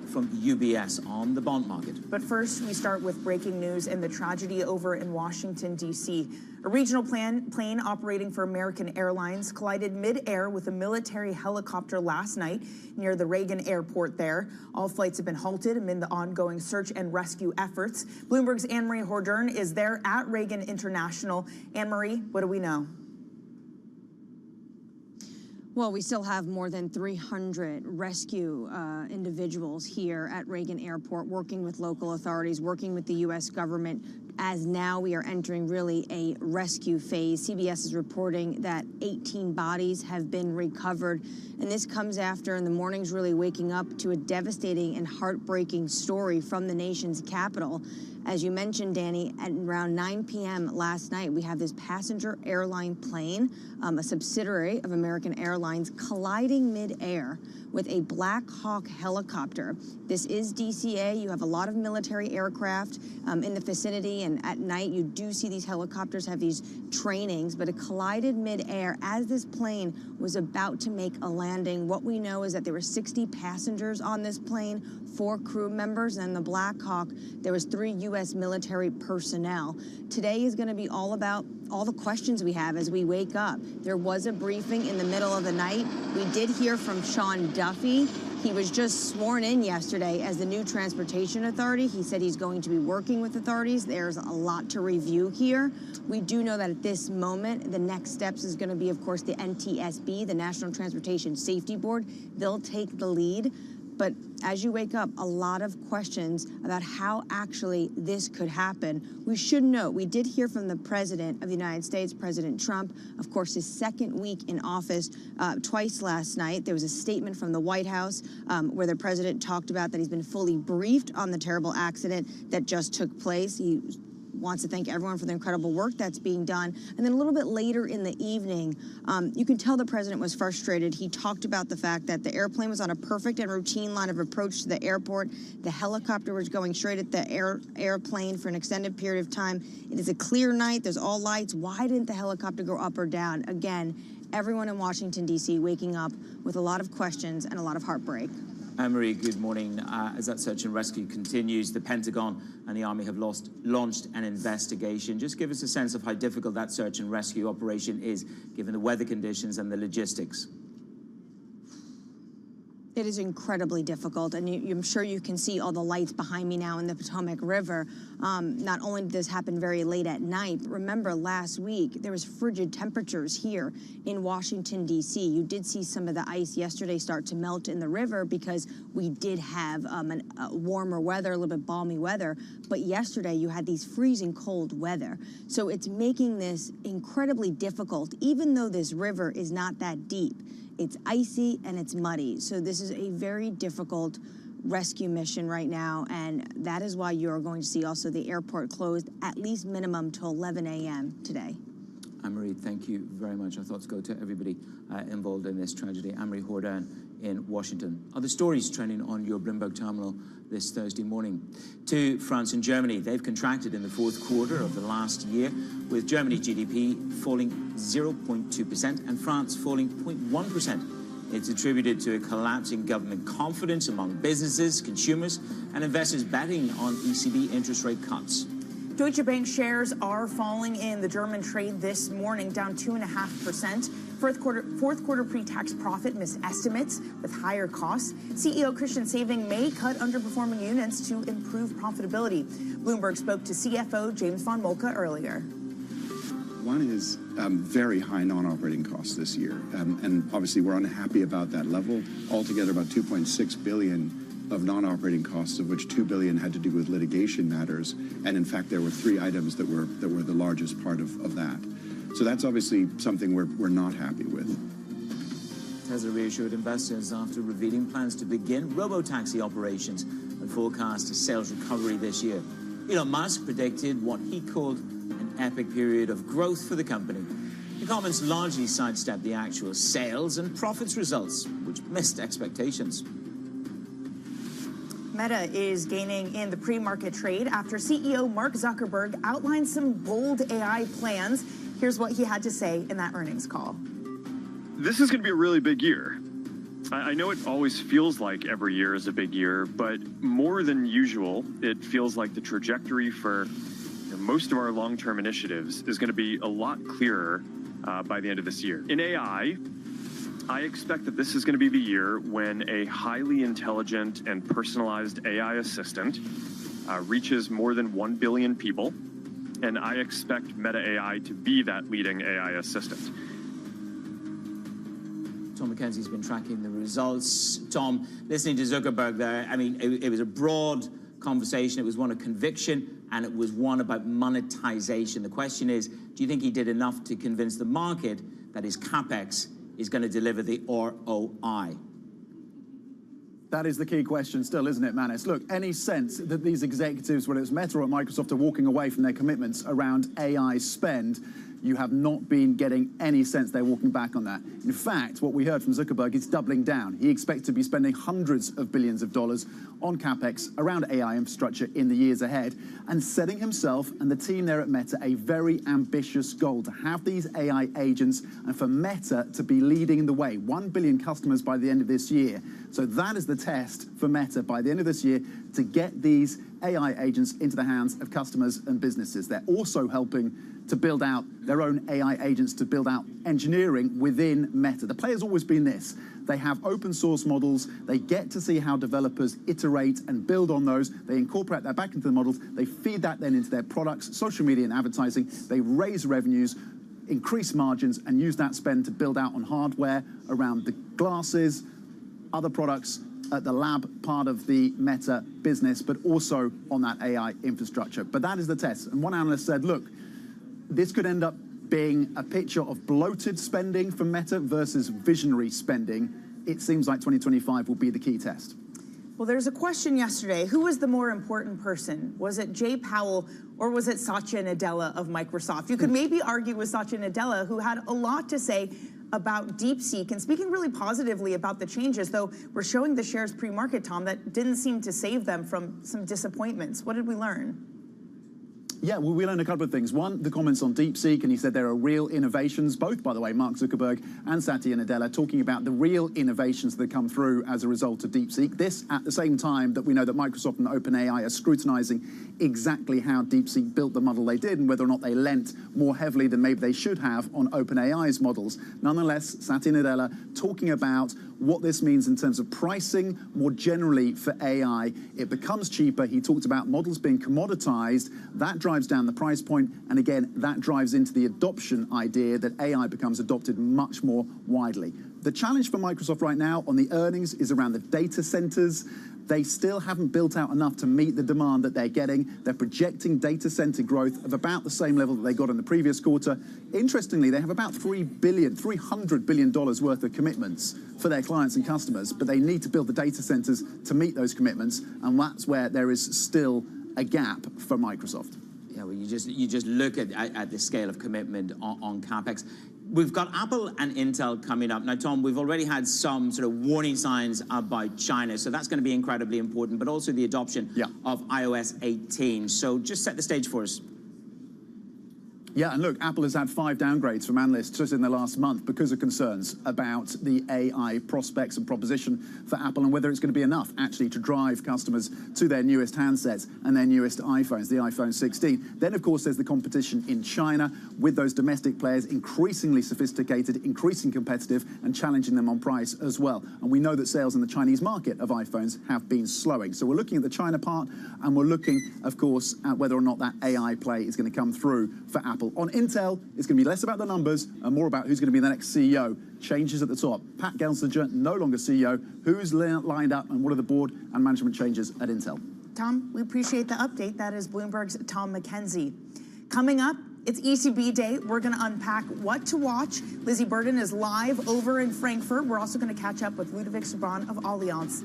S15: from UBS on the bond market.
S16: But first, we start with breaking news and the tragedy over in Washington, D.C. A regional plane operating for American Airlines collided mid-air with a military helicopter last night near the Reagan Airport there. All flights have been halted amid the ongoing search and rescue efforts. Bloomberg's Anne-Marie Hordern is there at Reagan International. Anne-Marie, what do we know?
S10: Well, we still have more than 300 rescue individuals here at Reagan Airport working with local authorities, working with the U.S. government, as now we are entering really a rescue phase. CBS is reporting that 18 bodies have been recovered, and this comes after in the mornings really waking up to a devastating and heartbreaking story from the nation's capital. As you mentioned, Danny, at around 9 p.m. last night, we have this passenger airline plane, a subsidiary of American Airlines, colliding mid-air with a Black Hawk helicopter. This is DCA. You have a lot of military aircraft in the vicinity, and at night you do see these helicopters have these trainings, but it collided mid-air as this plane was about to make a landing. What we know is that there were 60 passengers on this plane, 4 crew members, and the Black Hawk, there was 3 U.S. military personnel. Today is going to be all about all the questions we have as we wake up. There was a briefing in the middle of the night. We did hear from Sean Duffy. He was just sworn in yesterday as the new transportation authority. He said he's going to be working with authorities. There's a lot to review here. We do know that at this moment, the next steps is going to be, of course, the NTSB, the National Transportation Safety Board. They'll take the lead. But as you wake up, a lot of questions about how actually this could happen. We should note, we did hear from the President of the United States, President Trump, of course, his second week in office, twice last night. There was a statement from the White House where the President talked about that he's been fully briefed on the terrible accident that just took place. He wants to thank everyone for the incredible work that's being done. And then a little bit later in the evening, you can tell the president was frustrated. He talked about the fact that the airplane was on a perfect and routine line of approach to the airport. The helicopter was going straight at the airplane for an extended period of time. It is a clear night. There's all lights. Why didn't the helicopter go up or down? Again, everyone in Washington, D.C. waking up with a lot of questions and a lot of heartbreak.
S15: Anne-Marie, good morning. As that search and rescue continues, the Pentagon and the Army have launched an investigation. Just give us a sense of how difficult that search and rescue operation is, given the weather conditions and the logistics.
S10: It is incredibly difficult, and I'm sure you can see all the lights behind me now in the Potomac River. Not only did this happen very late at night, but remember last week there was frigid temperatures here in Washington, D.C. You did see some of the ice yesterday start to melt in the river because we did have warmer weather, a little bit balmy weather, but yesterday you had these freezing cold weather. So it's making this incredibly difficult, even though this river is not that deep. It's icy and it's muddy. So this is a very difficult rescue mission right now, and that is why you're going to see also the airport closed at least minimum till 11 a.m. today.
S15: Anne-Marie, thank you very much. Our thoughts go to everybody involved in this tragedy. Anne-Marie Hordern in Washington. Other stories trending on your Bloomberg terminal this Thursday morning. To France and Germany, they've contracted in the fourth quarter of the last year, with Germany's GDP falling 0.2% and France falling 0.1%. It's attributed to a collapse in government confidence among businesses, consumers, and investors betting on ECB interest rate cuts.
S16: Deutsche Bank shares are falling in the German trade this morning, down 2.5%. Fourth quarter pre-tax profit missed estimates with higher costs. CEO Christian Sewing may cut underperforming units to improve profitability. Bloomberg spoke to CFO James von Moltke earlier.
S3: One is very high non-operating costs this year, and obviously we're unhappy about that level. Altogether, about 2.6 billion of non-operating costs, of which 2 billion had to do with litigation matters, and in fact there were 3 items that were the largest part of that. So that's obviously something we're not happy with.
S15: Tesla reassured investors after revealing plans to begin robo-taxi operations and forecast a sales recovery this year. Elon Musk predicted what he called an epic period of growth for the company. The comments largely sidestepped the actual sales and profits results, which missed expectations.
S16: Meta is gaining in the pre-market trade after CEO Mark Zuckerberg outlined some bold AI plans. Here's what he had to say in that earnings call.
S19: This is going to be a really big year.
S18: I know it always feels like every year is a big year, but more than usual, it feels like the trajectory for most of our long-term initiatives is going to be a lot clearer by the end of this year. In AI, I expect that this is going to be the year when a highly intelligent and personalized AI assistant reaches more than 1 billion people, and I expect Meta AI to be that leading AI assistant.
S15: Tom McKenzie's been tracking the results. Tom, listening to Zuckerberg there, I mean, it was a broad conversation. It was one of conviction, and it was one about monetization. The question is, do you think he did enough to convince the market that his CapEx is going to deliver the ROI?
S19: That is the key question still, isn't it, Manus? Look, any sense that these executives, whether it's Meta or Microsoft, are walking away from their commitments around AI spend, you have not been getting any sense they're walking back on that. In fact, what we heard from Zuckerberg is doubling down. He expects to be spending hundreds of billions of dollars on CapEx around AI infrastructure in the years ahead, and setting himself and the team there at Meta a very ambitious goal to have these AI agents and for Meta to be leading the way. 1 billion customers by the end of this year. So that is the test for Meta by the end of this year, to get these AI agents into the hands of customers and businesses. They're also helping to build out their own AI agents, to build out engineering within Meta. The play has always been this. They have open source models. They get to see how developers iterate and build on those. They incorporate that back into the models. They feed that then into their products, social media and advertising. They raise revenues, increase margins, and use that spend to build out on hardware around the glasses, other products at the lab part of the Meta business, but also on that AI infrastructure. But that is the test. And one analyst said, look, this could end up being a picture of bloated spending from Meta versus visionary spending. It seems like 2025 will be the key test.
S16: Well, there's a question yesterday. Who was the more important person? Was it Jay Powell or was it Satya Nadella of Microsoft? You could maybe argue with Satya Nadella, who had a lot to say about DeepSeek and speaking really positively about the changes, though we're showing the shares pre-market, Tom, that didn't seem to save them from some disappointments. What did we learn?
S19: Yeah, well, we learned a couple of things. One, the comments on DeepSeek, and he said there are real innovations, both, by the way, Mark Zuckerberg and Satya Nadella, talking about the real innovations that come through as a result of DeepSeek. This at the same time that we know that Microsoft and OpenAI are scrutinizing exactly how DeepSeek built the model they did and whether or not they lent more heavily than maybe they should have on OpenAI's models. Nonetheless, Satya Nadella talking about what this means in terms of pricing more generally for AI. It becomes cheaper. He talked about models being commoditized. That drives down the price point. And again, that drives into the adoption idea that AI becomes adopted much more widely. The challenge for Microsoft right now on the earnings is around the data centers. They still haven't built out enough to meet the demand that they're getting. They're projecting data center growth of about the same level that they got in the previous quarter. Interestingly, they have about $300 billion worth of commitments for their clients and customers, but they need to build the data centers to meet those commitments, and that's where there is still a gap for Microsoft.
S15: Yeah, well, you just look at the scale of commitment on CapEx. We've got Apple and Intel coming up. Now, Tom, we've already had some sort of warning signs about China, so that's going to be incredibly important, but also the adoption of iOS 18. So just set the stage for us.
S19: Yeah, and look, Apple has had 5 downgrades from analysts just in the last month because of concerns about the AI prospects and proposition for Apple and whether it's going to be enough actually to drive customers to their newest handsets and their newest iPhones, the iPhone 16. Then, of course, there's the competition in China with those domestic players increasingly sophisticated, increasingly competitive, and challenging them on price as well. And we know that sales in the Chinese market of iPhones have been slowing. So we're looking at the China part, and we're looking, of course, at whether or not that AI play is going to come through for Apple. On Intel, it's going to be less about the numbers and more about who's going to be the next CEO. Changes at the top. Pat Gelsinger, no longer CEO. Who's lined up and what are the board and management changes at Intel?
S16: Tom, we appreciate the update. That is Bloomberg's Tom McKenzie. Coming up, it's ECB Day. We're going to unpack what to watch. Lizzie Burden is live over in Frankfurt. We're also going to catch up with Ludovic Subran of Allianz.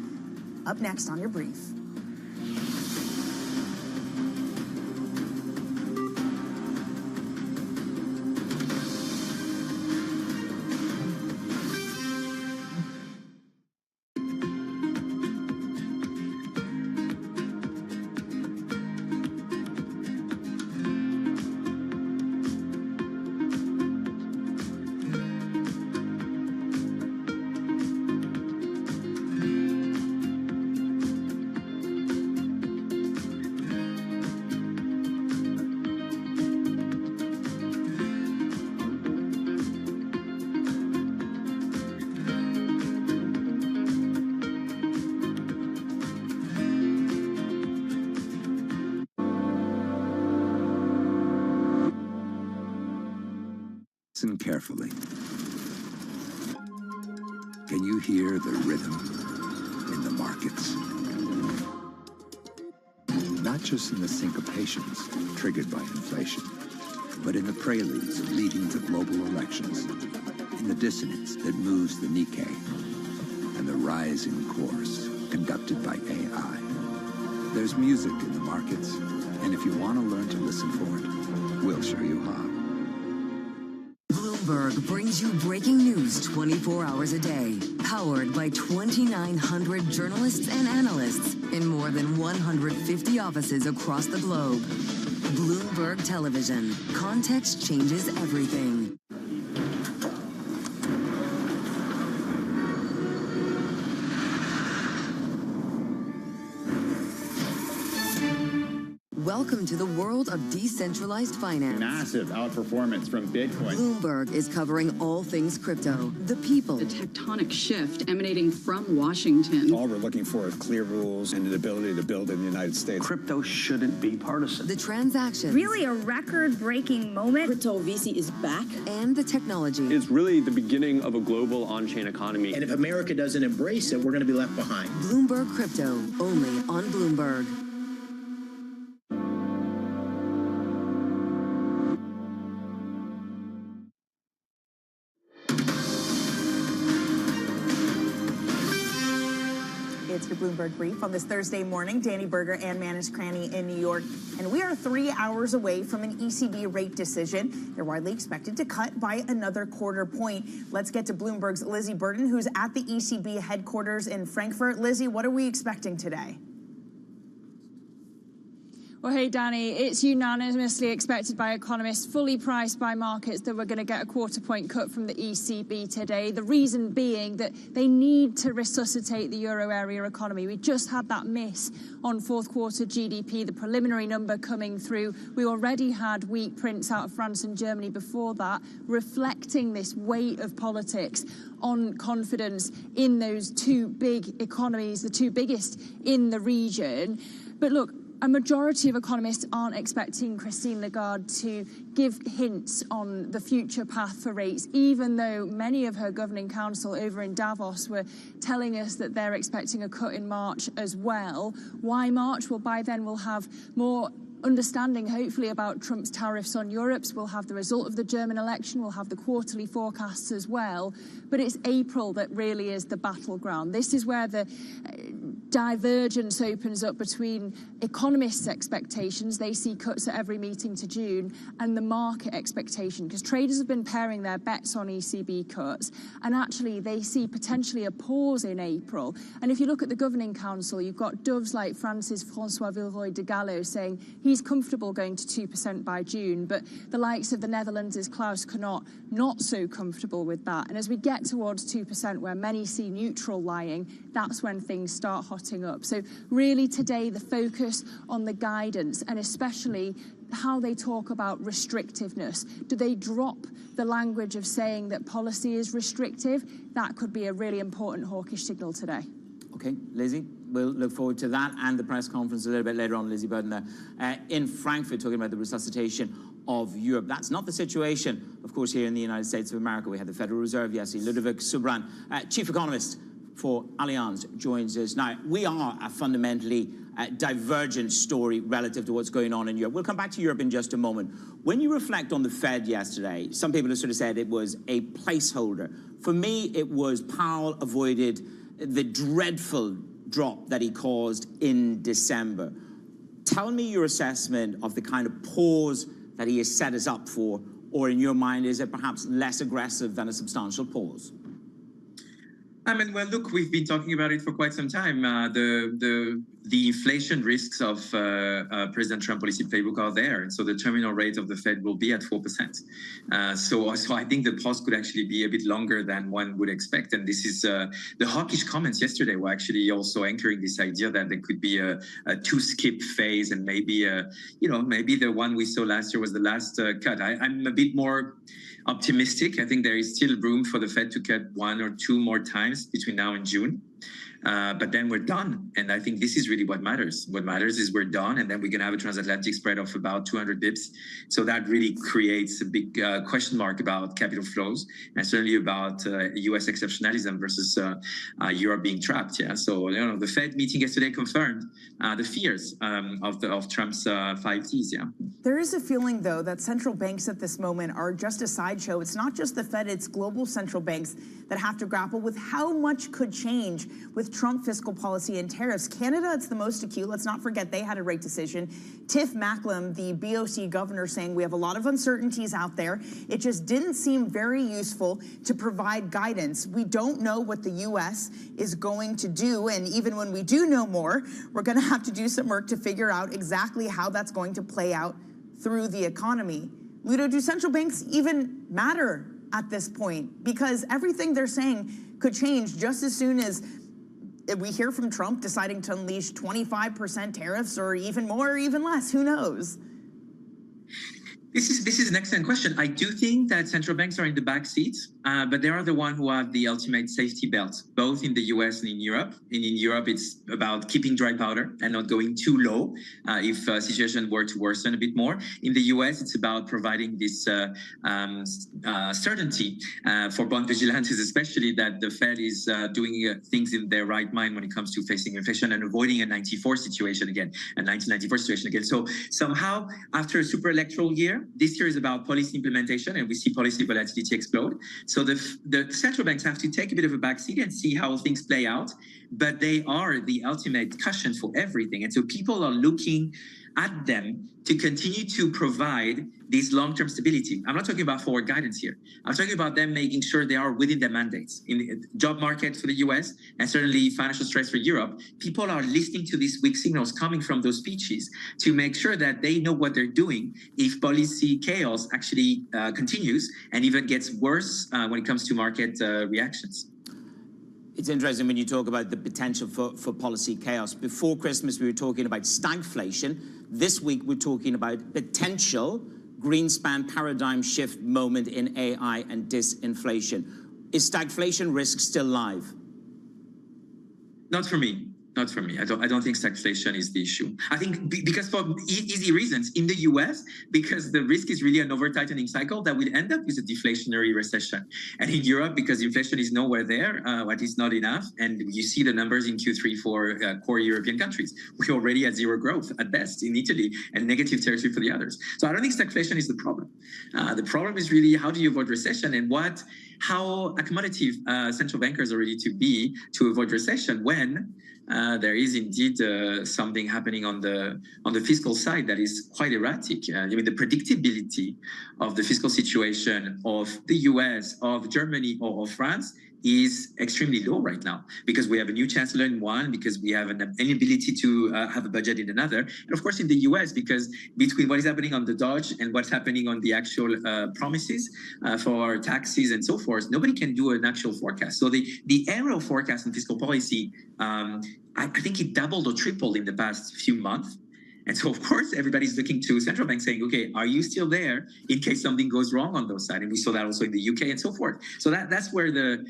S16: Up next on your brief.
S4: Listen carefully. Can you hear the rhythm in the markets? Not just in the syncopations triggered by inflation, but in the preludes leading to global elections, in the dissonance that moves the Nikkei, and the rising course conducted by AI. There's music in the markets, and if you want to learn to listen for it, we'll show you how.
S8: Bloomberg brings you breaking news 24 hours a day, powered by 2,900 journalists and analysts in more than 150 offices across the globe. Bloomberg Television. Context changes everything. Welcome to the world of decentralized finance.
S22: Massive outperformance from Bitcoin.
S8: Bloomberg is covering all things crypto, the people.
S23: The tectonic shift emanating from Washington.
S22: All we're looking for is clear rules and an ability to build in the United States.
S6: Crypto shouldn't be partisan.
S8: The transactions.
S21: Really a record-breaking moment.
S13: Crypto VC is back.
S8: And the technology.
S24: It's really the beginning of a global on-chain economy.
S6: And if America doesn't embrace it, we're going to be left behind.
S8: Bloomberg Crypto, only on Bloomberg.
S16: It's your Bloomberg Brief on this Thursday morning. Danny Berger and Manish Cranny in New York. And we are 3 hours away from an ECB rate decision. They're widely expected to cut by another quarter point. Let's get to Bloomberg's Lizzie Burton, who's at the ECB headquarters in Frankfurt. Lizzie, what are we expecting today?
S10: Well, hey, Danny, it's unanimously expected by economists, fully priced by markets, that we're going to get a quarter-point cut from the ECB today. The reason being that they need to resuscitate the euro area economy. We just had that miss on fourth quarter GDP, the preliminary number coming through. We already had weak prints out of France and Germany before that, reflecting this weight of politics on confidence in those two big economies, the two biggest in the region. But look, a majority of economists aren't expecting Christine Lagarde to give hints on the future path for rates, even though many of her governing council over in Davos were telling us that they're expecting a cut in March as well. Why March? Well, by then we'll have more understanding, hopefully, about Trump's tariffs on Europe. We'll have the result of the German election. We'll have the quarterly forecasts as well. But it's April that really is the battleground. This is where the divergence opens up between economists' expectations, they see cuts at every meeting to June, and the market expectation, because traders have been paring their bets on ECB cuts, and actually they see potentially a pause in April. And if you look at the governing council, you've got doves like France's François Villeroy de Gallo saying he's comfortable going to 2% by June, but the likes of the Netherlands' Klaus Knot not so comfortable with that. And as we get towards 2%, where many see neutral lying, that's when things start hotting up. So really today the focus on the guidance, and especially how they talk about restrictiveness. Do they drop the language of saying that policy is restrictive? That could be a really important hawkish signal today.
S15: Okay, Lizzie, we'll look forward to that and the press conference a little bit later on. Lizzie Burton in Frankfurt talking about the resuscitation of Europe. That's not the situation, of course, here in the United States of America. We had the Federal Reserve yesterday. Ludovic Subran, chief economist for Allianz, joins us. Now, we are a fundamentally divergent story relative to what's going on in Europe. We'll come back to Europe in just a moment. When you reflect on the Fed yesterday, some people have sort of said it was a placeholder. For me, it was Powell avoided the dreadful drop that he caused in December. Tell me your assessment of the kind of pause that he has set us up for, or in your mind, is it perhaps less aggressive than a substantial pause?
S25: I mean, well, look, we've been talking about it for quite some time. The inflation risks of President Trump policy playbook are there. And so the terminal rate of the Fed will be at 4%. So I think the pause could actually be a bit longer than one would expect. And this is the hawkish comments yesterday were actually also anchoring this idea that there could be a two-skip phase, and maybe, maybe the one we saw last year was the last cut. I'm a bit more optimistic. I think there is still room for the Fed to cut 1 or 2 more times between now and June. but then we're done. And I think this is really what matters. What matters is we're done, and then we're going to have a transatlantic spread of about 200 bips. So that really creates a big question mark about capital flows, and certainly about U.S. exceptionalism versus Europe being trapped. Yeah. So the Fed meeting yesterday confirmed the fears of Trump's 5Ts. Yeah.
S16: There is a feeling, though, that central banks at this moment are just a sideshow. It's not just the Fed, it's global central banks that have to grapple with how much could change with Trump fiscal policy and tariffs. Canada, it's the most acute. Let's not forget they had a rate decision. Tiff Macklem, the BOC governor, saying we have a lot of uncertainties out there. It just didn't seem very useful to provide guidance. We don't know what the U.S. is going to do, and even when we do know more, we're going to have to do some work to figure out exactly how that's going to play out through the economy. Ludo, do central banks even matter at this point? Because everything they're saying could change just as soon as we hear from Trump deciding to unleash 25% tariffs, or even more or even less. Who knows?
S25: This is an excellent question. I do think that central banks are in the back seat, but they are the one who have the ultimate safety belt, both in the US and in Europe. And in Europe, it's about keeping dry powder and not going too low if situation were to worsen a bit more. In the US, it's about providing this certainty for bond vigilantes, especially that the Fed is doing things in their right mind when it comes to facing inflation and avoiding a 94 situation again, a 1994 situation again. So somehow, after a super electoral year, this year is about policy implementation, and we see policy volatility explode. So the central banks have to take a bit of a backseat and see how things play out, but they are the ultimate cushion for everything. And so people are looking at them to continue to provide this long-term stability. I'm not talking about forward guidance here. I'm talking about them making sure they are within their mandates. In the job market for the US, and certainly financial stress for Europe, people are listening to these weak signals coming from those speeches to make sure that they know what they're doing if policy chaos actually continues and even gets worse when it comes to market reactions.
S15: It's interesting when you talk about the potential for policy chaos. Before Christmas, we were talking about stagflation. This week, we're talking about potential Greenspan paradigm shift moment in AI and disinflation. Is stagflation risk still live?
S25: Not for me. Not for me. I don't think stagflation is the issue. I think because for easy reasons. In the US, because the risk is really an over-tightening cycle that will end up with a deflationary recession. And in Europe, because inflation is nowhere there, at least not enough. And you see the numbers in Q3 for core European countries. We're already at zero growth at best in Italy and negative territory for the others. So I don't think stagflation is the problem. The problem is really how do you avoid recession, and how accommodative central bankers are ready to be to avoid recession when there is indeed something happening on the fiscal side that is quite erratic. I mean, the predictability of the fiscal situation of the US, of Germany, or of France is extremely low right now, because we have a new chancellor in one, because we have an inability to have a budget in another, and of course in the US, because between what is happening on the Dodge and what's happening on the actual promises for taxes and so forth, nobody can do an actual forecast. So the error of forecast in fiscal policy, I think it doubled or tripled in the past few months. And so, of course, everybody's looking to central banks saying, okay, are you still there in case something goes wrong on those sides? And we saw that also in the UK and so forth. So that's where the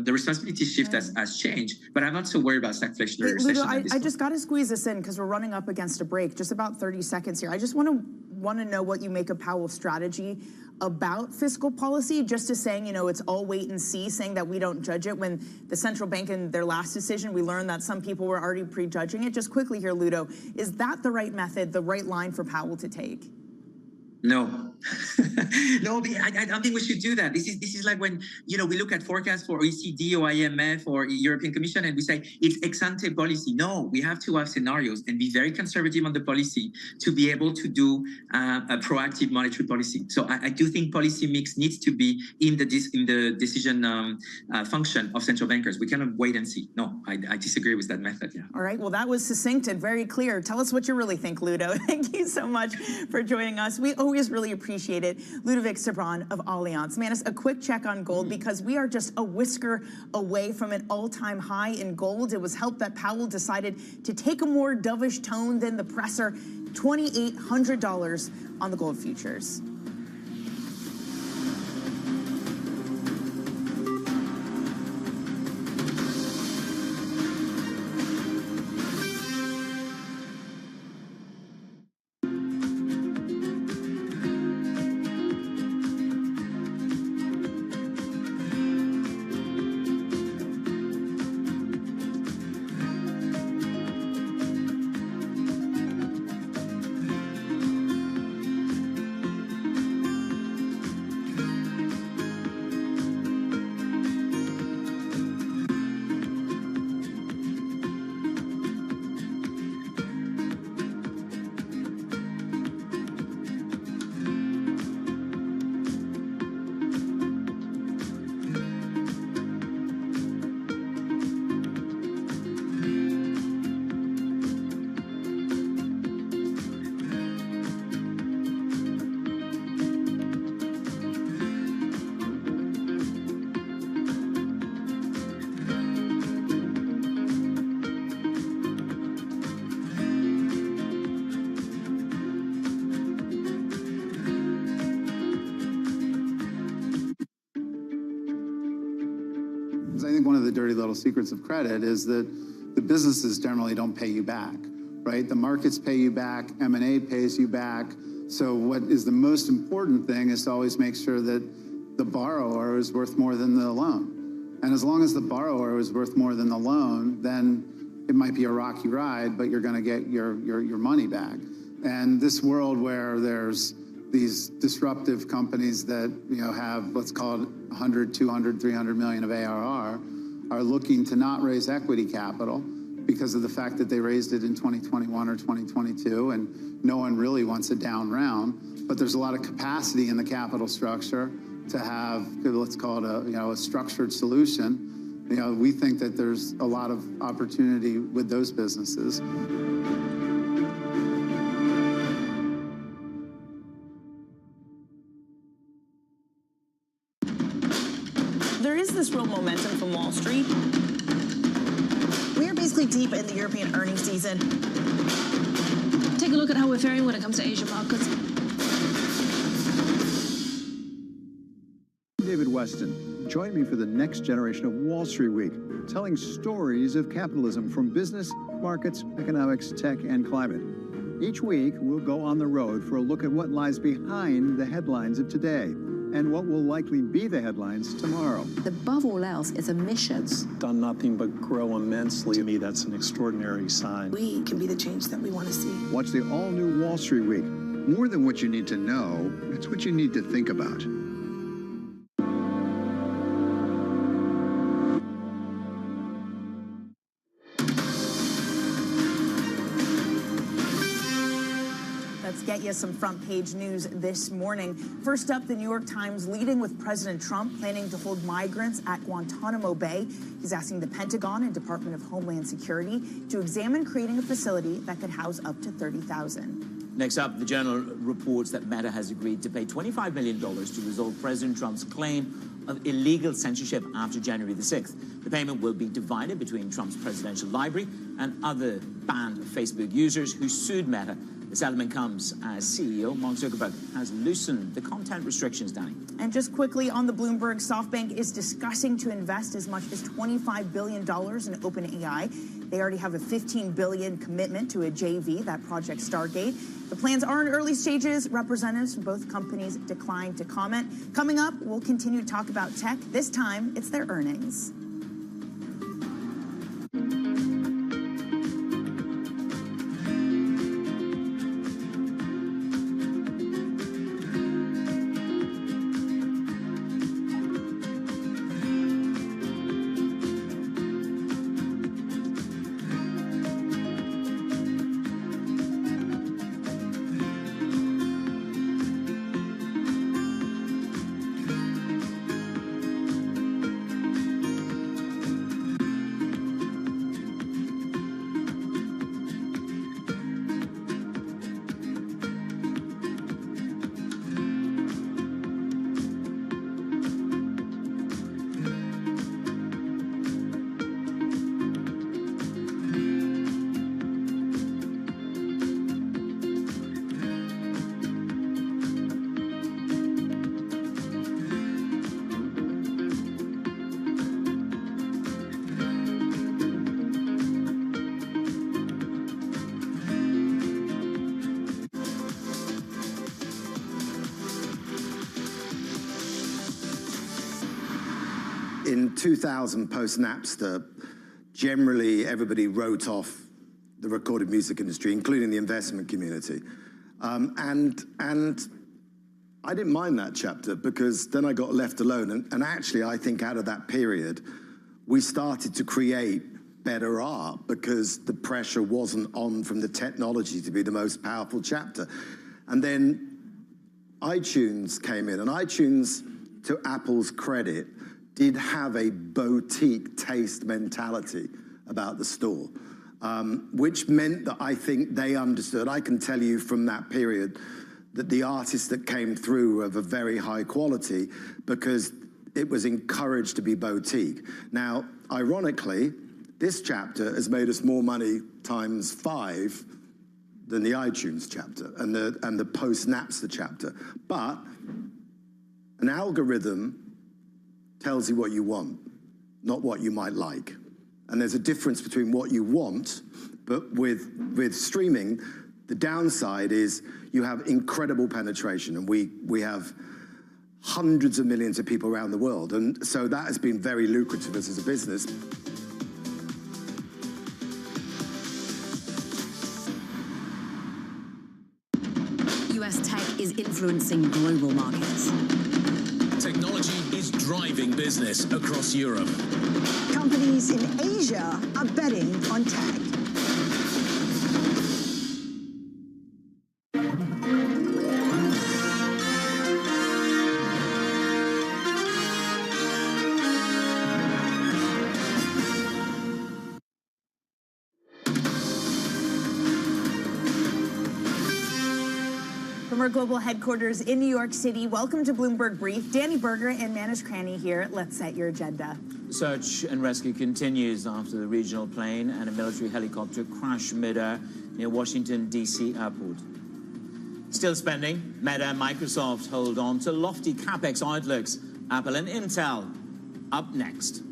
S25: responsibility shift has changed. But I'm not so worried about stagflationary recession.
S16: Ludo, I just got to squeeze this in because we're running up against a break. Just about 30 seconds here. I just want to know what you make of Powell's strategy about fiscal policy, just as saying, it's all wait and see, saying that we don't judge it, when the central bank in their last decision, we learned that some people were already prejudging it. Just quickly here, Ludo, is that the right method, the right line for Powell to take?
S25: No. No, I don't think we should do that. This is like when we look at forecasts for OECD or IMF or European Commission and we say it's ex-ante policy. No, we have to have scenarios and be very conservative on the policy to be able to do a proactive monetary policy. So I do think policy mix needs to be in the decision function of central bankers. We cannot wait and see. No, I disagree with that method. Yeah.
S16: All right. Well, that was succinct and very clear. Tell us what you really think, Ludo. Thank you so much for joining us. We always really appreciate it. Ludovic Sebran of Allianz. Manis, a quick check on gold, because we are just a whisker away from an all-time high in gold. It was helped that Powell decided to take a more dovish tone than the presser. $2,800 on the gold futures.
S1: think one of the dirty little secrets of credit is that the businesses generally don't pay you back, right? The markets pay you back, M&A pays you back. So what is the most important thing is to always make sure that the borrower is worth more than the loan. And as long as the borrower is worth more than the loan, then it might be a rocky ride, but you're going to get your money back. And this world where there's these disruptive companies that have, let's call it 100, 200, 300 million of ARR, are looking to not raise equity capital because of the fact that they raised it in 2021 or 2022, and no one really wants a down round. But there's a lot of capacity in the capital structure to have, let's call it a structured solution. We think that there's a lot of opportunity with those businesses.
S16: There is this real momentum from Wall Street.
S7: We are basically deep in the European earnings season.
S13: Take a look at how we're faring when it comes to Asian markets.
S9: David Weston. Join me for the next generation of Wall Street Week, telling stories of capitalism from business, markets, economics, tech, and climate. Each week, we'll go on the road for a look at what lies behind the headlines of today and what will likely be the headlines tomorrow.
S17: Above all else, is emissions.
S20: Done nothing but grow immensely. To me, that's an extraordinary sign.
S7: We can be the change that we want to see.
S9: Watch the all-new Wall Street Week. More than what you need to know, it's what you need to think about.
S16: Get you some front page news this morning. First up, the New York Times leading with President Trump planning to hold migrants at Guantanamo Bay. He's asking the Pentagon and Department of Homeland Security to examine creating a facility that could house up to 30,000.
S15: Next up, the Journal reports that Meta has agreed to pay $25 million to resolve President Trump's claim of illegal censorship after January the 6th. The payment will be divided between Trump's presidential library and other banned Facebook users who sued Meta. The settlement comes as CEO Mark Zuckerberg has loosened the content restrictions, Danny.
S16: And just quickly on the Bloomberg, SoftBank is discussing to invest as much as $25 billion in OpenAI. They already have a $15 billion commitment to a JV, that Project Stargate. The plans are in early stages. Representatives from both companies declined to comment. Coming up, we'll continue to talk about tech. This time, it's their earnings.
S26: In 2000, post-Napster, generally everybody wrote off the recorded music industry, including the investment community. And I didn't mind that chapter because then I got left alone. And actually, I think out of that period, we started to create better art because the pressure wasn't on from the technology to be the most powerful chapter. And then iTunes came in, and iTunes, to Apple's credit, did have a boutique taste mentality about the store, which meant that I think they understood. I can tell you from that period that the artists that came through were of a very high quality because it was encouraged to be boutique. Now, ironically, this chapter has made us more money times 5 than the iTunes chapter and the post-Napster chapter. But an algorithm tells you what you want. not what you might like. And there's a difference between what you want, but with streaming, the downside is you have incredible penetration, and we have hundreds of millions of people around the world. And so that has been very lucrative as a business.
S8: US tech is influencing global markets.
S2: Technology is driving business across Europe.
S3: Companies in Asia are betting on tech.
S16: From our global headquarters in New York City, welcome to Bloomberg Brief. Danny Berger and Manish Kranny here. Let's set your agenda.
S15: Search and rescue continues after the regional plane and a military helicopter crashed mid-air near Washington, D.C. airport. Still spending, Meta and Microsoft hold on to lofty capex outlooks. Apple and Intel up next.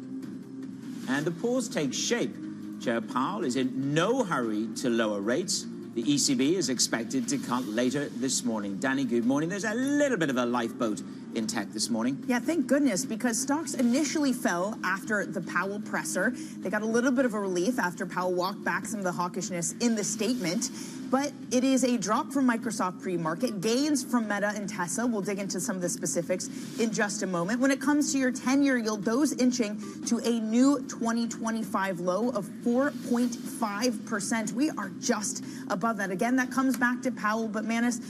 S15: And the pause takes shape. Chair Powell is in no hurry to lower rates. The ECB is expected to cut later this morning. Danny, good morning. There's a little bit of a lifeboat in tech this morning.
S16: Yeah, thank goodness, because stocks initially fell after the Powell presser. They got a little bit of a relief after Powell walked back some of the hawkishness in the statement. But it is a drop from Microsoft pre-market, gains from Meta and Tesla. We'll dig into some of the specifics in just a moment. When it comes to your 10-year yield, those inching to a new 2025 low of 4.5%. We are just above that. Again, that comes back to Powell, but Manis,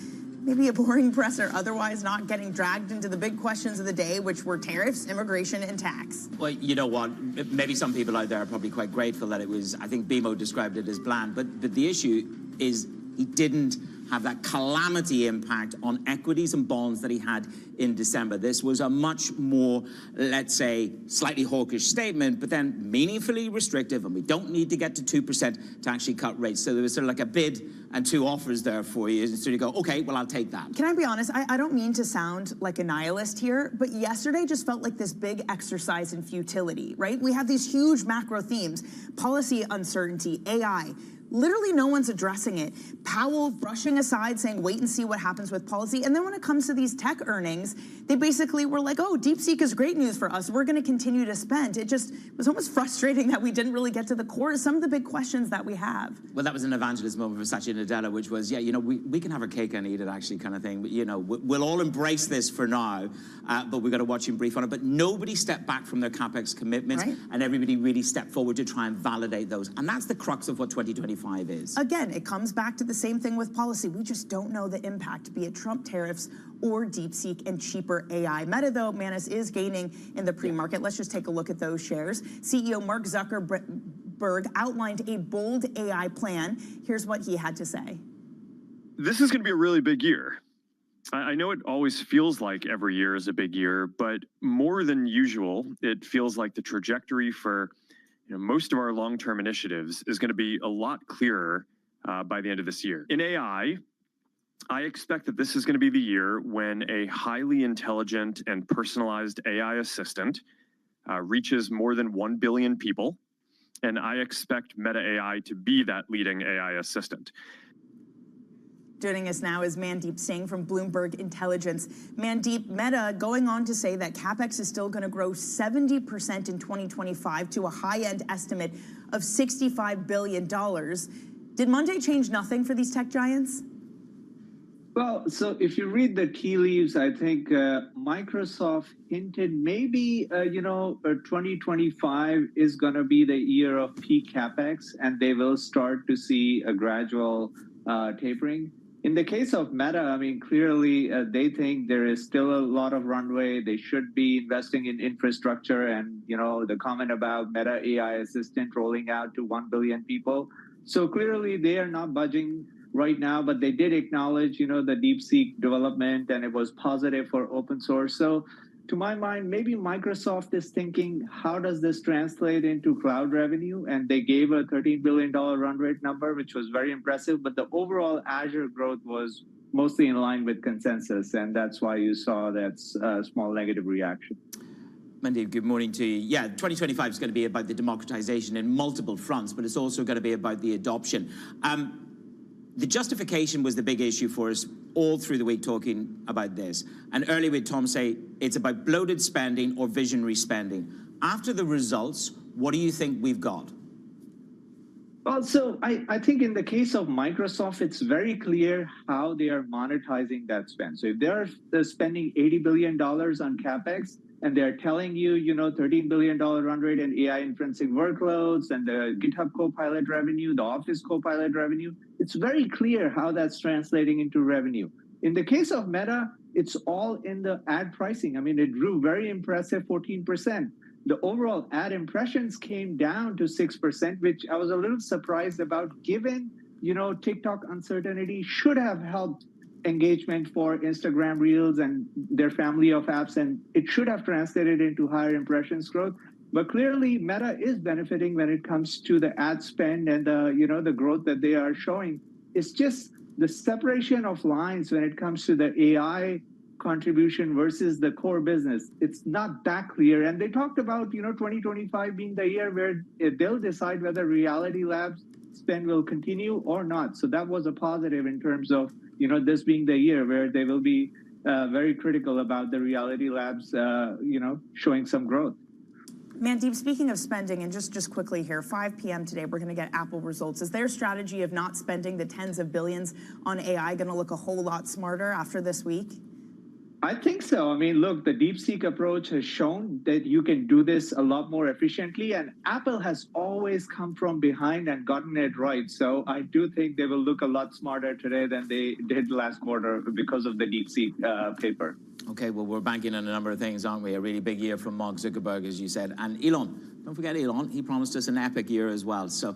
S16: maybe a boring presser, otherwise not getting dragged into the big questions of the day, which were tariffs, immigration, and tax.
S15: Well, you know what? Maybe some people out there are probably quite grateful that it was, I think BMO described it as bland, but the issue is he didn't have that calamity impact on equities and bonds that he had in December. This was a much more, let's say, slightly hawkish statement, but then meaningfully restrictive, and we don't need to get to 2% to actually cut rates. So there was sort of like a bid and two offers there for you. So you go, okay, well, I'll take that.
S16: Can I be honest? I don't mean to sound like a nihilist here, but yesterday just felt like this big exercise in futility, right? We have these huge macro themes, policy uncertainty, AI. Literally no one's addressing it. Powell brushing aside, saying wait and see what happens with policy. And then when it comes to these tech earnings, they basically were like, oh, DeepSeek is great news for us. We're going to continue to spend. It just was almost frustrating that we didn't really get to the core of some of the big questions that we have.
S15: Well, that was an evangelist moment for Satya Nadella, which was, yeah, you know, we can have our cake and eat it, actually, kind of thing. But, you know, we'll all embrace this for now, but we've got to watch him brief on it. But nobody stepped back from their CapEx commitments, right? And everybody really stepped forward to try and validate those. And that's the crux of what 2025 is.
S16: Again, it comes back to the same thing with policy. We just don't know the impact, be it Trump tariffs or DeepSeek and cheaper AI. Meta, though, Manis, is gaining in the pre-market. Let's just take a look at those shares. CEO Mark Zuckerberg outlined a bold AI plan. Here's what he had to say.
S18: This is going to be a really big year. I know it always feels like every year is a big year, but more than usual, it feels like the trajectory for most of our long-term initiatives is going to be a lot clearer by the end of this year. In AI, I expect that this is going to be the year when a highly intelligent and personalized AI assistant reaches more than 1 billion people, and I expect Meta AI to be that leading AI assistant.
S16: Joining us now is Mandeep Singh from Bloomberg Intelligence. Mandeep, Meta going on to say that CapEx is still going to grow 70% in 2025 to a high-end estimate of $65 billion. Did Monday change nothing for these tech giants?
S5: Well, so if you read the tea leaves, I think Microsoft hinted maybe, 2025 is going to be the year of peak CapEx, and they will start to see a gradual tapering. In the case of Meta, I mean, clearly they think there is still a lot of runway. They should be investing in infrastructure, and, the comment about Meta AI assistant rolling out to 1 billion people. So clearly they are not budging right now, but they did acknowledge, the DeepSeek development, and it was positive for open source. So to my mind, maybe Microsoft is thinking, how does this translate into cloud revenue? And they gave a $13 billion run rate number, which was very impressive. But the overall Azure growth was mostly in line with consensus. And that's why you saw that small negative reaction.
S15: Mandeep, good morning to you. Yeah, 2025 is going to be about the democratization in multiple fronts, but it's also going to be about the adoption. The justification was the big issue for us all through the week talking about this. And earlier with Tom say it's about bloated spending or visionary spending. After the results, what do you think we've got?
S5: Well, so I think in the case of Microsoft, it's very clear how they are monetizing that spend. So if they're spending $80 billion on CapEx, and they're telling you, $13 billion run rate in AI inferencing workloads and the GitHub Copilot revenue, the Office Copilot revenue, it's very clear how that's translating into revenue. In the case of Meta, it's all in the ad pricing. I mean, it grew very impressive 14%. The overall ad impressions came down to 6%, which I was a little surprised about, given, TikTok uncertainty should have helped engagement for Instagram Reels and their family of apps, and it should have translated into higher impressions growth. But clearly, Meta is benefiting when it comes to the ad spend and the growth that they are showing. It's just the separation of lines when it comes to the AI contribution versus the core business. It's not that clear. And they talked about 2025 being the year where they'll decide whether Reality Labs spend will continue or not. So that was a positive in terms of this being the year where they will be very critical about the Reality Labs, showing some growth.
S16: Mandeep, speaking of spending, and just quickly here, 5 p.m. today, we're going to get Apple results. Is their strategy of not spending the tens of billions on AI going to look a whole lot smarter after this week?
S5: I think so. I mean, look, the DeepSeek approach has shown that you can do this a lot more efficiently, and Apple has always come from behind and gotten it right. So I do think they will look a lot smarter today than they did last quarter because of the DeepSeek paper.
S15: Okay, well, we're banking on a number of things, aren't we? A really big year from Mark Zuckerberg, as you said. And Elon, don't forget Elon, he promised us an epic year as well. So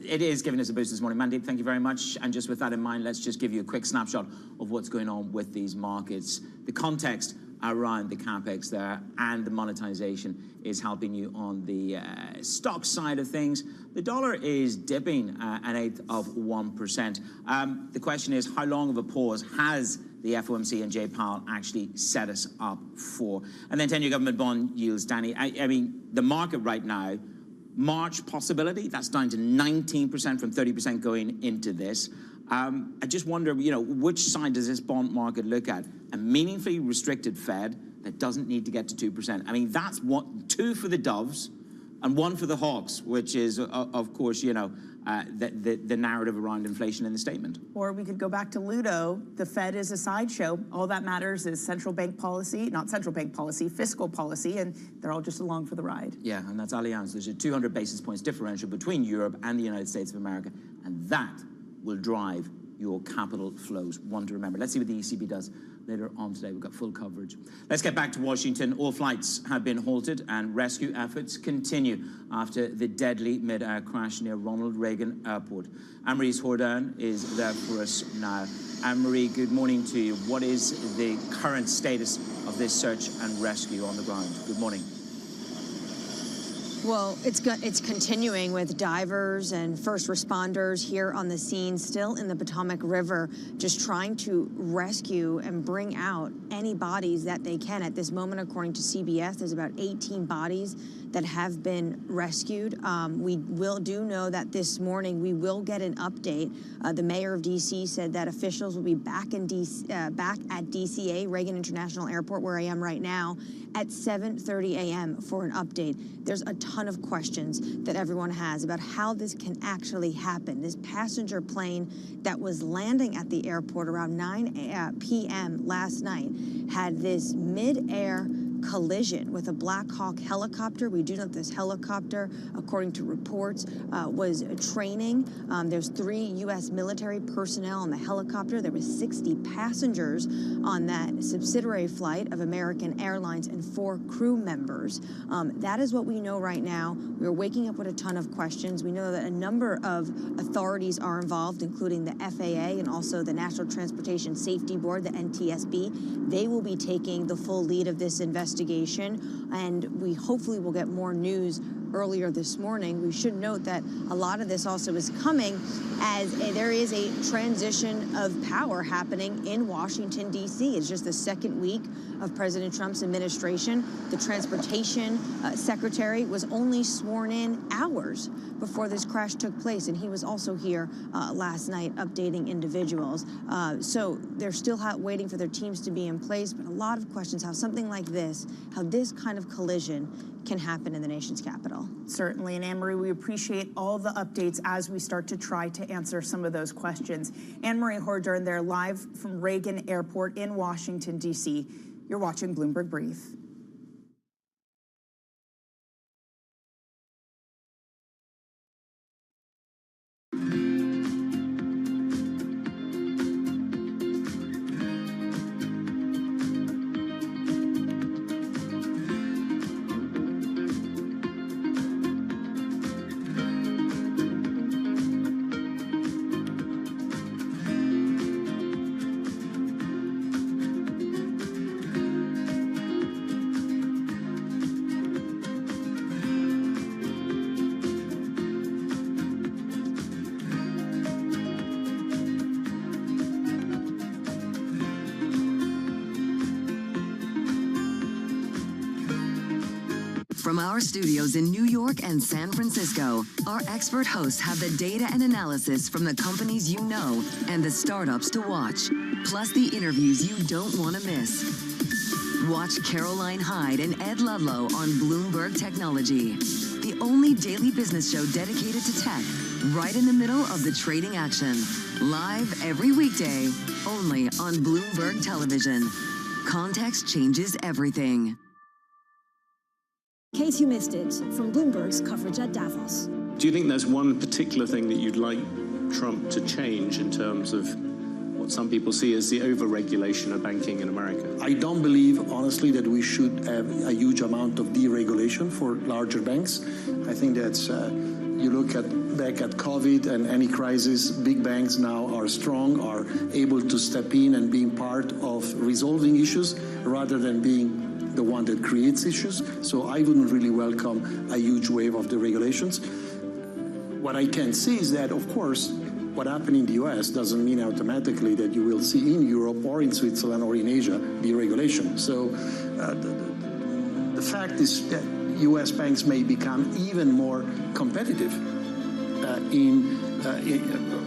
S15: it is giving us a boost this morning. Mandeep, thank you very much. And just with that in mind, let's just give you a quick snapshot of what's going on with these markets. The context around the capex there and the monetization is helping you on the stock side of things. The dollar is dipping an eighth of 1%. The question is, how long of a pause has the FOMC and Jay Powell actually set us up for? And then 10-year government bond yields, Danny. I mean, the market right now, March possibility, that's down to 19% from 30% going into this. I just wonder, which side does this bond market look at? A meaningfully restricted Fed that doesn't need to get to 2%. I mean, that's what 2 for the doves and 1 for the hawks, which is, of course, the narrative around inflation in the statement.
S16: Or we could go back to Ludo. The Fed is a sideshow. All that matters is central bank policy, not central bank policy, fiscal policy, and they're all just along for the ride.
S15: Yeah, and that's Allianz. There's a 200 basis points differential between Europe and the United States of America, and that will drive your capital flows. One to remember. Let's see what the ECB does later on today. We've got full coverage. Let's get back to Washington. All flights have been halted and rescue efforts continue after the deadly mid-air crash near Ronald Reagan Airport. Anne-Marie Hordan is there for us now. Anne-Marie, good morning to you. What is the current status of this search and rescue on the ground? Good morning.
S10: Well, it's continuing with divers and first responders here on the scene, still in the Potomac River, just trying to rescue and bring out any bodies that they can. At this moment, according to CBS, there's about 18 bodies that have been rescued. We do know that this morning we will get an update. The mayor of D.C. said that officials will be back at DCA, Reagan International Airport, where I am right now, at 7:30 a.m. for an update. There's a ton of questions that everyone has about how this can actually happen. This passenger plane that was landing at the airport around 9 p.m. last night had this mid-air collision with a Black Hawk helicopter. We do know this helicopter, according to reports, was training. There's 3 U.S. military personnel on the helicopter. There was 60 passengers on that subsidiary flight of American Airlines and 4 crew members. That is what we know right now. We're waking up with a ton of questions. We know that a number of authorities are involved, including the FAA and also the National Transportation Safety Board, the NTSB. They will be taking the full lead of this investigation, and we hopefully will get more news earlier this morning. We should note that a lot of this also is coming as there is a transition of power happening in Washington, D.C. It's just the second week of President Trump's administration. The transportation secretary was only sworn in hours before this crash took place, and he was also here last night updating individuals. So they're still waiting for their teams to be in place, but a lot of questions how something like this, how this kind of collision can happen in the nation's capital.
S16: Certainly, and Anne-Marie, we appreciate all the updates as we start to try to answer some of those questions. Anne-Marie Hordern there live from Reagan Airport in Washington, D.C. You're watching Bloomberg Brief.
S8: From our studios in New York and San Francisco, our expert hosts have the data and analysis from the companies you know and the startups to watch, plus the interviews you don't want to miss. Watch Caroline Hyde and Ed Ludlow on Bloomberg Technology, the only daily business show dedicated to tech, right in the middle of the trading action. Live every weekday, only on Bloomberg Television. Context changes everything.
S13: In case you missed it, from Bloomberg's coverage at Davos.
S20: Do you think there's one particular thing that you'd like Trump to change in terms of what some people see as the over-regulation of banking in America?
S4: I don't believe, honestly, that we should have a huge amount of deregulation for larger banks. I think that's, you look back at COVID and any crisis, big banks now are strong, are able to step in and being part of resolving issues rather than being the one that creates issues. So I wouldn't really welcome a huge wave of deregulations. What I can see is that, of course, what happened in the US doesn't mean automatically that you will see in Europe or in Switzerland or in Asia deregulation. So the fact is that US banks may become even more competitive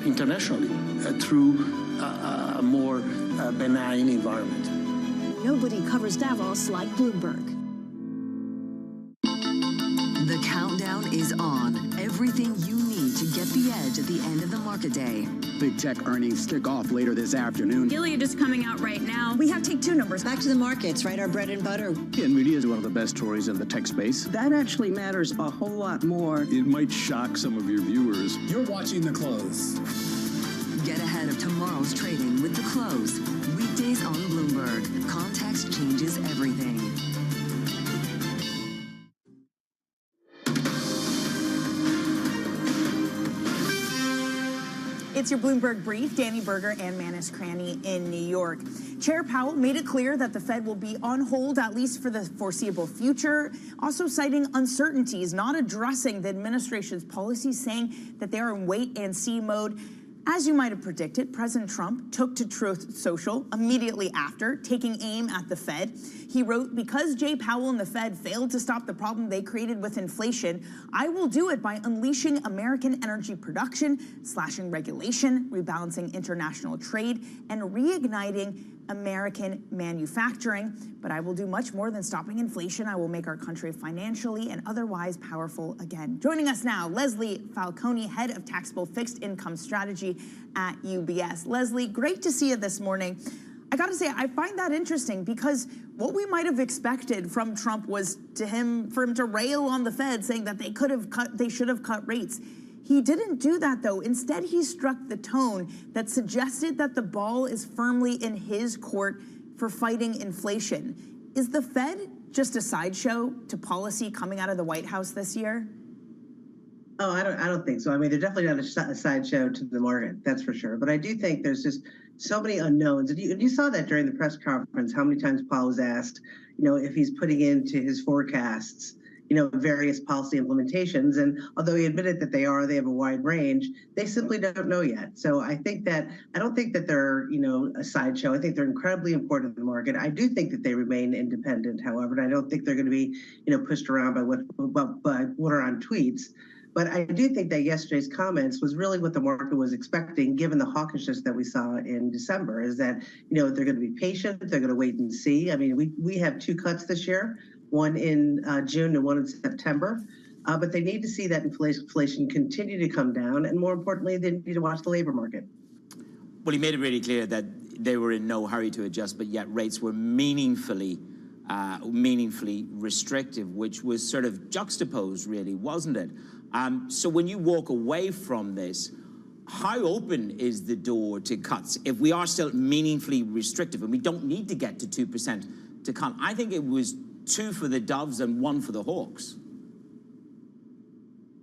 S4: internationally through a more benign environment.
S13: Nobody covers Davos like Bloomberg.
S8: The countdown is on. Everything you need to get the edge at the end of the market day.
S9: Big tech earnings kick off later this afternoon.
S21: Gilead is coming out right now.
S3: We have take two numbers. Back to the markets, right? Our bread and butter.
S9: NVIDIA is one of the best stories in the tech space.
S11: That actually matters a whole lot more.
S12: It might shock some of your viewers.
S2: You're watching The Close.
S8: Get ahead of tomorrow's trading with The Close. Weekdays on Bloomberg. Context changes everything.
S16: It's your Bloomberg Brief. Danny Berger and Manus Cranny in New York. Chair Powell made it clear that the Fed will be on hold at least for the foreseeable future, also citing uncertainties, not addressing the administration's policies, saying that they are in wait-and-see mode. As you might have predicted, President Trump took to Truth Social immediately after, taking aim at the Fed. He wrote, "Because Jay Powell and the Fed failed to stop the problem they created with inflation, I will do it by unleashing American energy production, slashing regulation, rebalancing international trade, and reigniting American manufacturing. But I will do much more than stopping inflation. I will make our country financially and otherwise powerful again." Joining us now, Leslie Falcone, head of taxable fixed income strategy at UBS. Leslie, great to see you this morning. I got to say, I find that interesting because what we might have expected from Trump was for him to rail on the Fed, saying that they should have cut rates. He didn't do that, though. Instead, he struck the tone that suggested that the ball is firmly in his court for fighting inflation. Is the Fed just a sideshow to policy coming out of the White House this year?
S14: Oh, I don't think so. I mean, they're definitely not a sideshow to the market, that's for sure. But I do think there's just so many unknowns. And you saw that during the press conference, how many times Powell was asked, if he's putting into his forecasts, various policy implementations. And although he admitted that they have a wide range, they simply don't know yet. So I don't think that they're, a sideshow. I think they're incredibly important to the market. I do think that they remain independent, however, and I don't think they're going to be, pushed around by what are on tweets. But I do think that yesterday's comments was really what the market was expecting, given the hawkishness that we saw in December, is that, they're going to be patient, they're going to wait and see. I mean, we have 2 cuts this year, one in June and one in September. But they need to see that inflation continue to come down. And more importantly, they need to watch the labor market.
S15: Well, he made it really clear that they were in no hurry to adjust, but yet rates were meaningfully restrictive, which was sort of juxtaposed, really, wasn't it? So when you walk away from this, how open is the door to cuts? If we are still meaningfully restrictive and we don't need to get to 2% to cut, I think it was 2 for the doves and 1 for the hawks.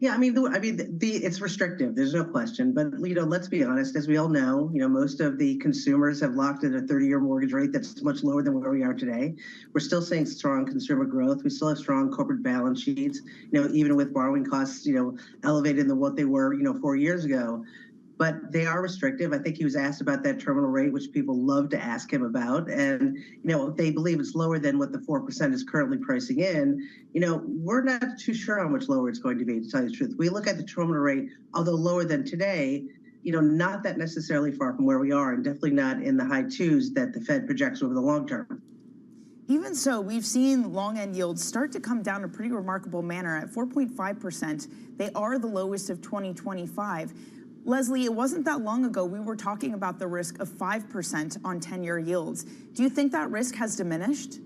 S14: Yeah, it's restrictive. There's no question. But, let's be honest, as we all know, most of the consumers have locked in a 30-year mortgage rate that's much lower than where we are today. We're still seeing strong consumer growth. We still have strong corporate balance sheets, even with borrowing costs, elevated than what they were, 4 years ago. But they are restrictive. I think he was asked about that terminal rate, which people love to ask him about. And, they believe it's lower than what the 4% is currently pricing in. We're not too sure how much lower it's going to be, to tell you the truth. We look at the terminal rate, although lower than today, not that necessarily far from where we are, and definitely not in the high 2s that the Fed projects over the long term.
S16: Even so, we've seen long-end yields start to come down in a pretty remarkable manner at 4.5%. They are the lowest of 2025. Leslie, it wasn't that long ago we were talking about the risk of 5% on 10-year yields. Do you think that risk has diminished?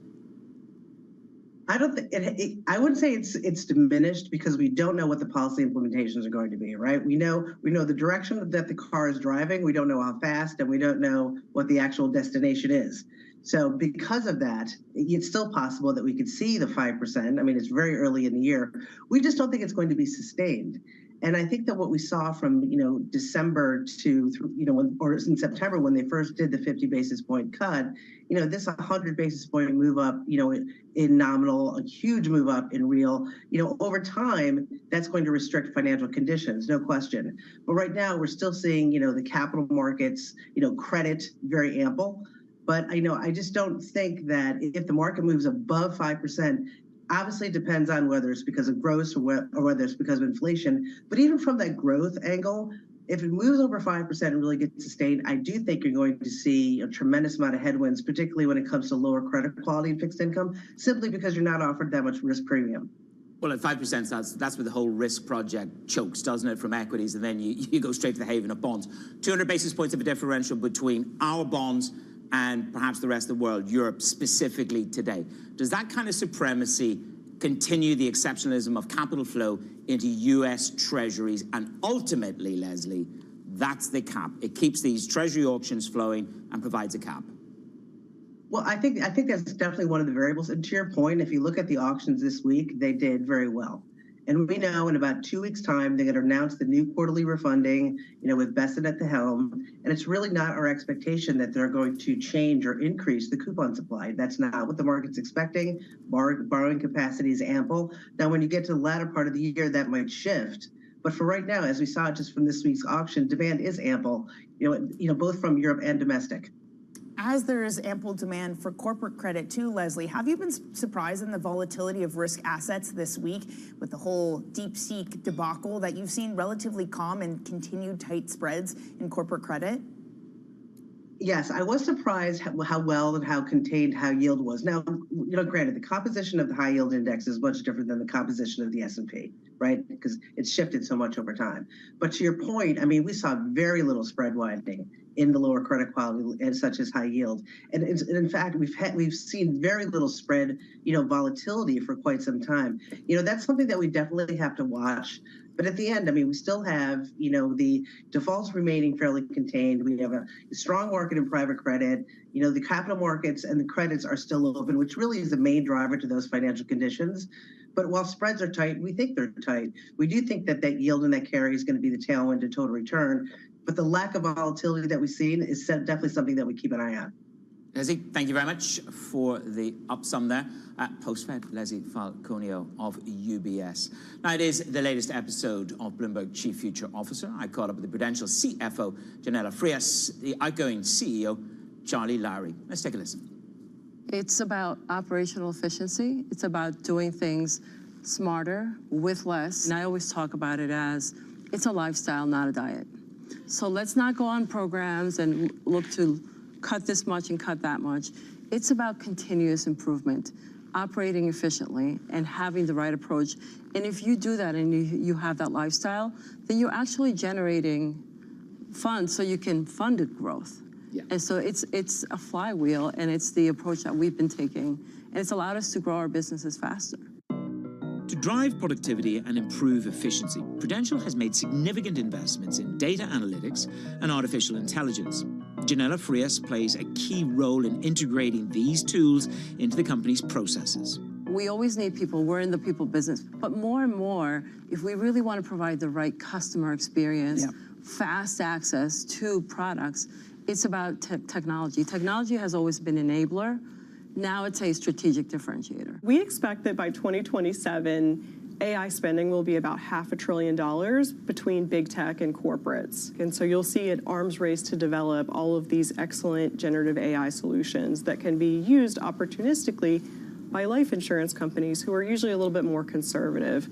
S14: I don't think I wouldn't say it's diminished, because we don't know what the policy implementations are going to be, right? We know the direction that the car is driving. We don't know how fast, and we don't know what the actual destination is. So because of that, it's still possible that we could see the 5%. I mean, it's very early in the year. We just don't think it's going to be sustained. And I think that what we saw from, December to, or in September, when they first did the 50 basis point cut, this 100 basis point move up, in nominal, a huge move up in real, over time, that's going to restrict financial conditions, no question. But right now, we're still seeing, the capital markets, credit very ample. But, I just don't think that if the market moves above 5%, obviously, it depends on whether it's because of growth or whether it's because of inflation. But even from that growth angle, if it moves over 5% and really gets sustained, I do think you're going to see a tremendous amount of headwinds, particularly when it comes to lower credit quality and fixed income, simply because you're not offered that much risk premium.
S15: Well, at 5%, that's where the whole risk project chokes, doesn't it, from equities, and then you go straight to the haven of bonds. 200 basis points of a differential between our bonds and perhaps the rest of the world, Europe specifically today. Does that kind of supremacy continue the exceptionalism of capital flow into U.S. treasuries? And ultimately, Leslie, that's the cap. It keeps these treasury auctions flowing and provides a cap.
S14: Well, I think that's definitely one of the variables. And to your point, if you look at the auctions this week, they did very well. And we know in about 2 weeks' time, they're going to announce the new quarterly refunding, with Bessent at the helm. And it's really not our expectation that they're going to change or increase the coupon supply. That's not what the market's expecting. Borrowing capacity is ample. Now, when you get to the latter part of the year, that might shift. But for right now, as we saw just from this week's auction, demand is ample, both from Europe and domestic.
S16: As there is ample demand for corporate credit too, Leslie, have you been surprised in the volatility of risk assets this week with the whole DeepSeek debacle that you've seen relatively calm and continued tight spreads in corporate credit?
S14: Yes, I was surprised how well and how contained high yield was. Now, granted, the composition of the high yield index is much different than the composition of the S&P, right? Because it's shifted so much over time. But to your point, we saw very little spread widening in the lower credit quality, such as high yield. And in fact, we've seen very little spread, volatility for quite some time. That's something that we definitely have to watch. But at the end, we still have, the defaults remaining fairly contained. We have a strong market in private credit. The capital markets and the credits are still open, which really is the main driver to those financial conditions. But while spreads are tight, we think they're tight. We do think that yield and that carry is going to be the tailwind to total return. But the lack of volatility that we've seen is definitely something that we keep an eye on.
S15: Leslie, thank you very much for the upsum there. Post-Fed, Leslie Falconio of UBS. Now, it is the latest episode of Bloomberg Chief Future Officer. I caught up with the Prudential CFO, Janella Frias, the outgoing CEO, Charlie Lowry. Let's take a listen.
S17: It's about operational efficiency. It's about doing things smarter with less. And I always talk about it as it's a lifestyle, not a diet. So let's not go on programs and look to cut this much and cut that much. It's about continuous improvement, operating efficiently and having the right approach. And if you do that and you have that lifestyle, then you're actually generating funds so you can fund growth. Yeah. And so it's a flywheel, and it's the approach that we've been taking, and it's allowed us to grow our businesses faster.
S15: To drive productivity and improve efficiency, Prudential has made significant investments in data analytics and artificial intelligence. Janella Frias plays a key role in integrating these tools into the company's processes.
S17: We always need people. We're in the people business. But more and more, if we really want to provide the right customer experience, fast access to products, it's about technology. Technology has always been an enabler. Now it's a strategic differentiator.
S6: We expect that by 2027, AI spending will be about $500 billion between big tech and corporates. And so you'll see an arms race to develop all of these excellent generative AI solutions that can be used opportunistically by life insurance companies who are usually a little bit more conservative.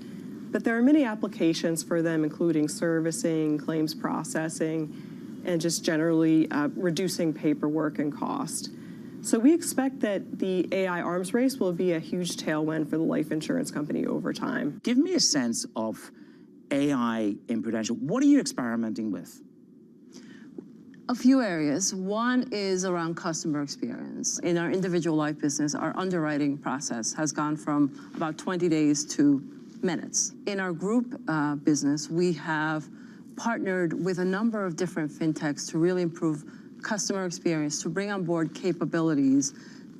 S6: But there are many applications for them, including servicing, claims processing, and just generally reducing paperwork and cost. So we expect that the AI arms race will be a huge tailwind for the life insurance company over time.
S15: Give me a sense of AI in Prudential. What are you experimenting with?
S17: A few areas. One is around customer experience. In our individual life business, our underwriting process has gone from about 20 days to minutes. In our group business, we have partnered with a number of different fintechs to really improve customer experience, to bring on board capabilities,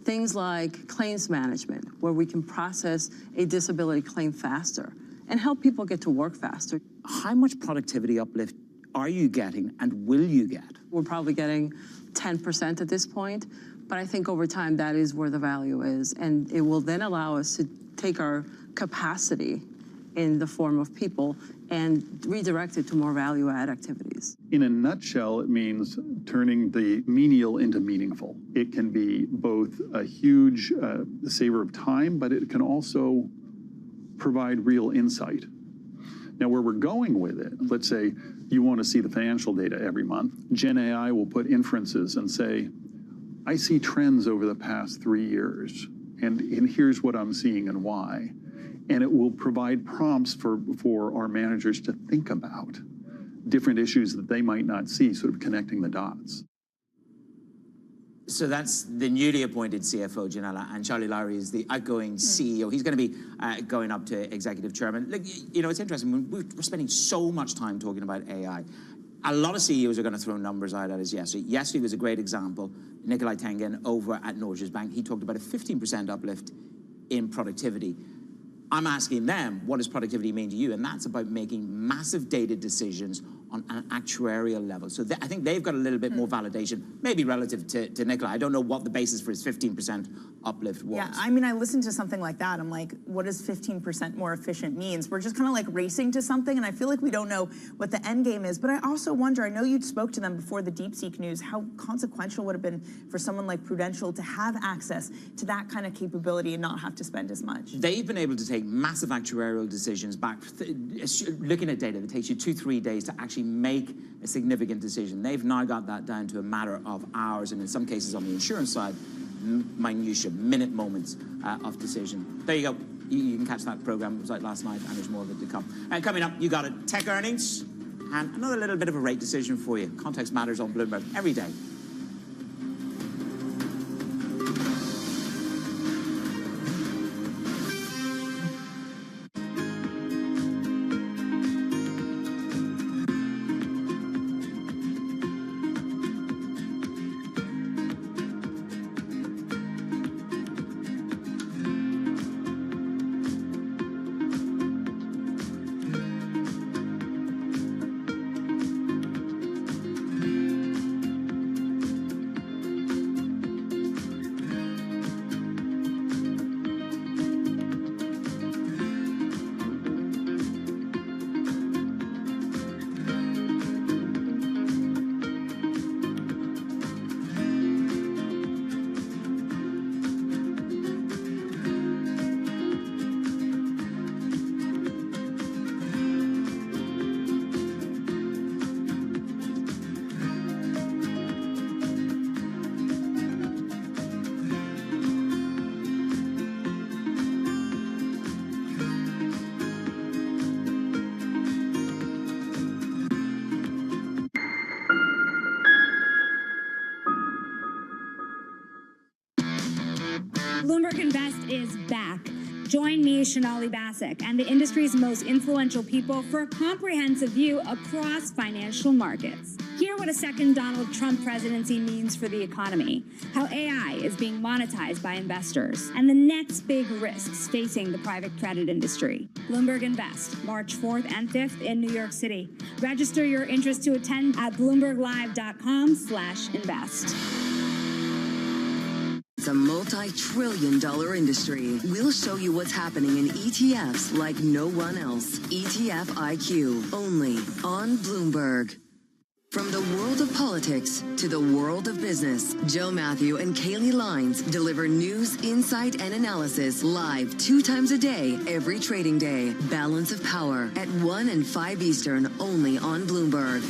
S17: things like claims management, where we can process a disability claim faster and help people get to work faster.
S15: How much productivity uplift are you getting and will you get?
S17: We're probably getting 10% at this point, but I think over time that is where the value is, and it will then allow us to take our capacity in the form of people and redirect it to more value-add activities.
S12: In a nutshell, it means turning the menial into meaningful. It can be both a huge saver of time, but it can also provide real insight. Now, where we're going with it, let's say you want to see the financial data every month. Gen AI will put inferences and say, I see trends over the past 3 years, and here's what I'm seeing and why. And it will provide prompts for our managers to think about different issues that they might not see, sort of connecting the dots.
S15: So that's the newly appointed CFO, Janella, and Charlie Lowry is the outgoing CEO. He's going to be going up to executive chairman. Look, you know, it's interesting. We're spending so much time talking about AI. A lot of CEOs are going to throw numbers out at us yesterday. Yesterday was a great example. Nikolai Tengen over at Norges Bank, he talked about a 15% uplift in productivity. I'm asking them, what does productivity mean to you? And that's about making massive data decisions on an actuarial level. So I think they've got a little bit more validation, maybe relative to Nikolai. I don't know what the basis for his 15% uplift was.
S16: Yeah, I mean, I listened to something like that. I'm like, what does 15% more efficient means? We're just kind of like racing to something, and I feel like we don't know what the end game is. But I also wonder, I know you spoke to them before the DeepSeek news, how consequential would it have been for someone like Prudential to have access to that kind of capability and not have to spend as much?
S15: They've been able to take massive actuarial decisions back, looking at data that takes you 2-3 days to actually make a significant decision. They've now got that down to a matter of hours, and in some cases on the insurance side, minutia, minute moments of decision. There you go. You can catch that program. It was out last night, and there's more of it to come. And coming up, you got it. Tech earnings and another little bit of a rate decision for you. Context matters on Bloomberg every day.
S21: Join me, Shonali Basak, and the industry's most influential people for a comprehensive view across financial markets. Hear what a second Donald Trump presidency means for the economy, how AI is being monetized by investors, and the next big risks facing the private credit industry. Bloomberg Invest, March 4th and 5th in New York City. Register your interest to attend at bloomberglive.com/invest.
S8: It's a multi-trillion-dollar industry. We'll show you what's happening in ETFs like no one else. ETF IQ, only on Bloomberg. From the world of politics to the world of business, Joe Matthew and Kaylee Lines deliver news, insight, and analysis live 2 times a day, every trading day. Balance of Power at 1 and 5 Eastern, only on Bloomberg.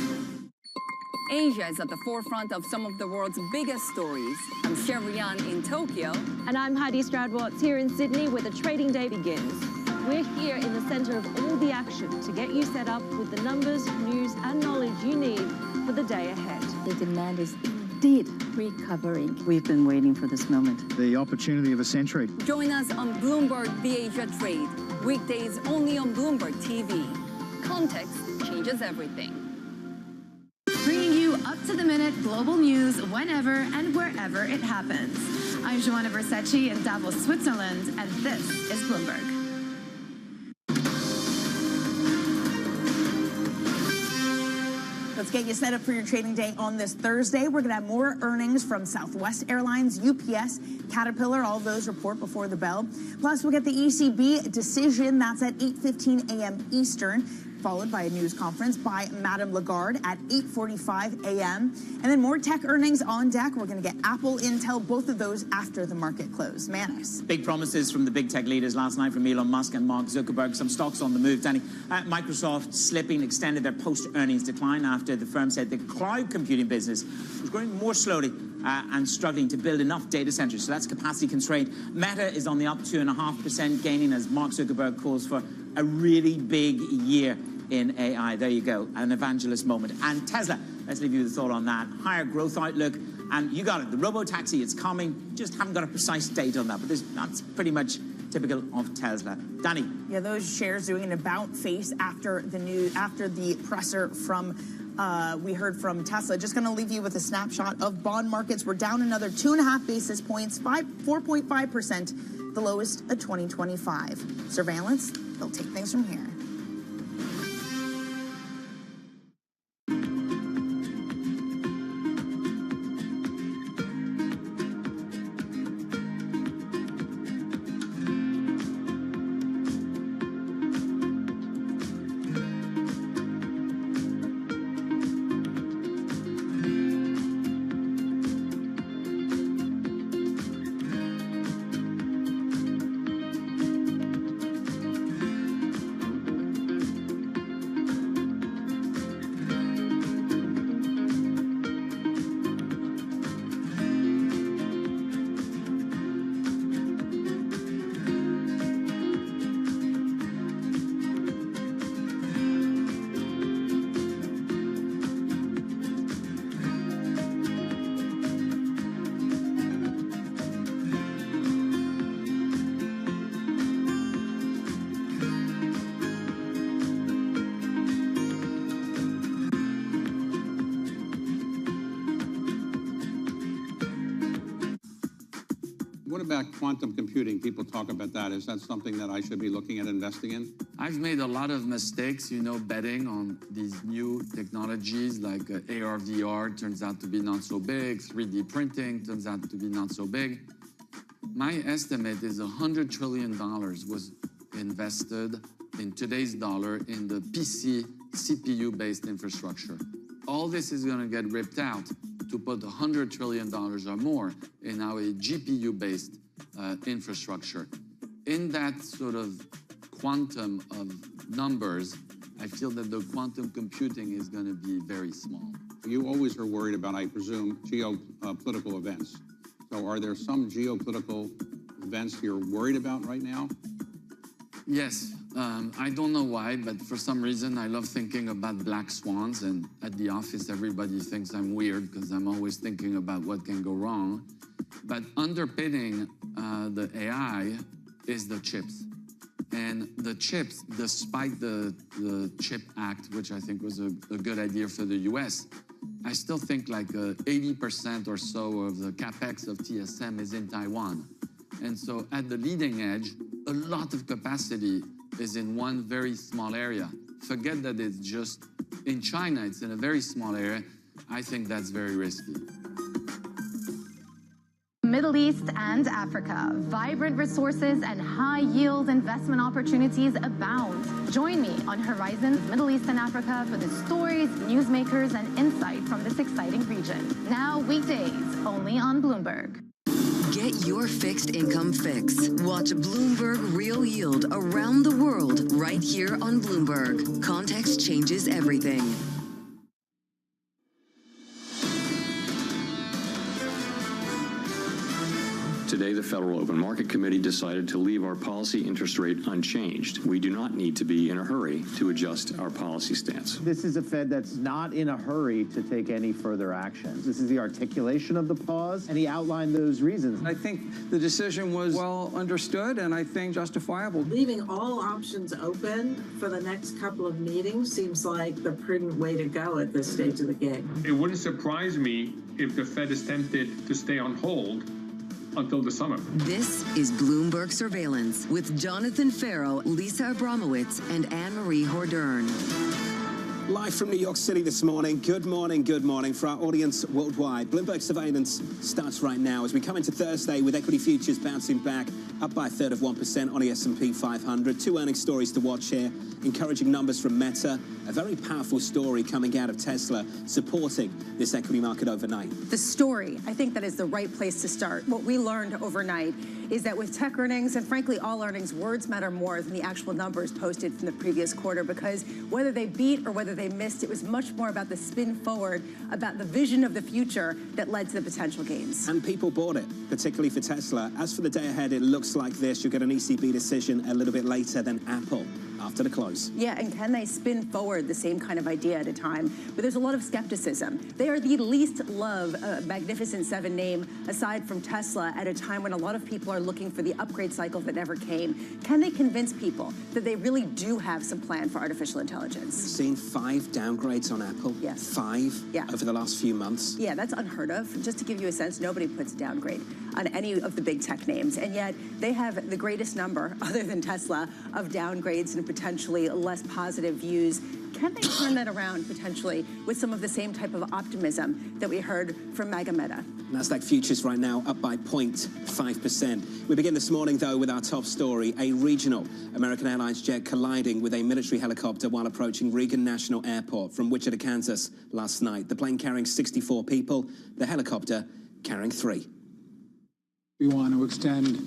S1: Asia is at the forefront of some of the world's biggest stories. I'm Sherrian in Tokyo.
S19: And I'm Heidi Stroud-Watts here in Sydney, where the trading day begins. We're here in the center of all the action to get you set up with the numbers, news, and knowledge you need for the day ahead.
S22: The demand is indeed recovering. We've been waiting for this moment.
S9: The opportunity of a century.
S1: Join us on Bloomberg The Asia Trade. Weekdays only on Bloomberg TV. Context changes everything.
S23: Bringing you up-to-the-minute global news whenever and wherever it happens. I'm Joanna Versace in Davos, Switzerland, and this is Bloomberg.
S16: Let's get you set up for your trading day on this Thursday. We're going to have more earnings from Southwest Airlines, UPS, Caterpillar. All of those report before the bell. Plus, we'll get the ECB decision. That's at 8:15 a.m. Eastern, followed by a news conference by Madame Lagarde at 8:45 a.m. And then more tech earnings on deck. We're going to get Apple, Intel, both of those after the market close. Manos.
S15: Big promises from the big tech leaders last night from Elon Musk and Mark Zuckerberg. Some stocks on the move, Danny. Microsoft slipping, extended their post-earnings decline after the firm said the cloud computing business was growing more slowly and struggling to build enough data centers. So that's capacity constrained. Meta is on the up 2.5%, gaining as Mark Zuckerberg calls for a really big year in AI. There you go, an evangelist moment. And Tesla, let's leave you with a thought on that. Higher growth outlook, and you got it, the robo-taxi, it's coming. Just haven't got a precise date on that, but that's pretty much typical of Tesla. Danny.
S16: Yeah, those shares doing an about face after the presser from we heard from Tesla. Just going to leave you with a snapshot of bond markets. We're down another 2.5 basis points, 4.5%, the lowest of 2025. Surveillance, they'll take things from here.
S24: What about quantum computing? People talk about that. Is that something that I should be looking at investing in?
S25: I've made a lot of mistakes, betting on these new technologies like AR, VR turns out to be not so big, 3D printing turns out to be not so big. My estimate is $100 trillion was invested in today's dollar in the PC, CPU-based infrastructure. All this is going to get ripped out to put $100 trillion or more in now a GPU-based infrastructure. In that sort of quantum of numbers, I feel that the quantum computing is going to be very small.
S24: You always are worried about, I presume, geopolitical events. So are there some geopolitical events you're worried about right now?
S25: Yes. I don't know why, but for some reason, I love thinking about black swans. And at the office, everybody thinks I'm weird because I'm always thinking about what can go wrong. But underpinning the AI is the chips. And the chips, despite the CHIP Act, which I think was a good idea for the US, I still think like 80% or so of the capex of TSM is in Taiwan. And so at the leading edge, a lot of capacity is in one very small area. Forget that it's just in China, it's in a very small area. I think that's very risky.
S23: Middle East and Africa. Vibrant resources and high-yield investment opportunities abound. Join me on Horizons Middle East and Africa for the stories, newsmakers, and insight from this exciting region. Now weekdays, only on Bloomberg.
S8: Get your fixed income fix. Watch Bloomberg Real Yield around the world right here on Bloomberg. Context changes everything.
S5: Today, the Federal Open Market Committee decided to leave our policy interest rate unchanged. We do not need to be in a hurry to adjust our policy stance.
S7: This is a Fed that's not in a hurry to take any further actions. This is the articulation of the pause, and he outlined those reasons.
S10: I think the decision was well understood, and I think justifiable.
S11: Leaving all options open for the next couple of meetings seems like the prudent way to go at this stage of the game.
S18: It wouldn't surprise me if the Fed is tempted to stay on hold until the summer.
S8: This is Bloomberg Surveillance with Jonathan Farrow, Lisa Abramowitz, and Anne-Marie Hordern.
S20: Live from New York City this morning. Good morning for our audience worldwide. Bloomberg Surveillance starts right now as we come into Thursday with equity futures bouncing back, up by a third of 1% on the S&P 500. Two earnings stories to watch here. Encouraging numbers from Meta. A very powerful story coming out of Tesla supporting this equity market overnight.
S26: The story, I think that is the right place to start. What we learned overnight is that with tech earnings, and frankly all earnings, words matter more than the actual numbers posted from the previous quarter, because whether they beat or whether they missed, it was much more about the spin forward, about the vision of the future that led to the potential gains.
S20: And people bought it, particularly for Tesla. As for the day ahead, it looks like this. You'll get an ECB decision a little bit later than Apple after the close.
S26: Yeah, and can they spin forward the same kind of idea at a time? But there's a lot of skepticism. They are the least loved Magnificent Seven name, aside from Tesla, at a time when a lot of people are looking for the upgrade cycle that never came. Can they convince people that they really do have some plan for artificial intelligence?
S20: Seen 5 downgrades on Apple?
S26: Yes.
S20: 5 over the last few months?
S26: Yeah, that's unheard of. Just to give you a sense, nobody puts a downgrade on any of the big tech names. And yet they have the greatest number, other than Tesla, of downgrades and potentially less positive views. Can they turn that around potentially with some of the same type of optimism that we heard from Meta?
S20: Nasdaq futures right now up by 0.5%. We begin this morning, though, with our top story, a regional American Airlines jet colliding with a military helicopter while approaching Reagan National Airport from Wichita, Kansas last night. The plane carrying 64 people, the helicopter carrying 3.
S27: We want to extend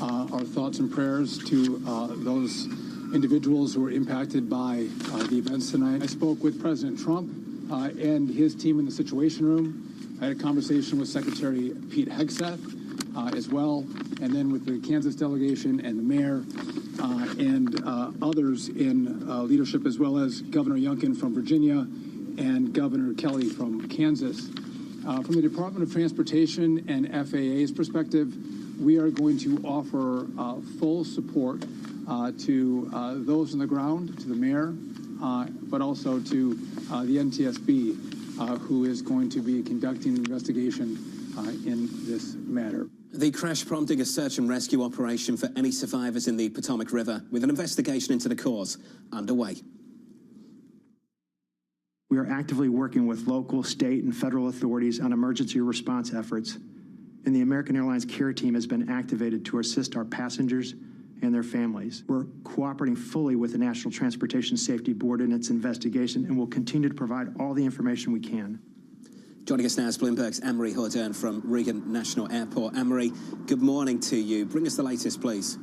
S27: our thoughts and prayers to those individuals who were impacted by the events tonight. I spoke with President Trump and his team in the Situation Room. I had a conversation with Secretary Pete Hegseth as well, and then with the Kansas delegation and the mayor and others in leadership, as well as Governor Youngkin from Virginia and Governor Kelly from Kansas. From the Department of Transportation and FAA's perspective, we are going to offer full support to those on the ground, to the mayor, but also to the NTSB, who is going to be conducting an investigation in this matter.
S20: The crash prompting a search and rescue operation for any survivors in the Potomac River, with an investigation into the cause underway.
S28: We are actively working with local, state, and federal authorities on emergency response efforts, and the American Airlines Care Team has been activated to assist our passengers and their families. We're cooperating fully with the National Transportation Safety Board in its investigation, and will continue to provide all the information we can.
S20: Joining us now is Bloomberg's Anne-Marie Hordern from Reagan National Airport. Anne-Marie, good morning to you. Bring us the latest, please.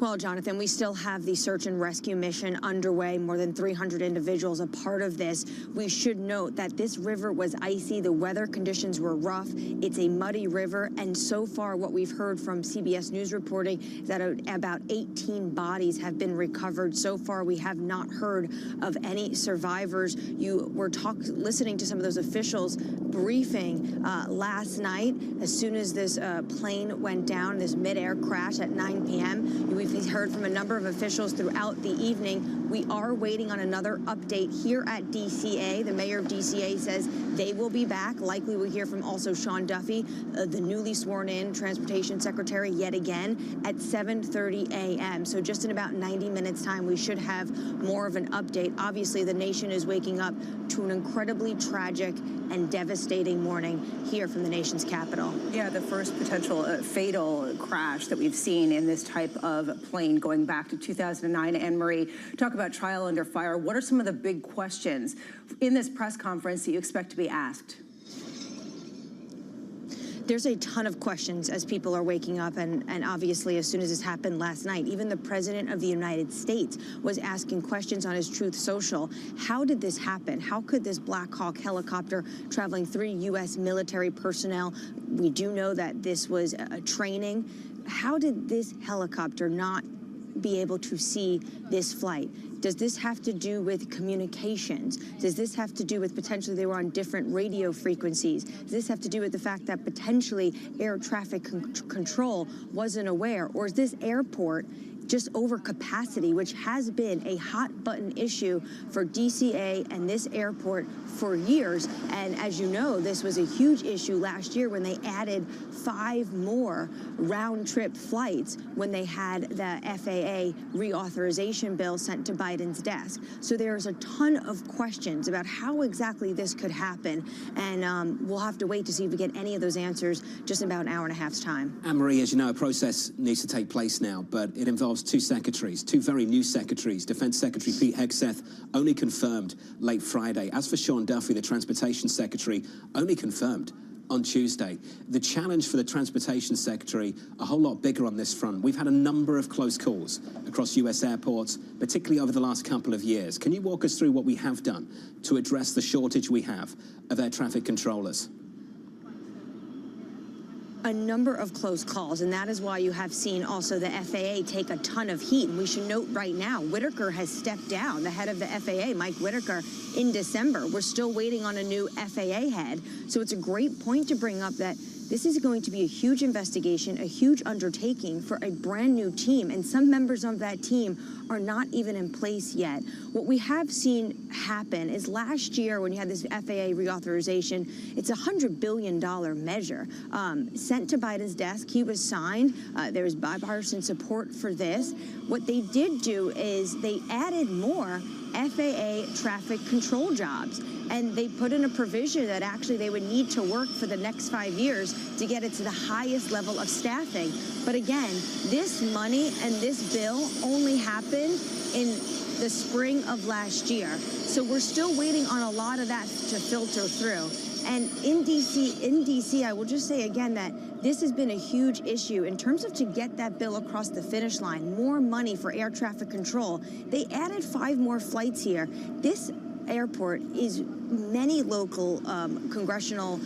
S2: Well, Jonathan, we still have the search and rescue mission underway. More than 300 individuals a part of this. We should note that this river was icy. The weather conditions were rough. It's a muddy river. And so far, what we've heard from CBS News reporting is that about 18 bodies have been recovered. So far, we have not heard of any survivors. You were listening to some of those officials briefing last night. As soon as this plane went down, this mid-air crash at 9 p.m., we've heard from a number of officials throughout the evening. We are waiting on another update here at DCA. The mayor of DCA says they will be back. Likely we'll hear from also Sean Duffy, the newly sworn-in transportation secretary, yet again at 7:30 a.m. So just in about 90 minutes' time, we should have more of an update. Obviously, the nation is waking up to an incredibly tragic and devastating morning here from the nation's capital.
S26: Yeah, the first potential fatal crash that we've seen in this type of plane going back to 2009. Anne-Marie, talk about trial under fire. What are some of the big questions in this press conference that you expect to be asked?
S2: There's a ton of questions as people are waking up, and obviously as soon as this happened last night, even the President of the United States was asking questions on his Truth Social. How did this happen? How could this Black Hawk helicopter traveling 3 U.S. military personnel, we do know that this was a training, how did this helicopter not be able to see this flight? Does this have to do with communications? Does this have to do with potentially they were on different radio frequencies? Does this have to do with the fact that potentially air traffic control wasn't aware? Or is this airport just over capacity, which has been a hot button issue for DCA and this airport for years? And as you know, this was a huge issue last year when they added 5 more round trip flights when they had the FAA reauthorization bill sent to Biden's desk. So there's a ton of questions about how exactly this could happen. And we'll have to wait to see if we get any of those answers just in about an hour and a half's time.
S20: Anne-Marie, as you know, a process needs to take place now, but it involves 2 secretaries, 2 very new secretaries. Defense Secretary Pete Hegseth only confirmed late Friday. As for Sean Duffy, the Transportation Secretary, only confirmed on Tuesday. The challenge for the Transportation Secretary, a whole lot bigger on this front. We've had a number of close calls across U.S. airports, particularly over the last couple of years. Can you walk us through what we have done to address the shortage we have of air traffic controllers?
S2: A number of close calls, and that is why you have seen also the FAA take a ton of heat. And we should note right now, Whitaker has stepped down, the head of the FAA, Mike Whitaker, in December. We're still waiting on a new FAA head. So it's a great point to bring up that this is going to be a huge investigation, a huge undertaking for a brand new team, and some members of that team are not even in place yet. What we have seen happen is last year when you had this FAA reauthorization, it's a $100 billion measure sent to Biden's desk. He was signed. There was bipartisan support for this. What they did do is they added more FAA traffic control jobs. And they put in a provision that actually they would need to work for the next 5 years to get it to the highest level of staffing. But again, this money and this bill only happened in the spring of last year. So we're still waiting on a lot of that to filter through. And in DC, I will just say again that this has been a huge issue in terms of to get that bill across the finish line, more money for air traffic control. They added 5 more flights here. This airport is many local congressional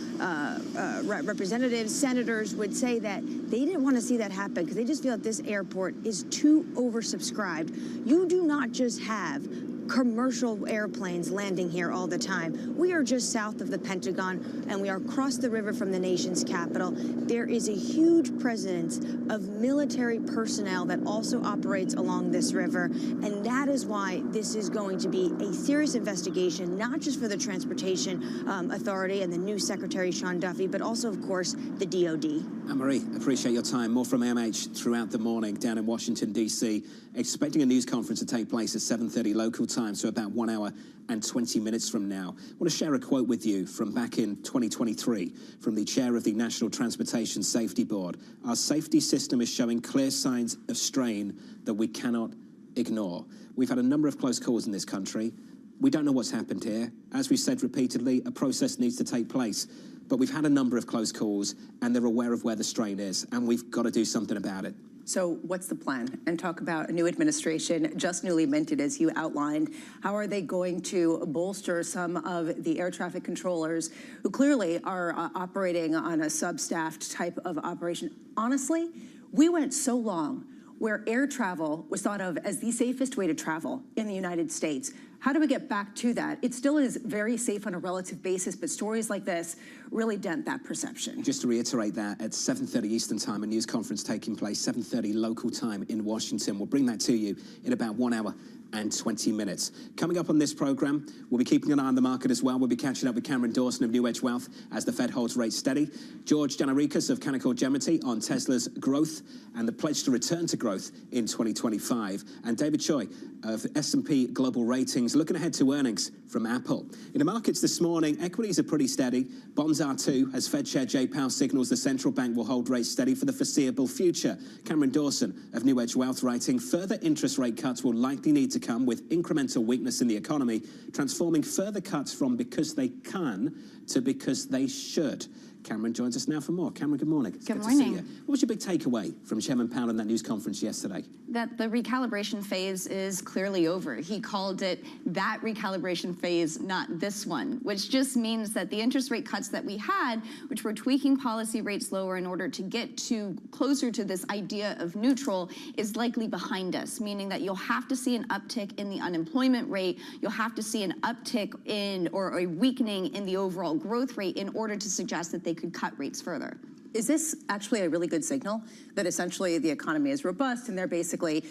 S2: representatives, senators would say that they didn't want to see that happen because they just feel that this airport is too oversubscribed. You do not just have commercial airplanes landing here all the time. We are just south of the Pentagon, and we are across the river from the nation's capital. There is a huge presence of military personnel that also operates along this river, and that is why this is going to be a serious investigation, not just for the Transportation Authority and the new Secretary Sean Duffy, but also, of course, the DOD.
S20: Anne-Marie, appreciate your time. More from AMH throughout the morning down in Washington, D.C. Expecting a news conference to take place at 7:30 local time, so about 1 hour and 20 minutes from now. I want to share a quote with you from back in 2023 from the chair of the National Transportation Safety Board. Our safety system is showing clear signs of strain that we cannot ignore. We've had a number of close calls in this country. We don't know what's happened here. As we said repeatedly, a process needs to take place. But we've had a number of close calls, and they're aware of where the strain is, and we've got to do something about it.
S26: So what's the plan? And talk about a new administration just newly minted, as you outlined. How are they going to bolster some of the air traffic controllers who clearly are operating on a sub-staffed type of operation? Honestly, we went so long where air travel was thought of as the safest way to travel in the United States. How do we get back to that? It still is very safe on a relative basis, but stories like this really dent that perception.
S20: Just to reiterate that, at 7:30 Eastern Time, a news conference taking place, 7:30 local time in Washington. We'll bring that to you in about 1 hour and 20 minutes. Coming up on this program, we'll be keeping an eye on the market as well. We'll be catching up with Cameron Dawson of New Edge Wealth as the Fed holds rates steady. George Janarikas of Canaccord Genuity on Tesla's growth and the pledge to return to growth in 2025. And David Choi of S&P Global Ratings looking ahead to earnings from Apple. In the markets this morning, equities are pretty steady. Bonds are too, as Fed Chair Jay Powell signals the central bank will hold rates steady for the foreseeable future. Cameron Dawson of New Edge Wealth writing, further interest rate cuts will likely need to come with incremental weakness in the economy, transforming further cuts from because they can to because they should. Cameron joins us now for more. Cameron, good morning.
S3: Good morning.
S20: What was your big takeaway from Chairman Powell in that news conference yesterday?
S3: That the recalibration phase is clearly over. He called it that recalibration phase, not this one, which just means that the interest rate cuts that we had, which were tweaking policy rates lower in order to get to closer to this idea of neutral, is likely behind us, meaning that you'll have to see an uptick in the unemployment rate, you'll have to see an uptick in or a weakening in the overall growth rate in order to suggest that they could cut rates further.
S26: Is this actually a really good signal that essentially the economy is robust and they're basically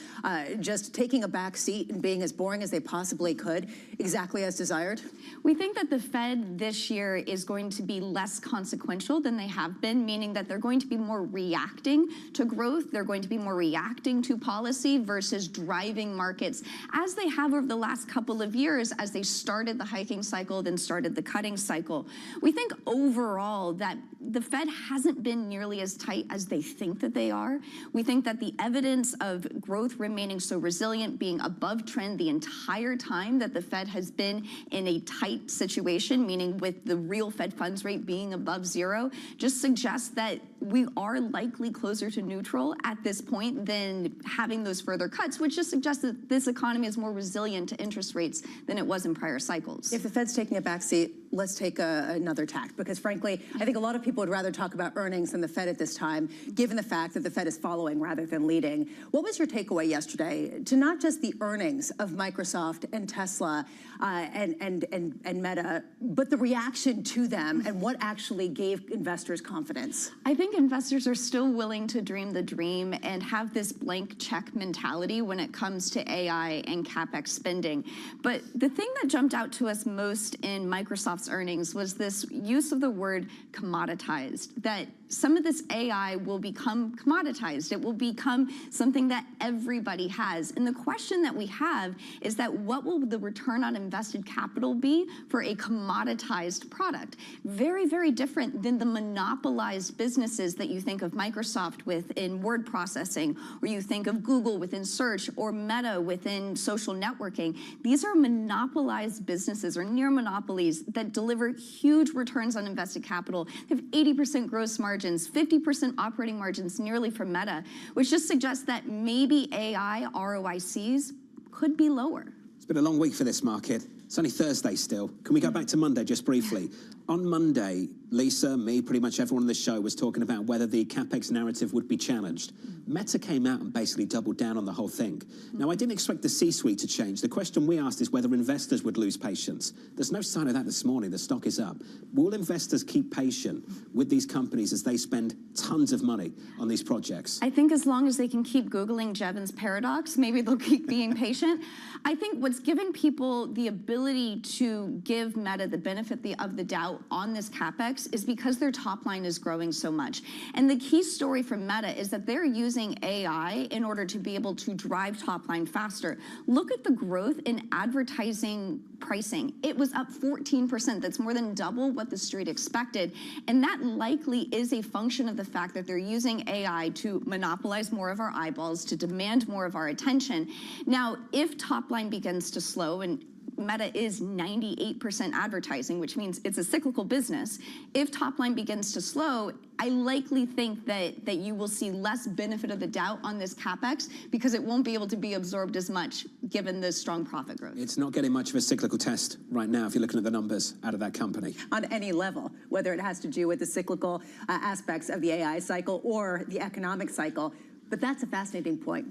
S26: just taking a back seat and being as boring as they possibly could, exactly as desired?
S3: We think that the Fed this year is going to be less consequential than they have been, meaning that they're going to be more reacting to growth, they're going to be more reacting to policy versus driving markets, as they have over the last couple of years as they started the hiking cycle, then started the cutting cycle. We think overall that the Fed hasn't been nearly as tight as they think that they are. We think that the evidence of growth remaining so resilient, being above trend the entire time that the Fed has been in a tight situation, meaning with the real Fed funds rate being above zero, just suggests that we are likely closer to neutral at this point than having those further cuts, which just suggests that this economy is more resilient to interest rates than it was in prior cycles.
S26: If the Fed's taking a backseat, let's take another tack, because frankly, I think a lot of people would rather talk about earnings than the Fed at this time, given the fact that the Fed is following rather than leading. What was your takeaway yesterday to not just the earnings of Microsoft and Tesla and Meta, but the reaction to them and what actually gave investors confidence?
S3: I think investors are still willing to dream the dream and have this blank check mentality when it comes to AI and CapEx spending. But the thing that jumped out to us most in Microsoft's earnings was this use of the word commoditized, that some of this AI will become commoditized. It will become something that everybody has. And the question that we have is that what will the return on invested capital be for a commoditized product? Very, very different than the monopolized businesses that you think of Microsoft within word processing, or you think of Google within search, or Meta within social networking. These are monopolized businesses or near monopolies that deliver huge returns on invested capital. They have 80% gross margins, 50% operating margins nearly for Meta, which just suggests that maybe AI ROICs could be lower.
S20: It's been a long week for this market. It's only Thursday still. Can we go back to Monday just briefly? On Monday, Lisa, me, pretty much everyone on the show was talking about whether the CapEx narrative would be challenged. Meta came out and basically doubled down on the whole thing. Now, I didn't expect the C-suite to change. The question we asked is whether investors would lose patience. There's no sign of that this morning. The stock is up. Will investors keep patient with these companies as they spend tons of money on these projects?
S3: I think as long as they can keep Googling Jevons paradox, maybe they'll keep being patient. I think what's given people the ability to give Meta the benefit of the doubt on this CapEx is because their top line is growing so much. And the key story for Meta is that they're using AI in order to be able to drive top line faster. Look at the growth in advertising pricing. It was up 14%. That's more than double what the street expected. And that likely is a function of the fact that they're using AI to monopolize more of our eyeballs, to demand more of our attention. Now, if top line begins to slow, and Meta is 98% advertising, which means it's a cyclical business. If top line begins to slow, I likely think that you will see less benefit of the doubt on this CapEx because it won't be able to be absorbed as much given the strong profit growth.
S20: It's not getting much of a cyclical test right now if you're looking at the numbers out of that company.
S26: On any level, whether it has to do with the cyclical aspects of the AI cycle or the economic cycle. But that's a fascinating point.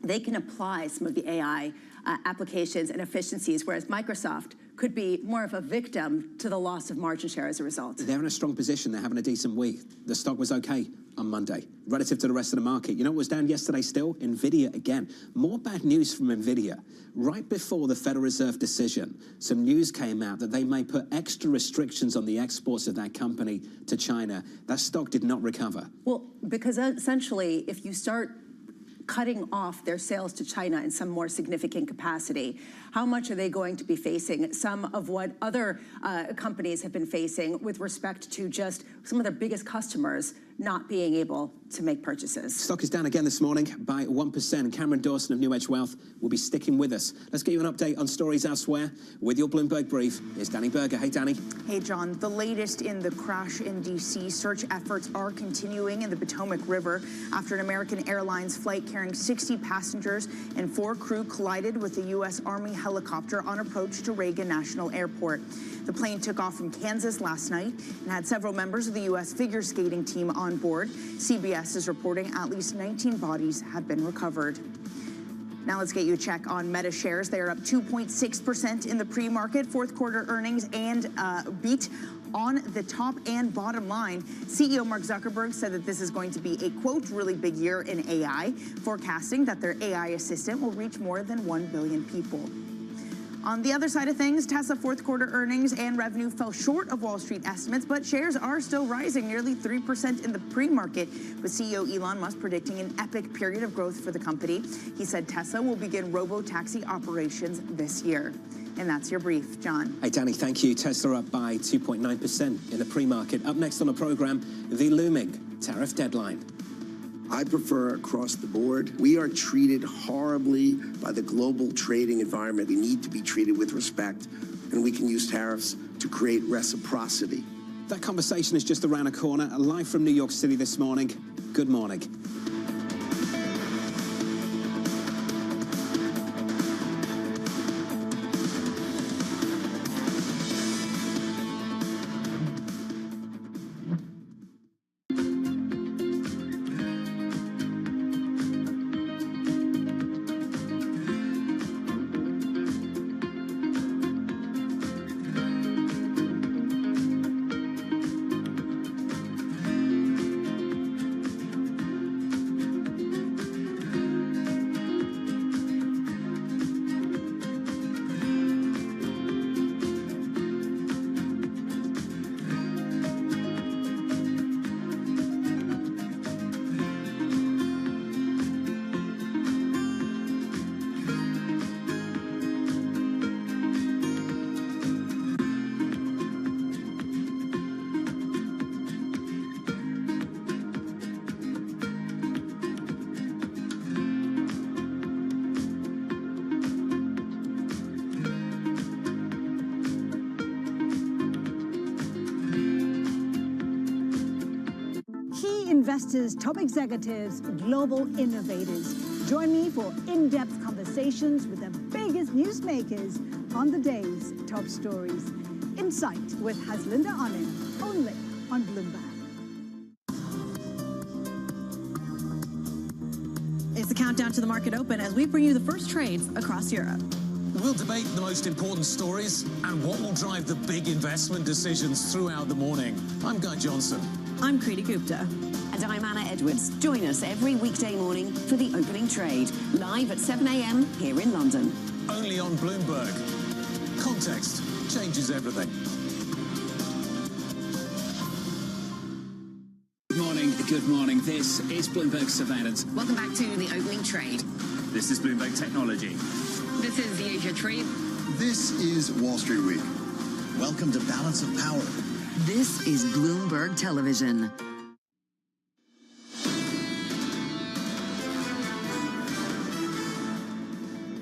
S26: They can apply some of the AI applications and efficiencies, whereas Microsoft could be more of a victim to the loss of margin share as a result.
S20: They're in a strong position. They're having a decent week. The stock was okay on Monday relative to the rest of the market. You know what was down yesterday still? NVIDIA again. More bad news from NVIDIA. Right before the Federal Reserve decision, some news came out that they may put extra restrictions on the exports of that company to China. That stock did not recover.
S26: Well, because essentially, if you start cutting off their sales to China in some more significant capacity, how much are they going to be facing some of what other companies have been facing with respect to just some of their biggest customers not being able to make purchases?
S20: Stock is down again this morning by 1%. Cameron Dawson of New Edge Wealth will be sticking with us. Let's get you an update on stories elsewhere with your Bloomberg Brief. Here's Danny Berger. Hey, Danny.
S16: Hey, John. The latest in the crash in D.C. Search efforts are continuing in the Potomac River after an American Airlines flight carrying 60 passengers and 4 crew collided with a U.S. Army helicopter on approach to Reagan National Airport. The plane took off from Kansas last night and had several members of the U.S. figure skating team on board. CBS is reporting at least 19 bodies have been recovered. Now let's get you a check on Meta shares. They are up 2.6% in the pre-market. Fourth quarter earnings and beat on the top and bottom line. CEO Mark Zuckerberg said that this is going to be a, quote, really big year in AI, forecasting that their AI assistant will reach more than 1 billion people. On the other side of things, Tesla fourth quarter earnings and revenue fell short of Wall Street estimates, but shares are still rising nearly 3% in the pre-market, with CEO Elon Musk predicting an epic period of growth for the company. He said Tesla will begin robo-taxi operations this year. And that's your brief, John.
S20: Hey, Danny, thank you. Tesla up by 2.9% in the pre-market. Up next on the program, the looming tariff deadline.
S4: I prefer across the board. We are treated horribly by the global trading environment. We need to be treated with respect, and we can use tariffs to create reciprocity.
S20: That conversation is just around a corner. Live from New York City this morning. Good morning.
S6: Investors, top executives, global innovators. Join me for in-depth conversations with the biggest newsmakers on the day's top stories. Insight with Haslinda Anand, only on Bloomberg.
S12: It's the countdown to the market open as we bring you the first trades across Europe.
S13: We'll debate the most important stories and what will drive the big investment decisions throughout the morning. I'm Guy Johnson.
S12: I'm Kriti Gupta.
S14: And I'm Anna Edwards. Join us every weekday morning for the opening trade, live at 7 a.m. here in London.
S13: Only on Bloomberg. Context changes everything.
S17: Good morning. This is Bloomberg Surveillance.
S14: Welcome back to the opening trade.
S17: This is Bloomberg Technology.
S14: This is the Asia Trade.
S9: This is Wall Street Week.
S17: Welcome to Balance of Power.
S8: This is Bloomberg Television.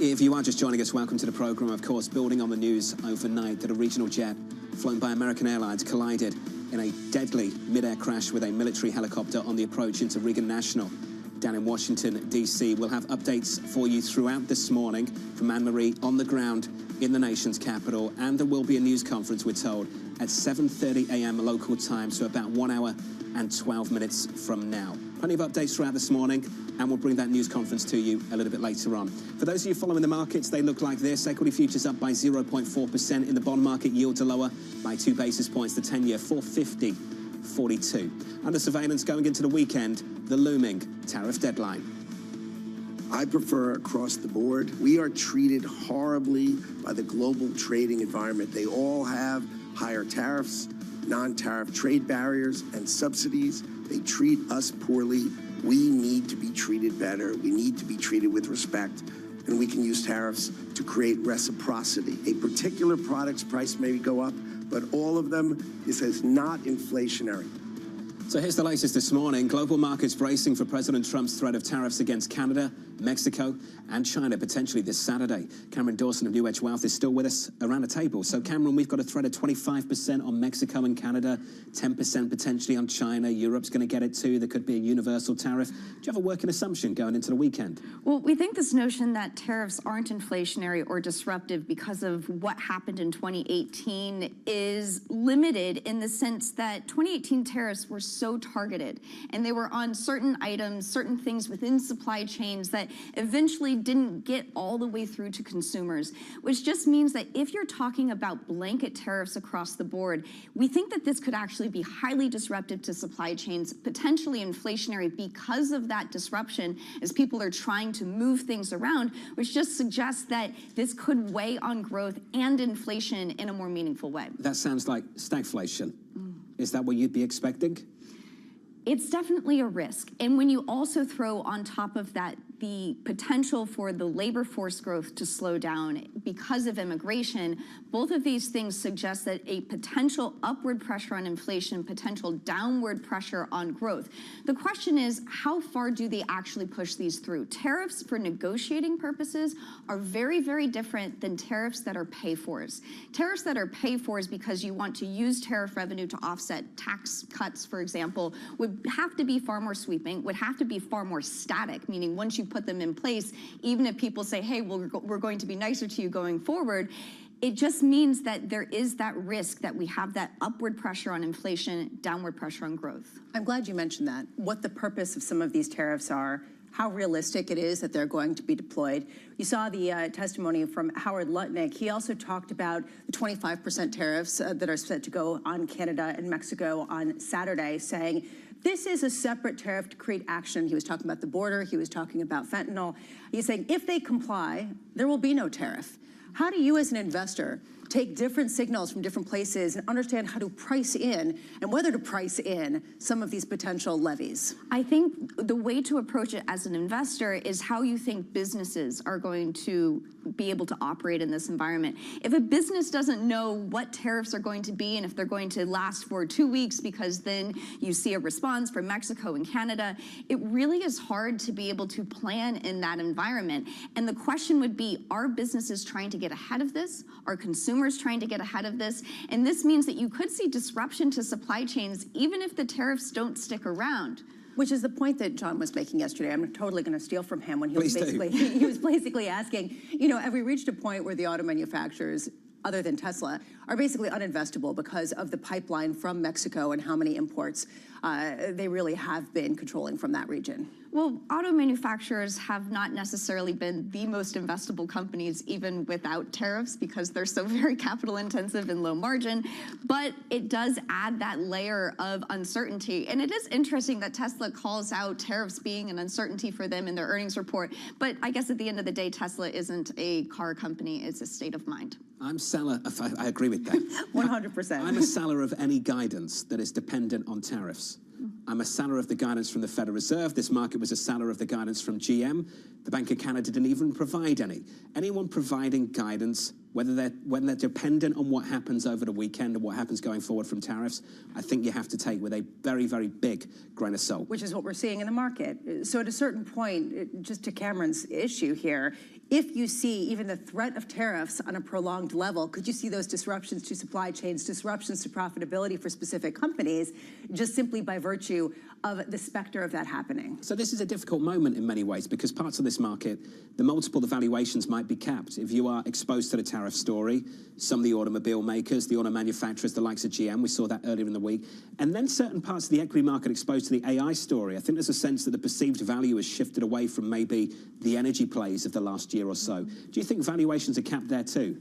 S20: If you are just joining us, welcome to the program. Of course, building on the news overnight that a regional jet flown by American Airlines collided in a deadly mid-air crash with a military helicopter on the approach into Reagan National down in Washington, D.C. We'll have updates for you throughout this morning from Anne-Marie on the ground in the nation's capital, and there will be a news conference, we're told, at 7:30 a.m. local time, so about 1 hour and 12 minutes from now. Plenty of updates throughout this morning, and we'll bring that news conference to you a little bit later on. For those of you following the markets, they look like this. Equity futures up by 0.4%. In the bond market, yields are lower by 2 basis points. The 10-year 450.42. Under surveillance going into the weekend, the looming tariff deadline.
S4: I prefer across the board. We are treated horribly by the global trading environment. They all have higher tariffs, non-tariff trade barriers, and subsidies. They treat us poorly. We need to be treated better. We need to be treated with respect, and we can use tariffs to create reciprocity. A particular product's price may go up, but all of them, this is not inflationary.
S20: So here's the latest this morning. Global markets bracing for President Trump's threat of tariffs against Canada, Mexico, and China potentially this Saturday. Cameron Dawson of New Edge Wealth is still with us around the table. So Cameron, we've got a threat of 25% on Mexico and Canada, 10% potentially on China. Europe's going to get it too. There could be a universal tariff. Do you have a working assumption going into the weekend?
S3: Well, we think this notion that tariffs aren't inflationary or disruptive because of what happened in 2018 is limited in the sense that 2018 tariffs were so targeted, and they were on certain items, certain things within supply chains that eventually didn't get all the way through to consumers, which just means that if you're talking about blanket tariffs across the board, we think that this could actually be highly disruptive to supply chains, potentially inflationary because of that disruption as people are trying to move things around, which just suggests that this could weigh on growth and inflation in a more meaningful way.
S20: That sounds like stagflation. Is that what you'd be expecting?
S3: It's definitely a risk. And when you also throw on top of that the potential for the labor force growth to slow down because of immigration, both of these things suggest that a potential upward pressure on inflation, potential downward pressure on growth. The question is, how far do they actually push these through? Tariffs for negotiating purposes are very, very different than tariffs that are pay-fors. Tariffs that are pay-fors because you want to use tariff revenue to offset tax cuts, for example, would have to be far more sweeping, would have to be far more static, meaning once you put them in place, even if people say, hey, well, we're going to be nicer to you going forward, it just means that there is that risk that we have that upward pressure on inflation, downward pressure on growth.
S26: I'm glad you mentioned that, what the purpose of some of these tariffs are, how realistic it is that they're going to be deployed. You saw the testimony from Howard Lutnick. He also talked about the 25% tariffs that are set to go on Canada and Mexico on Saturday, saying this is a separate tariff to create action. He was talking about the border. He was talking about fentanyl. He's saying if they comply, there will be no tariff. How do you as an investor take different signals from different places and understand how to price in and whether to price in some of these potential levies?
S3: I think the way to approach it as an investor is how you think businesses are going to be able to operate in this environment. If a business doesn't know what tariffs are going to be and if they're going to last for 2 weeks because then you see a response from Mexico and Canada, it really is hard to be able to plan in that environment. And the question would be, are businesses trying to get ahead of this? Are consumers trying to get ahead of this? And this means that you could see disruption to supply chains even if the tariffs don't stick around.
S26: Which is the point that John was making yesterday. I'm totally going to steal from him when he was basically asking, you know, have we reached a point where the auto manufacturers, other than Tesla, are basically uninvestable because of the pipeline from Mexico and how many imports they really have been controlling from that region?
S3: Well, auto manufacturers have not necessarily been the most investable companies even without tariffs because they're so very capital intensive and low margin, but it does add that layer of uncertainty. And it is interesting that Tesla calls out tariffs being an uncertainty for them in their earnings report, but I guess at the end of the day, Tesla isn't a car company, it's a state of mind.
S20: I'm seller, I agree with that.
S26: 100%.
S20: I'm a seller of any guidance that is dependent on tariffs. I'm a seller of the guidance from the Federal Reserve. This market was a seller of the guidance from GM. The Bank of Canada didn't even provide any. Anyone providing guidance whether they're dependent on what happens over the weekend and what happens going forward from tariffs, I think you have to take with a very, very big grain of salt.
S26: Which is what we're seeing in the market. So at a certain point, just to Cameron's issue here, if you see even the threat of tariffs on a prolonged level, could you see those disruptions to supply chains, disruptions to profitability for specific companies, just simply by virtue of the specter of that happening?
S20: So this is a difficult moment in many ways because parts of this market, the valuations might be capped. If you are exposed to the tariff story, some of the automobile makers, the auto manufacturers, the likes of GM, we saw that earlier in the week, and then certain parts of the equity market exposed to the AI story. I think there's a sense that the perceived value has shifted away from maybe the energy plays of the last year or so. Do you think valuations are capped there too?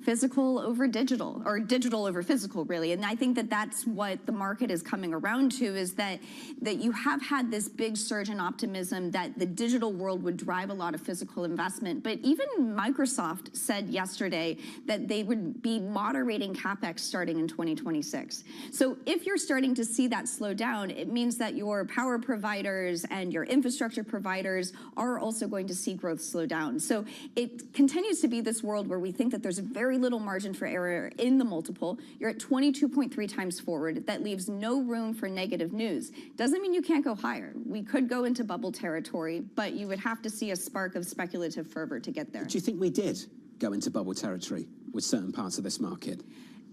S3: Physical over digital, or digital over physical, really. And I think that that's what the market is coming around to, is that you have had this big surge in optimism that the digital world would drive a lot of physical investment. But even Microsoft said yesterday that they would be moderating CapEx starting in 2026. So if you're starting to see that slow down, it means that your power providers and your infrastructure providers are also going to see growth slow down. So it continues to be this world where we think that there's a very little margin for error in the multiple. You're at 22.3 times forward. That leaves no room for negative news. Doesn't mean you can't go higher. We could go into bubble territory, but you would have to see a spark of speculative fervor to get there.
S20: Do you think we did go into bubble territory with certain parts of this market?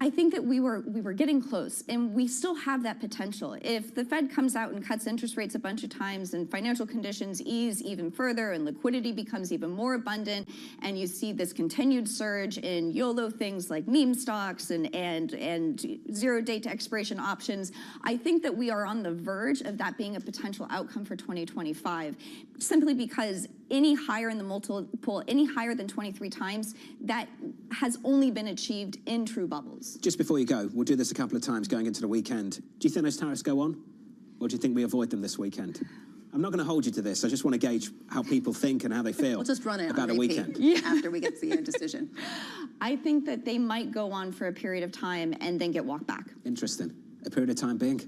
S3: I think that we were getting close, and we still have that potential. If the Fed comes out and cuts interest rates a bunch of times and financial conditions ease even further and liquidity becomes even more abundant, and you see this continued surge in YOLO things like meme stocks and zero date to expiration options, I think that we are on the verge of that being a potential outcome for 2025, simply because any higher in the multiple, any higher than 23 times, that has only been achieved in true bubbles.
S20: Just before you go, we'll do this a couple of times going into the weekend. Do you think those tariffs go on? Or do you think we avoid them this weekend? I'm not going to hold you to this. I just want to gauge how people think and how they feel
S26: We'll just run it
S20: about
S26: on
S20: a
S26: repeat
S20: weekend.
S26: after we get to the decision.
S3: I think that they might go on for a period of time and then get walked back.
S20: Interesting. A period of time being?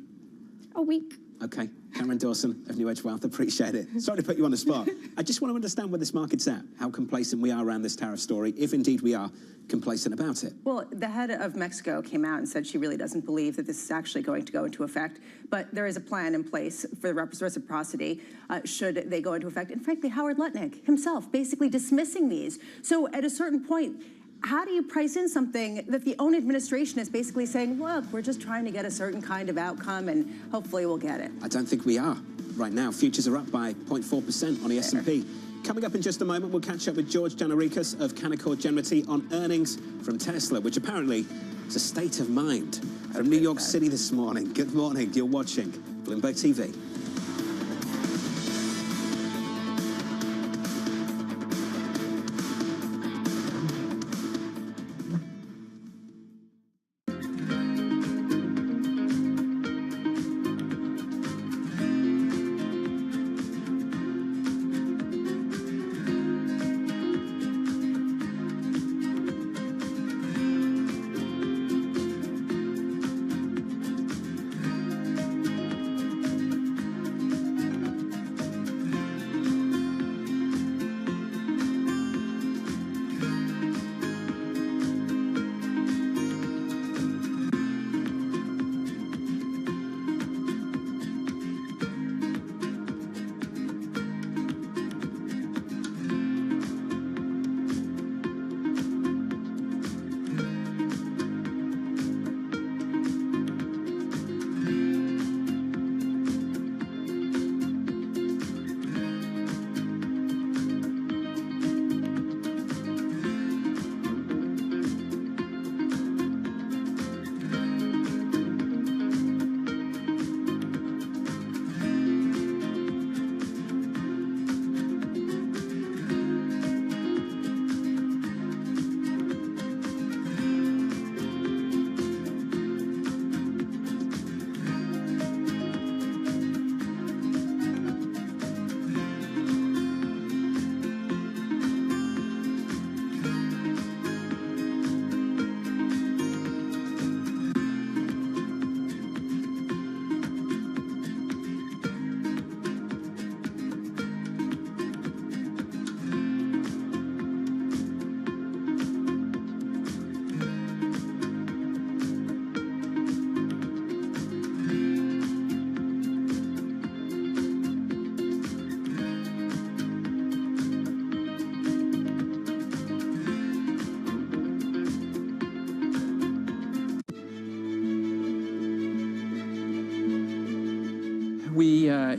S3: A week.
S20: Okay. Cameron Dawson of New Edge Wealth, appreciate it. Sorry to put you on the spot. I just want to understand where this market's at, how complacent we are around this tariff story, if indeed we are complacent about it.
S26: Well, the head of Mexico came out and said she really doesn't believe that this is actually going to go into effect, but there is a plan in place for reciprocity should they go into effect. And frankly, Howard Lutnick himself basically dismissing these. So at a certain point, how do you price in something that the own administration is basically saying, look, we're just trying to get a certain kind of outcome and hopefully we'll get it?
S20: I don't think we are right now. Futures are up by 0.4% on the S&P. Coming up in just a moment, we'll catch up with George Gianarikas of Canaccord Genuity on earnings from Tesla, which apparently is a state of mind from New York City this morning. Good morning. You're watching Bloomberg TV.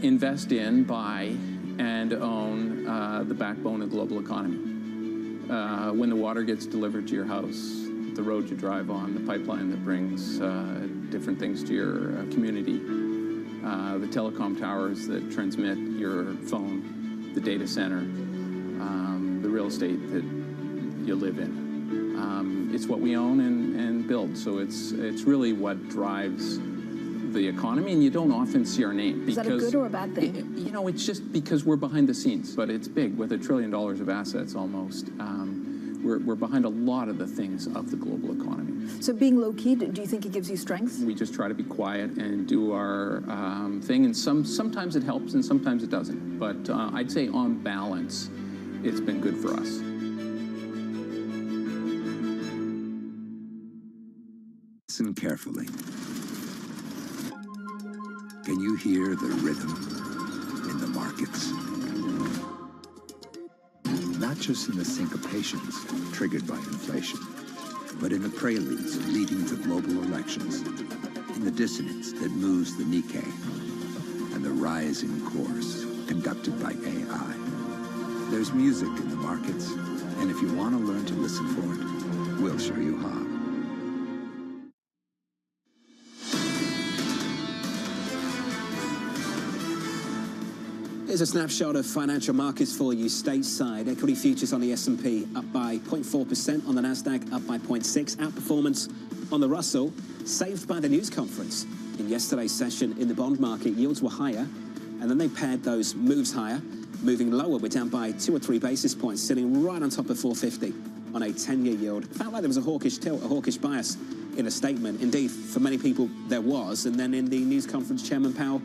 S1: invest in, buy, and own the backbone of the global economy. When the water gets delivered to your house, the road you drive on, the pipeline that brings different things to your community, the telecom towers that transmit your phone, the data center, the real estate that you live in. It's what we own and build, so it's really what drives the economy, and you don't often see our name.
S12: Is that a good or a bad thing?
S1: You know, it's just because we're behind the scenes, but it's big, with $1 trillion of assets almost. We're behind a lot of the things of the global economy.
S12: So being low-key, do you think it gives you strength?
S1: We just try to be quiet and do our thing, and sometimes it helps and sometimes it doesn't. But I'd say on balance, it's been good for us.
S15: Listen carefully. Can you hear the rhythm in the markets? Not just in the syncopations triggered by inflation, but in the preludes leading to global elections, in the dissonance that moves the Nikkei, and the rising course conducted by AI. There's music in the markets, and if you want to learn to listen for it, we'll show you how.
S20: Here's a snapshot of financial markets for you stateside. Equity futures on the S&P up by 0.4%, on the Nasdaq up by 0.6%. Outperformance on the Russell, saved by the news conference. In yesterday's session in the bond market, yields were higher, and then they paired those moves higher, moving lower. We're down by 2 or 3 basis points, sitting right on top of 450 on a 10-year yield. It felt like there was a hawkish tilt, a hawkish bias in a statement. Indeed, for many people, there was. And then in the news conference, Chairman Powell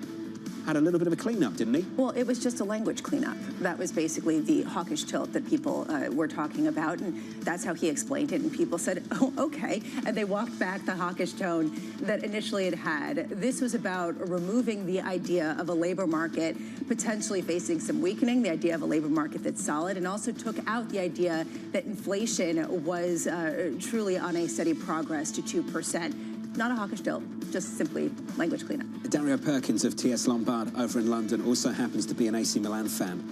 S20: had a little bit of a cleanup, didn't he?
S26: Well, it was just a language cleanup. That was basically the hawkish tilt that people were talking about, and that's how he explained it, and people said, oh, okay, and they walked back the hawkish tone that initially it had. This was about removing the idea of a labor market potentially facing some weakening, the idea of a labor market that's solid, and also took out the idea that inflation was truly on a steady progress to 2%. Not a hawkish tilt, just simply language cleanup.
S20: Dario Perkins of TS Lombard over in London, also happens to be an AC Milan fan,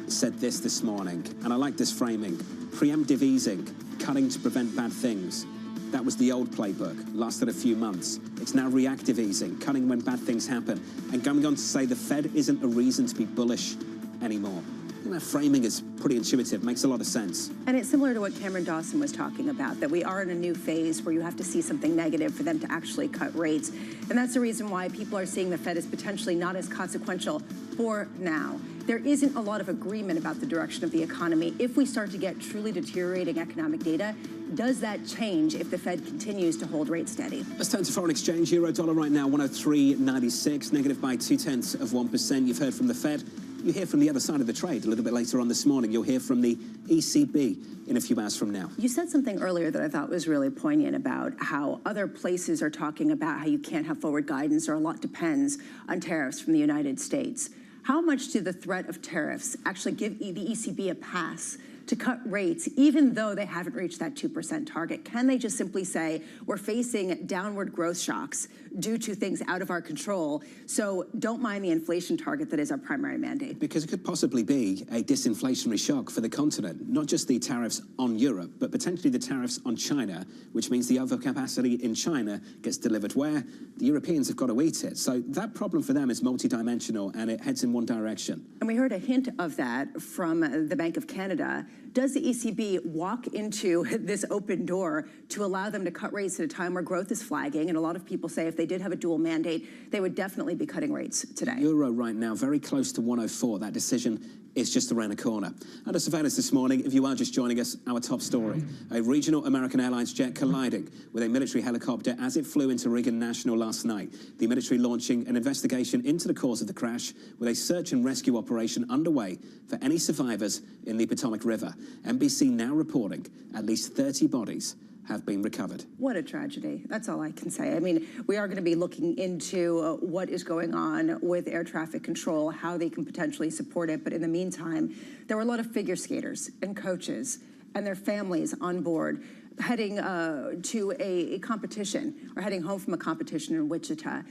S20: said this morning, and I like this framing: preemptive easing, cutting to prevent bad things. That was the old playbook, lasted a few months. It's now reactive easing, cutting when bad things happen, and going on to say the Fed isn't a reason to be bullish anymore. I think that framing is pretty intuitive, makes a lot of sense.
S26: And it's similar to what Cameron Dawson was talking about, that we are in a new phase where you have to see something negative for them to actually cut rates. And that's the reason why people are seeing the Fed as potentially not as consequential for now. There isn't a lot of agreement about the direction of the economy. If we start to get truly deteriorating economic data, does that change if the Fed continues to hold rates steady?
S20: Let's turn to foreign exchange. Euro dollar right now, 103.96, negative by 0.2%. You've heard from the Fed. You hear from the other side of the trade a little bit later on this morning. You'll hear from the ECB in a few hours from now.
S26: You said something earlier that I thought was really poignant about how other places are talking about how you can't have forward guidance, or a lot depends on tariffs from the United States. How much do the threat of tariffs actually give the ECB a pass to cut rates, even though they haven't reached that 2% target? Can they just simply say, we're facing downward growth shocks due to things out of our control, so don't mind the inflation target that is our primary mandate?
S20: Because it could possibly be a disinflationary shock for the continent, not just the tariffs on Europe, but potentially the tariffs on China, which means the overcapacity in China gets delivered where the Europeans have got to eat it. So that problem for them is multidimensional, and it heads in one direction.
S26: And we heard a hint of that from the Bank of Canada. Does the ECB walk into this open door to allow them to cut rates at a time where growth is flagging? And a lot of people say if they did have a dual mandate, they would definitely be cutting rates today.
S20: Euro right now, very close to 104. That decision is just around the corner. Under surveillance this morning, if you are just joining us, our top story: a regional American Airlines jet colliding with a military helicopter as it flew into Reagan National last night. The military launching an investigation into the cause of the crash, with a search and rescue operation underway for any survivors in the Potomac River. NBC now reporting at least 30 bodies have been recovered.
S26: What a tragedy. That's all I can say. I mean, we are going to be looking into what is going on with air traffic control, how they can potentially support it. But in the meantime, there were a lot of figure skaters and coaches and their families on board heading to a competition, or heading home from a competition in Wichita.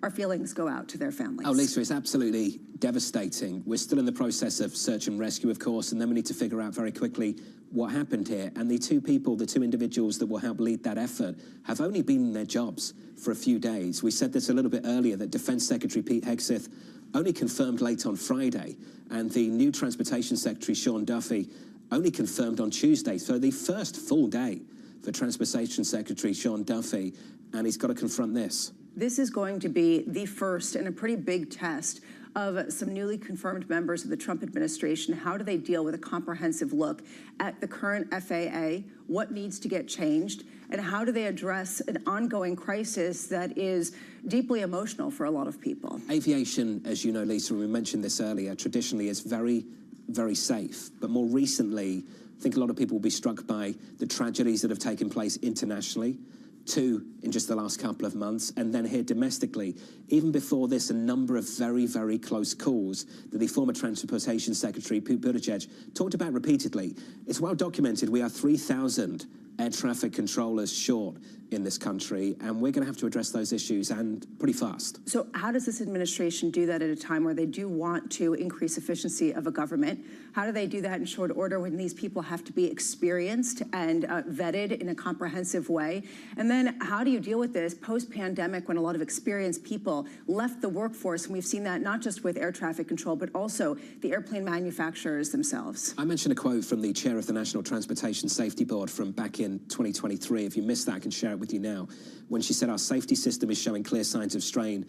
S26: our feelings go out to their families.
S20: Oh, Lisa, it's absolutely devastating. We're still in the process of search and rescue, of course, and then we need to figure out very quickly what happened here. And the two individuals that will help lead that effort have only been in their jobs for a few days. We said this a little bit earlier, that Defense Secretary Pete Hegseth only confirmed late on Friday, and the new Transportation Secretary, Sean Duffy, only confirmed on Tuesday. So the first full day for Transportation Secretary Sean Duffy, and he's got to confront this.
S26: This is going to be the first and a pretty big test of some newly confirmed members of the Trump administration. How do they deal with a comprehensive look at the current FAA, what needs to get changed, and how do they address an ongoing crisis that is deeply emotional for a lot of people?
S20: Aviation, as you know, Lisa, and we mentioned this earlier, traditionally is very, very safe. But more recently, I think a lot of people will be struck by the tragedies that have taken place internationally, 2 in just the last couple of months, and then here domestically. Even before this, a number of very, very close calls that the former Transportation Secretary, Pete Buttigieg, talked about repeatedly. It's well documented. We are 3,000 air traffic controllers short in this country, and we're going to have to address those issues, and pretty fast.
S26: So how does this administration do that at a time where they do want to increase efficiency of a government? How do they do that in short order when these people have to be experienced and vetted in a comprehensive way? And then how do you deal with this post-pandemic when a lot of experienced people left the workforce? And we've seen that not just with air traffic control, but also the airplane manufacturers themselves.
S20: I mentioned a quote from the chair of the National Transportation Safety Board from back in 2023. If you missed that, I can share it with you now, when she said our safety system is showing clear signs of strain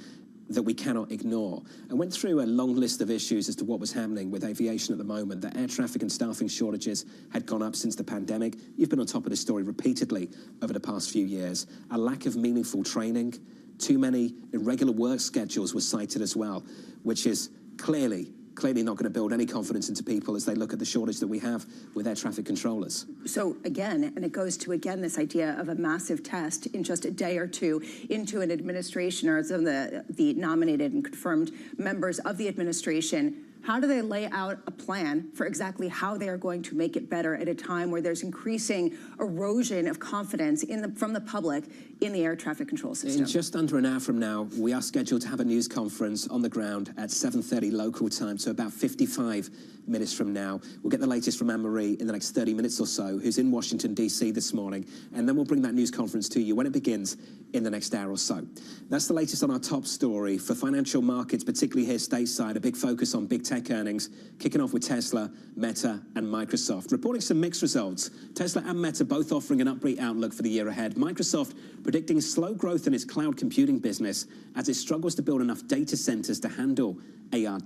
S20: that we cannot ignore, and went through a long list of issues as to what was happening with aviation at the moment. That air traffic and staffing shortages had gone up since the pandemic. You've been on top of this story repeatedly over the past few years. A lack of meaningful training, too many irregular work schedules were cited as well, which is clearly not going to build any confidence into people as they look at the shortage that we have with air traffic controllers.
S26: So again, and it goes to, again, this idea of a massive test in just a day or two into an administration, or some of the nominated and confirmed members of the administration. How do they lay out a plan for exactly how they are going to make it better at a time where there's increasing erosion of confidence from the public in the air traffic control system?
S20: In just under an hour from now, we are scheduled to have a news conference on the ground at 7:30 local time, so about 55 minutes from now. We'll get the latest from Anne-Marie in the next 30 minutes or so, who's in Washington, D.C. this morning, and then we'll bring that news conference to you when it begins in the next hour or so. That's the latest on our top story. For financial markets, particularly here stateside, a big focus on big tech earnings, kicking off with Tesla, Meta, and Microsoft. Reporting some mixed results. Tesla and Meta both offering an upbeat outlook for the year ahead. Microsoft predicting slow growth in its cloud computing business as it struggles to build enough data centers to handle AI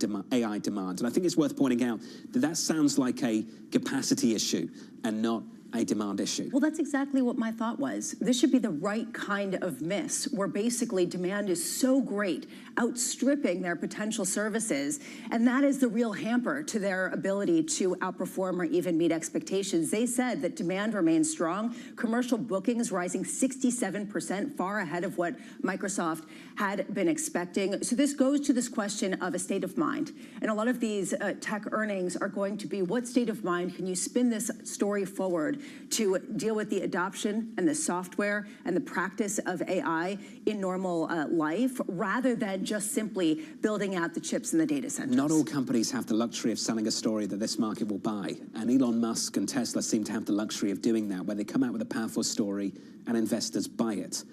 S20: demand. And I think it's worth pointing out that that sounds like a capacity issue and not a demand issue.
S26: Well, that's exactly what my thought was. This should be the right kind of miss, where basically demand is so great, outstripping their potential services, and that is the real hamper to their ability to outperform or even meet expectations. They said that demand remains strong, commercial bookings rising 67%, far ahead of what Microsoft had been expecting. So this goes to this question of a state of mind. And a lot of these tech earnings are going to be, what state of mind can you spin this story forward to deal with the adoption and the software and the practice of AI in normal life, rather than just simply building out the chips in the data centers?
S20: Not all companies have the luxury of selling a story that this market will buy, and Elon Musk and Tesla seem to have the luxury of doing that, where they come out with a powerful story and investors buy it.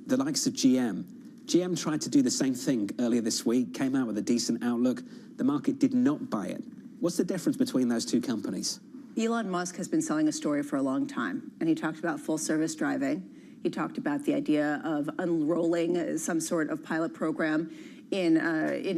S20: The likes of GM tried to do the same thing earlier this week, came out with a decent outlook. The market did not buy it. What's the difference between those two companies?
S26: Elon Musk has been selling a story for a long time, and he talked about full service driving. He talked about the idea of unrolling some sort of pilot program in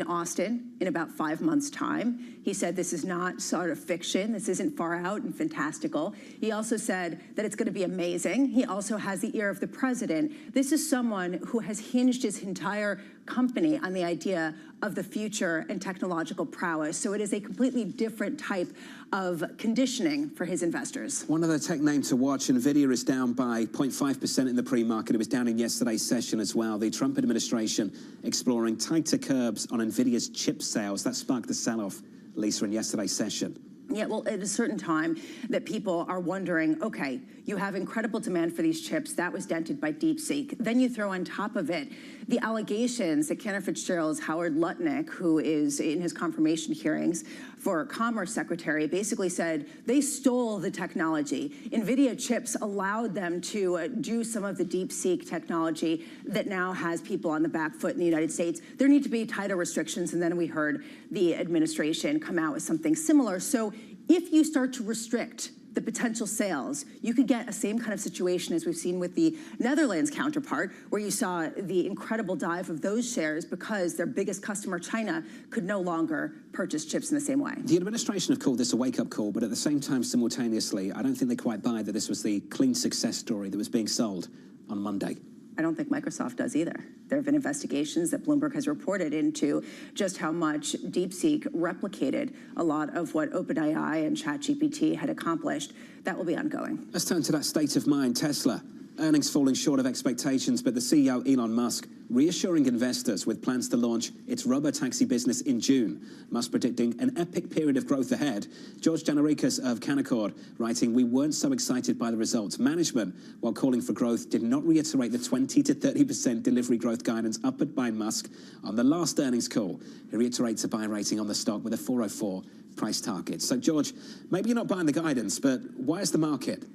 S26: Austin in about 5 months' time. He said this is not sort of fiction. This isn't far out and fantastical. He also said that it's going to be amazing. He also has the ear of the president. This is someone who has hinged his entire company on the idea of the future and technological prowess. So it is a completely different type of conditioning for his investors.
S20: One other tech name to watch, NVIDIA is down by 0.5% in the pre-market. It was down in yesterday's session as well. The Trump administration exploring tighter curbs on NVIDIA's chip sales. That sparked the sell-off, Lisa, in yesterday's session.
S26: Yeah, well, at a certain time that people are wondering, okay, you have incredible demand for these chips. That was dented by DeepSeek. Then you throw on top of it the allegations that Cantor Fitzgerald's Howard Lutnick, who is in his confirmation hearings for Commerce Secretary, basically said they stole the technology. NVIDIA chips allowed them to do some of the DeepSeek technology that now has people on the back foot in the United States. There need to be tighter restrictions, and then we heard the administration come out with something similar. So if you start to restrict the potential sales, you could get a same kind of situation as we've seen with the Netherlands counterpart, where you saw the incredible dive of those shares because their biggest customer, China, could no longer purchase chips in the same way.
S20: The administration have called this a wake-up call, but at the same time, simultaneously, I don't think they quite buy that this was the clean success story that was being sold on Monday.
S26: I don't think Microsoft does either. There have been investigations that Bloomberg has reported into just how much DeepSeek replicated a lot of what OpenAI and ChatGPT had accomplished. That will be ongoing.
S20: Let's turn to that state of mind. Tesla. Earnings falling short of expectations, but the CEO, Elon Musk, reassuring investors with plans to launch its robotaxi business in June. Musk predicting an epic period of growth ahead. George Gianarikas of Canaccord writing, "We weren't so excited by the results. Management, while calling for growth, did not reiterate the 20 to 30% delivery growth guidance upward by Musk on the last earnings call. He reiterates a buy rating on the stock with a 404 price target." So, George, maybe you're not buying the guidance, but why is the market?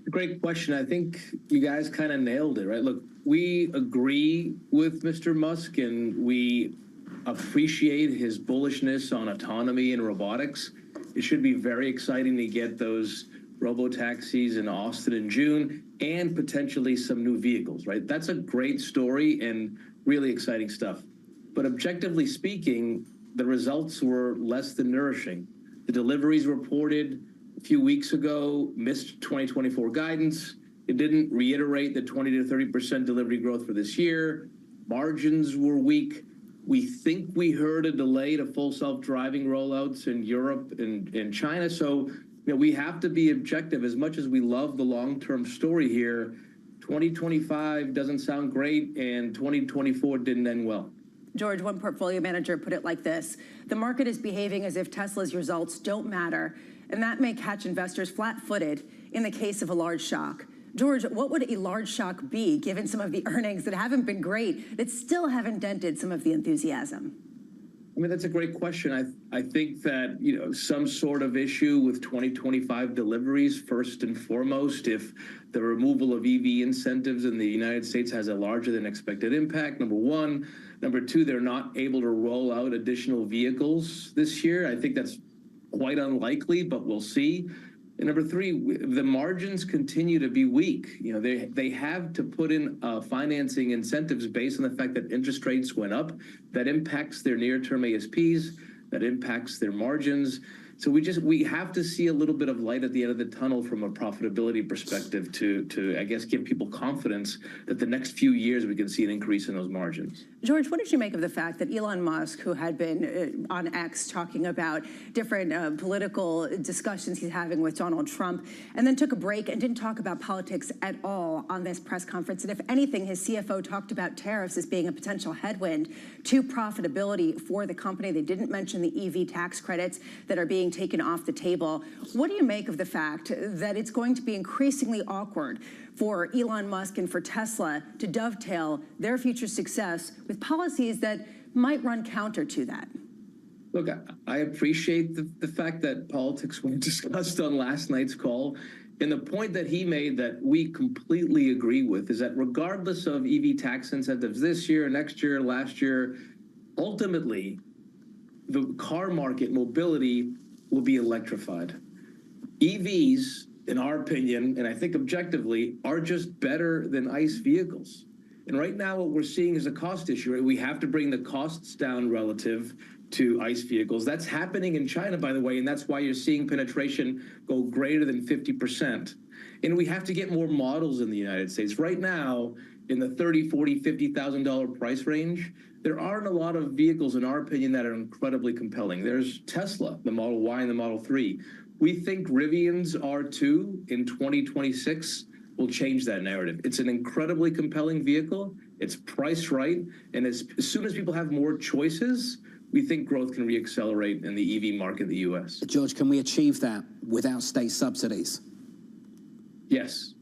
S5: Great question. I think you guys kind of nailed it, right? Look, we agree with Mr. Musk and we appreciate his bullishness on autonomy and robotics. It should be very exciting to get those robo-taxis in Austin in June and potentially some new vehicles, right? That's a great story and really exciting stuff. But objectively speaking, the results were less than nourishing. The deliveries reported a few weeks ago missed 2024 guidance. It didn't reiterate the 20 to 30% delivery growth for this year. Margins were weak. We think we heard a delay to full self-driving rollouts in Europe and China. So, we have to be objective. As much as we love the long-term story here, 2025 doesn't sound great, and 2024 didn't end well.
S26: George, one portfolio manager put it like this: the market is behaving as if Tesla's results don't matter, and that may catch investors flat-footed in the case of a large shock. George, what would a large shock be, given some of the earnings that haven't been great, that still haven't dented some of the enthusiasm?
S5: I mean, that's a great question. I think that, some sort of issue with 2025 deliveries, first and foremost, if the removal of EV incentives in the United States has a larger than expected impact, number one. Number two, they're not able to roll out additional vehicles this year. I think that's quite unlikely, but we'll see. And number three, the margins continue to be weak. They have to put in financing incentives based on the fact that interest rates went up. That impacts their near-term ASPs. That impacts their margins. So we have to see a little bit of light at the end of the tunnel from a profitability perspective to I guess, give people confidence that the next few years we can see an increase in those margins.
S26: George, what did you make of the fact that Elon Musk, who had been on X talking about different political discussions he's having with Donald Trump, and then took a break and didn't talk about politics at all on this press conference? And if anything, his CFO talked about tariffs as being a potential headwind to profitability for the company. They didn't mention the EV tax credits that are being taken off the table. What do you make of the fact that it's going to be increasingly awkward for Elon Musk and for Tesla to dovetail their future success with policies that might run counter to that?
S5: Look, I appreciate the fact that politics weren't discussed on last night's call. And the point that he made that we completely agree with is that regardless of EV tax incentives this year, next year, last year, ultimately, the car market, mobility, will be electrified. EVs, in our opinion, and I think objectively, are just better than ICE vehicles. And right now what we're seeing is a cost issue. We have to bring the costs down relative to ICE vehicles. That's happening in China, by the way, and that's why you're seeing penetration go greater than 50%. And we have to get more models in the United States. Right now, in the $30,000, $40,000, $50,000 price range, there aren't a lot of vehicles, in our opinion, that are incredibly compelling. There's Tesla, the Model Y and the Model 3. We think Rivian's R2 in 2026 will change that narrative. It's an incredibly compelling vehicle. It's priced right. And as soon as people have more choices, we think growth can reaccelerate in the EV market in the U.S.
S20: George, can we achieve that without state subsidies?
S5: Yes.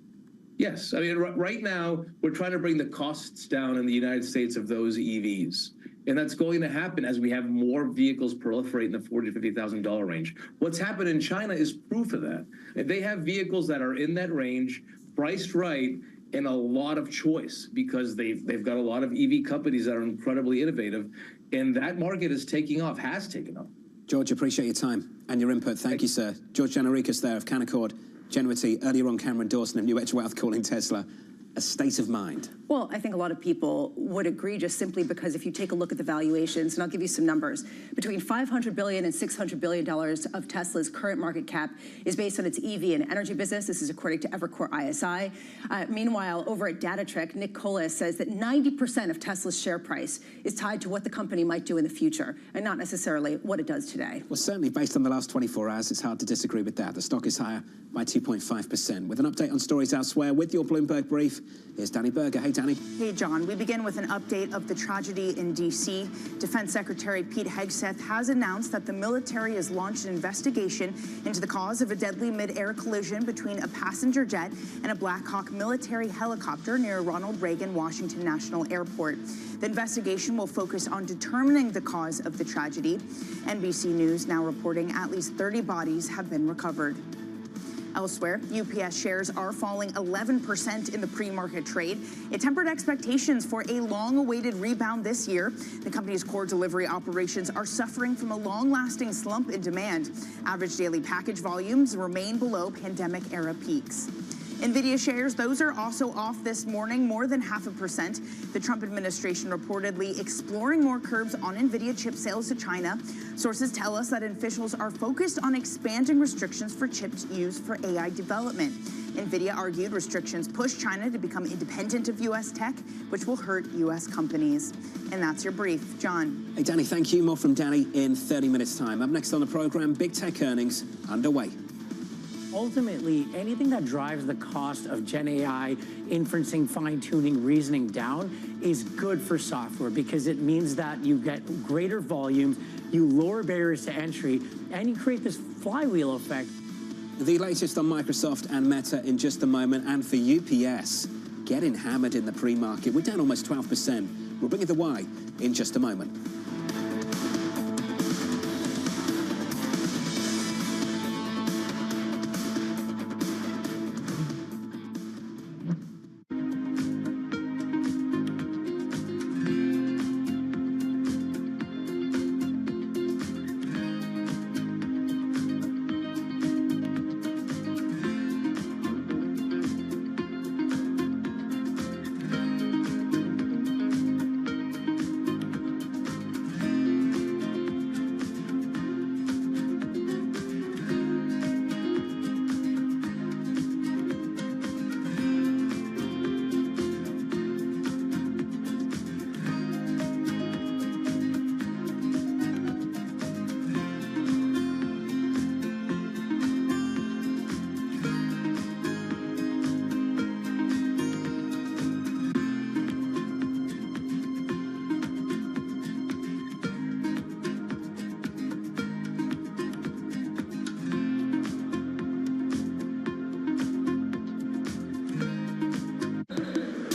S5: Yes. I mean, right now, we're trying to bring the costs down in the United States of those EVs. And that's going to happen as we have more vehicles proliferate in the $40,000 to $50,000 range. What's happened in China is proof of that. They have vehicles that are in that range, priced right, and a lot of choice because they've got a lot of EV companies that are incredibly innovative. And that market is taking off, has taken off.
S20: George, appreciate your time and your input. Thank you, sir. George Gianarikas there of Canaccord Genuity, earlier on Cameron Dawson of New Edge Wealth calling Tesla a state of mind.
S26: Well, I think a lot of people would agree just simply because if you take a look at the valuations, and I'll give you some numbers, between $500 billion and $600 billion of Tesla's current market cap is based on its EV and energy business. This is according to Evercore ISI. Meanwhile, over at DataTrick, Nick Colas says that 90% of Tesla's share price is tied to what the company might do in the future and not necessarily what it does today.
S20: Well, certainly based on the last 24 hours, it's hard to disagree with that. The stock is higher by 2.5%. With an update on stories elsewhere, with your Bloomberg brief, here's Danny Berger. Hey, Danny.
S16: Hey, John. We begin with an update of the tragedy in D.C. Defense Secretary Pete Hegseth has announced that the military has launched an investigation into the cause of a deadly mid-air collision between a passenger jet and a Black Hawk military helicopter near Ronald Reagan Washington National Airport. The investigation will focus on determining the cause of the tragedy. NBC News now reporting at least 30 bodies have been recovered. Elsewhere, UPS shares are falling 11% in the pre-market trade. It tempered expectations for a long-awaited rebound this year. The company's core delivery operations are suffering from a long-lasting slump in demand. Average daily package volumes remain below pandemic-era peaks. NVIDIA shares, those are also off this morning, more than 0.5%. The Trump administration reportedly exploring more curbs on NVIDIA chip sales to China. Sources tell us that officials are focused on expanding restrictions for chips used for AI development. NVIDIA argued restrictions push China to become independent of U.S. tech, which will hurt U.S. companies. And that's your brief. John.
S20: Hey, Danny, thank you. More from Danny in 30 minutes' time. Up next on the program, big tech earnings underway.
S7: Ultimately, anything that drives the cost of Gen AI, inferencing, fine-tuning, reasoning down is good for software because it means that you get greater volumes, you lower barriers to entry, and you create this flywheel effect.
S20: The latest on Microsoft and Meta in just a moment, and for UPS, getting hammered in the pre-market. We're down almost 12%. We'll bring you the why in just a moment.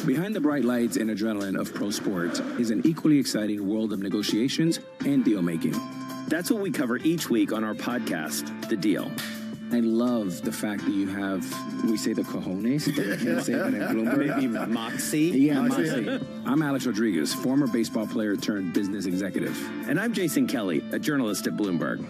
S10: Behind the bright lights and adrenaline of pro sport is an equally exciting world of negotiations and deal making.
S19: That's what we cover each week on our podcast, The Deal.
S10: I love the fact that you have, we say the cojones, I can't say that in Bloomberg.
S19: Maybe moxie.
S10: Yeah, moxie. I'm Alex Rodriguez, former baseball player turned business executive.
S19: And I'm Jason Kelly, a journalist at Bloomberg.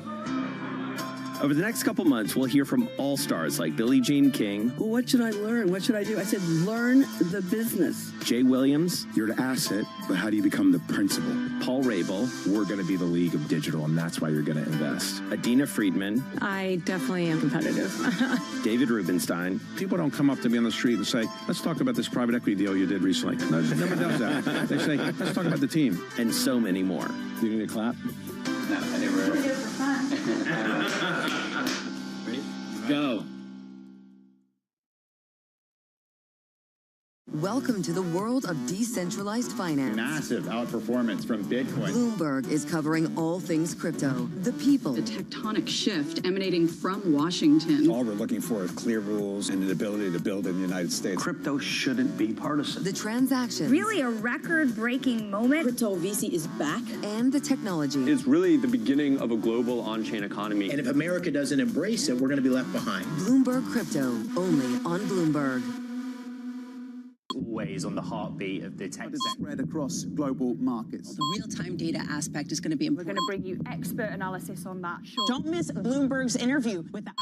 S19: Over the next couple months, we'll hear from all-stars like Billie Jean King.
S21: Well, what should I learn? What should I do? I said, learn the business.
S19: Jay Williams.
S22: You're an asset, but how do you become the principal?
S19: Paul Rabel.
S22: We're going to be the league of digital, and that's why you're going to invest.
S19: Adina Friedman.
S23: I definitely am competitive.
S19: David Rubenstein.
S22: People don't come up to me on the street and say, let's talk about this private equity deal you did recently. No, nobody does that. They say, let's talk about the team.
S19: And so many more.
S22: You need a clap?
S19: No, I never. Go.
S8: Welcome to the world of decentralized finance.
S2: Massive outperformance from Bitcoin.
S8: Bloomberg is covering all things crypto, the people,
S6: the tectonic shift emanating from Washington.
S22: All we're looking for is clear rules and an ability to build in the United States.
S11: Crypto shouldn't be partisan.
S8: The transactions.
S18: Really a record-breaking moment.
S24: Crypto VC is back.
S8: And the technology.
S25: It's really the beginning of a global on-chain economy.
S27: And if America doesn't embrace it, we're going to be left behind.
S8: Bloomberg Crypto, only on Bloomberg.
S28: Always on the heartbeat of the tech
S9: spread across global markets.
S24: The real-time data aspect is going to be important.
S18: We're going to bring you expert analysis on that. Sure.
S16: Don't miss Bloomberg's interview with the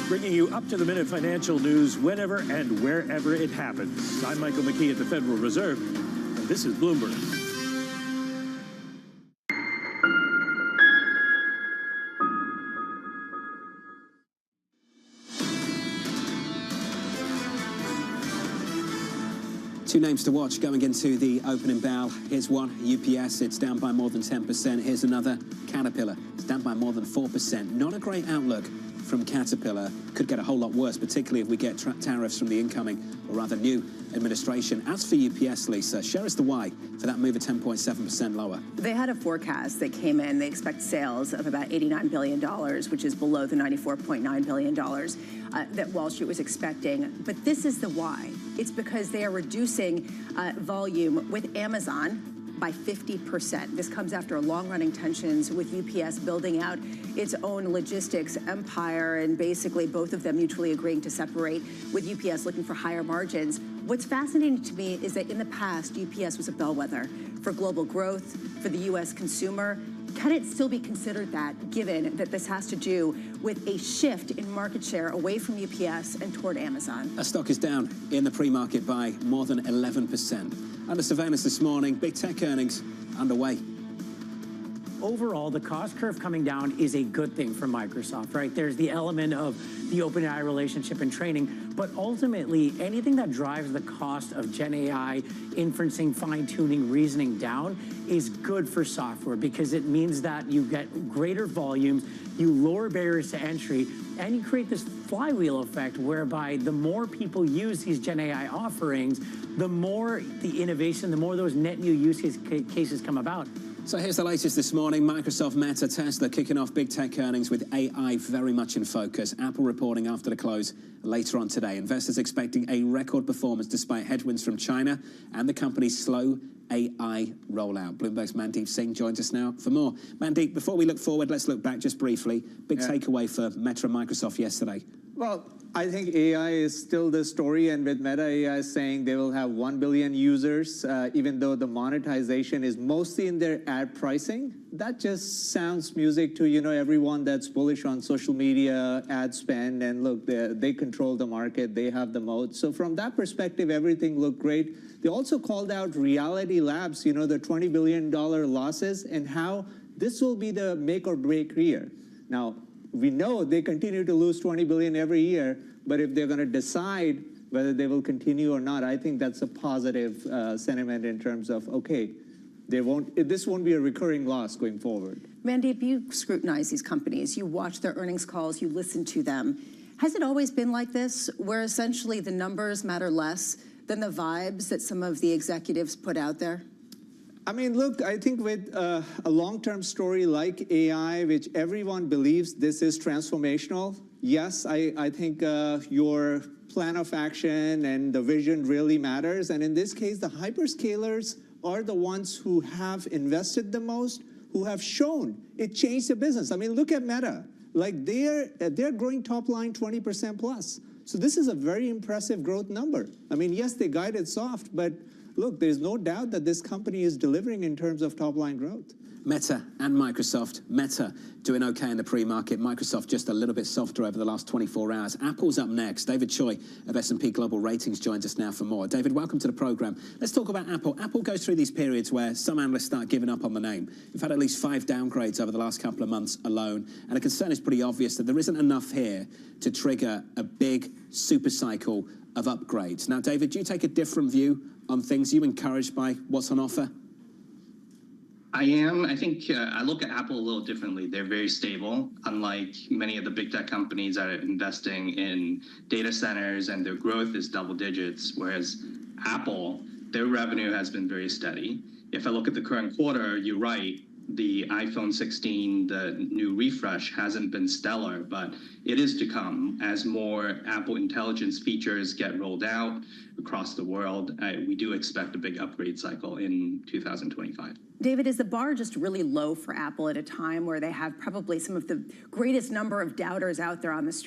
S29: Bringing you up-to-the-minute financial news whenever and wherever it happens. I'm Michael McKee at the Federal Reserve, and this is Bloomberg.
S20: Two names to watch going into the opening bell. Here's one, UPS, it's down by more than 10%. Here's another, Caterpillar, it's down by more than 4%. Not a great outlook from Caterpillar. Could get a whole lot worse, particularly if we get tariffs from the incoming, or rather new, administration. As for UPS, Lisa, share us the why for that move of 10.7% lower.
S26: They had a forecast that came in. They expect sales of about $89 billion, which is below the $94.9 billion that Wall Street was expecting. But this is the why. It's because they are reducing volume with Amazon by 50%. This comes after long-running tensions with UPS building out its own logistics empire, and basically both of them mutually agreeing to separate, with UPS looking for higher margins. What's fascinating to me is that in the past, UPS was a bellwether for global growth, for the U.S. consumer. Can it still be considered that, given that this has to do with a shift in market share away from UPS and toward Amazon?
S20: Our stock is down in the pre-market by more than 11%. Under surveillance this morning, big tech earnings underway.
S7: Overall, the cost curve coming down is a good thing for Microsoft, right? There's the element of the OpenAI relationship and training, but ultimately, anything that drives the cost of Gen AI, inferencing, fine-tuning, reasoning down is good for software, because it means that you get greater volumes, you lower barriers to entry, and you create this flywheel effect whereby the more people use these Gen AI offerings, the more the innovation, the more those net new use cases come about.
S20: So here's the latest this morning. Microsoft, Meta, Tesla kicking off big tech earnings with AI very much in focus. Apple reporting after the close later on today. Investors expecting a record performance despite headwinds from China and the company's slow AI rollout. Bloomberg's Mandeep Singh joins us now for more. Mandeep, before we look forward, let's look back just briefly. Big takeaway for Meta and Microsoft yesterday.
S30: Well, I think AI is still the story, and with Meta AI saying they will have 1 billion users, even though the monetization is mostly in their ad pricing. That just sounds music to, everyone that's bullish on social media ad spend. And look, they control the market, they have the moat. So from that perspective, everything looked great. They also called out Reality Labs, the $20 billion losses, and how this will be the make or break year. Now, we know they continue to lose $20 billion every year, but if they're going to decide whether they will continue or not, I think that's a positive sentiment in terms of, okay, this won't be a recurring loss going forward.
S26: Mandeep, you scrutinize these companies. You watch their earnings calls. You listen to them. Has it always been like this, where essentially the numbers matter less than the vibes that some of the executives put out there?
S30: I mean, look, I think with a long-term story like AI, which everyone believes this is transformational, yes, I think your plan of action and the vision really matters. And in this case, the hyperscalers are the ones who have invested the most, who have shown it changed the business. I mean, look at Meta. Like, they're growing top line 20% plus. So this is a very impressive growth number. I mean, yes, they guided soft, but look, there's no doubt that this company is delivering in terms of top-line growth.
S20: Meta and Microsoft. Meta doing okay in the pre-market. Microsoft just a little bit softer over the last 24 hours. Apple's up next. David Choi of S&P Global Ratings joins us now for more. David, welcome to the program. Let's talk about Apple. Apple goes through these periods where some analysts start giving up on the name. We've had at least 5 downgrades over the last couple of months alone, and the concern is pretty obvious that there isn't enough here to trigger a big super cycle of upgrades. Now, David, do you take a different view on things? Are you encouraged by what's on offer?
S1: I am. I think I look at Apple a little differently. They're very stable, unlike many of the big tech companies that are investing in data centers, and their growth is double digits, whereas Apple, their revenue has been very steady. If I look at the current quarter, you're right. The iPhone 16, the new refresh, hasn't been stellar, but it is to come as more Apple Intelligence features get rolled out across the world. We do expect a big upgrade cycle in 2025.
S26: David, is the bar just really low for Apple at a time where they have probably some of the greatest number of doubters out there on the street?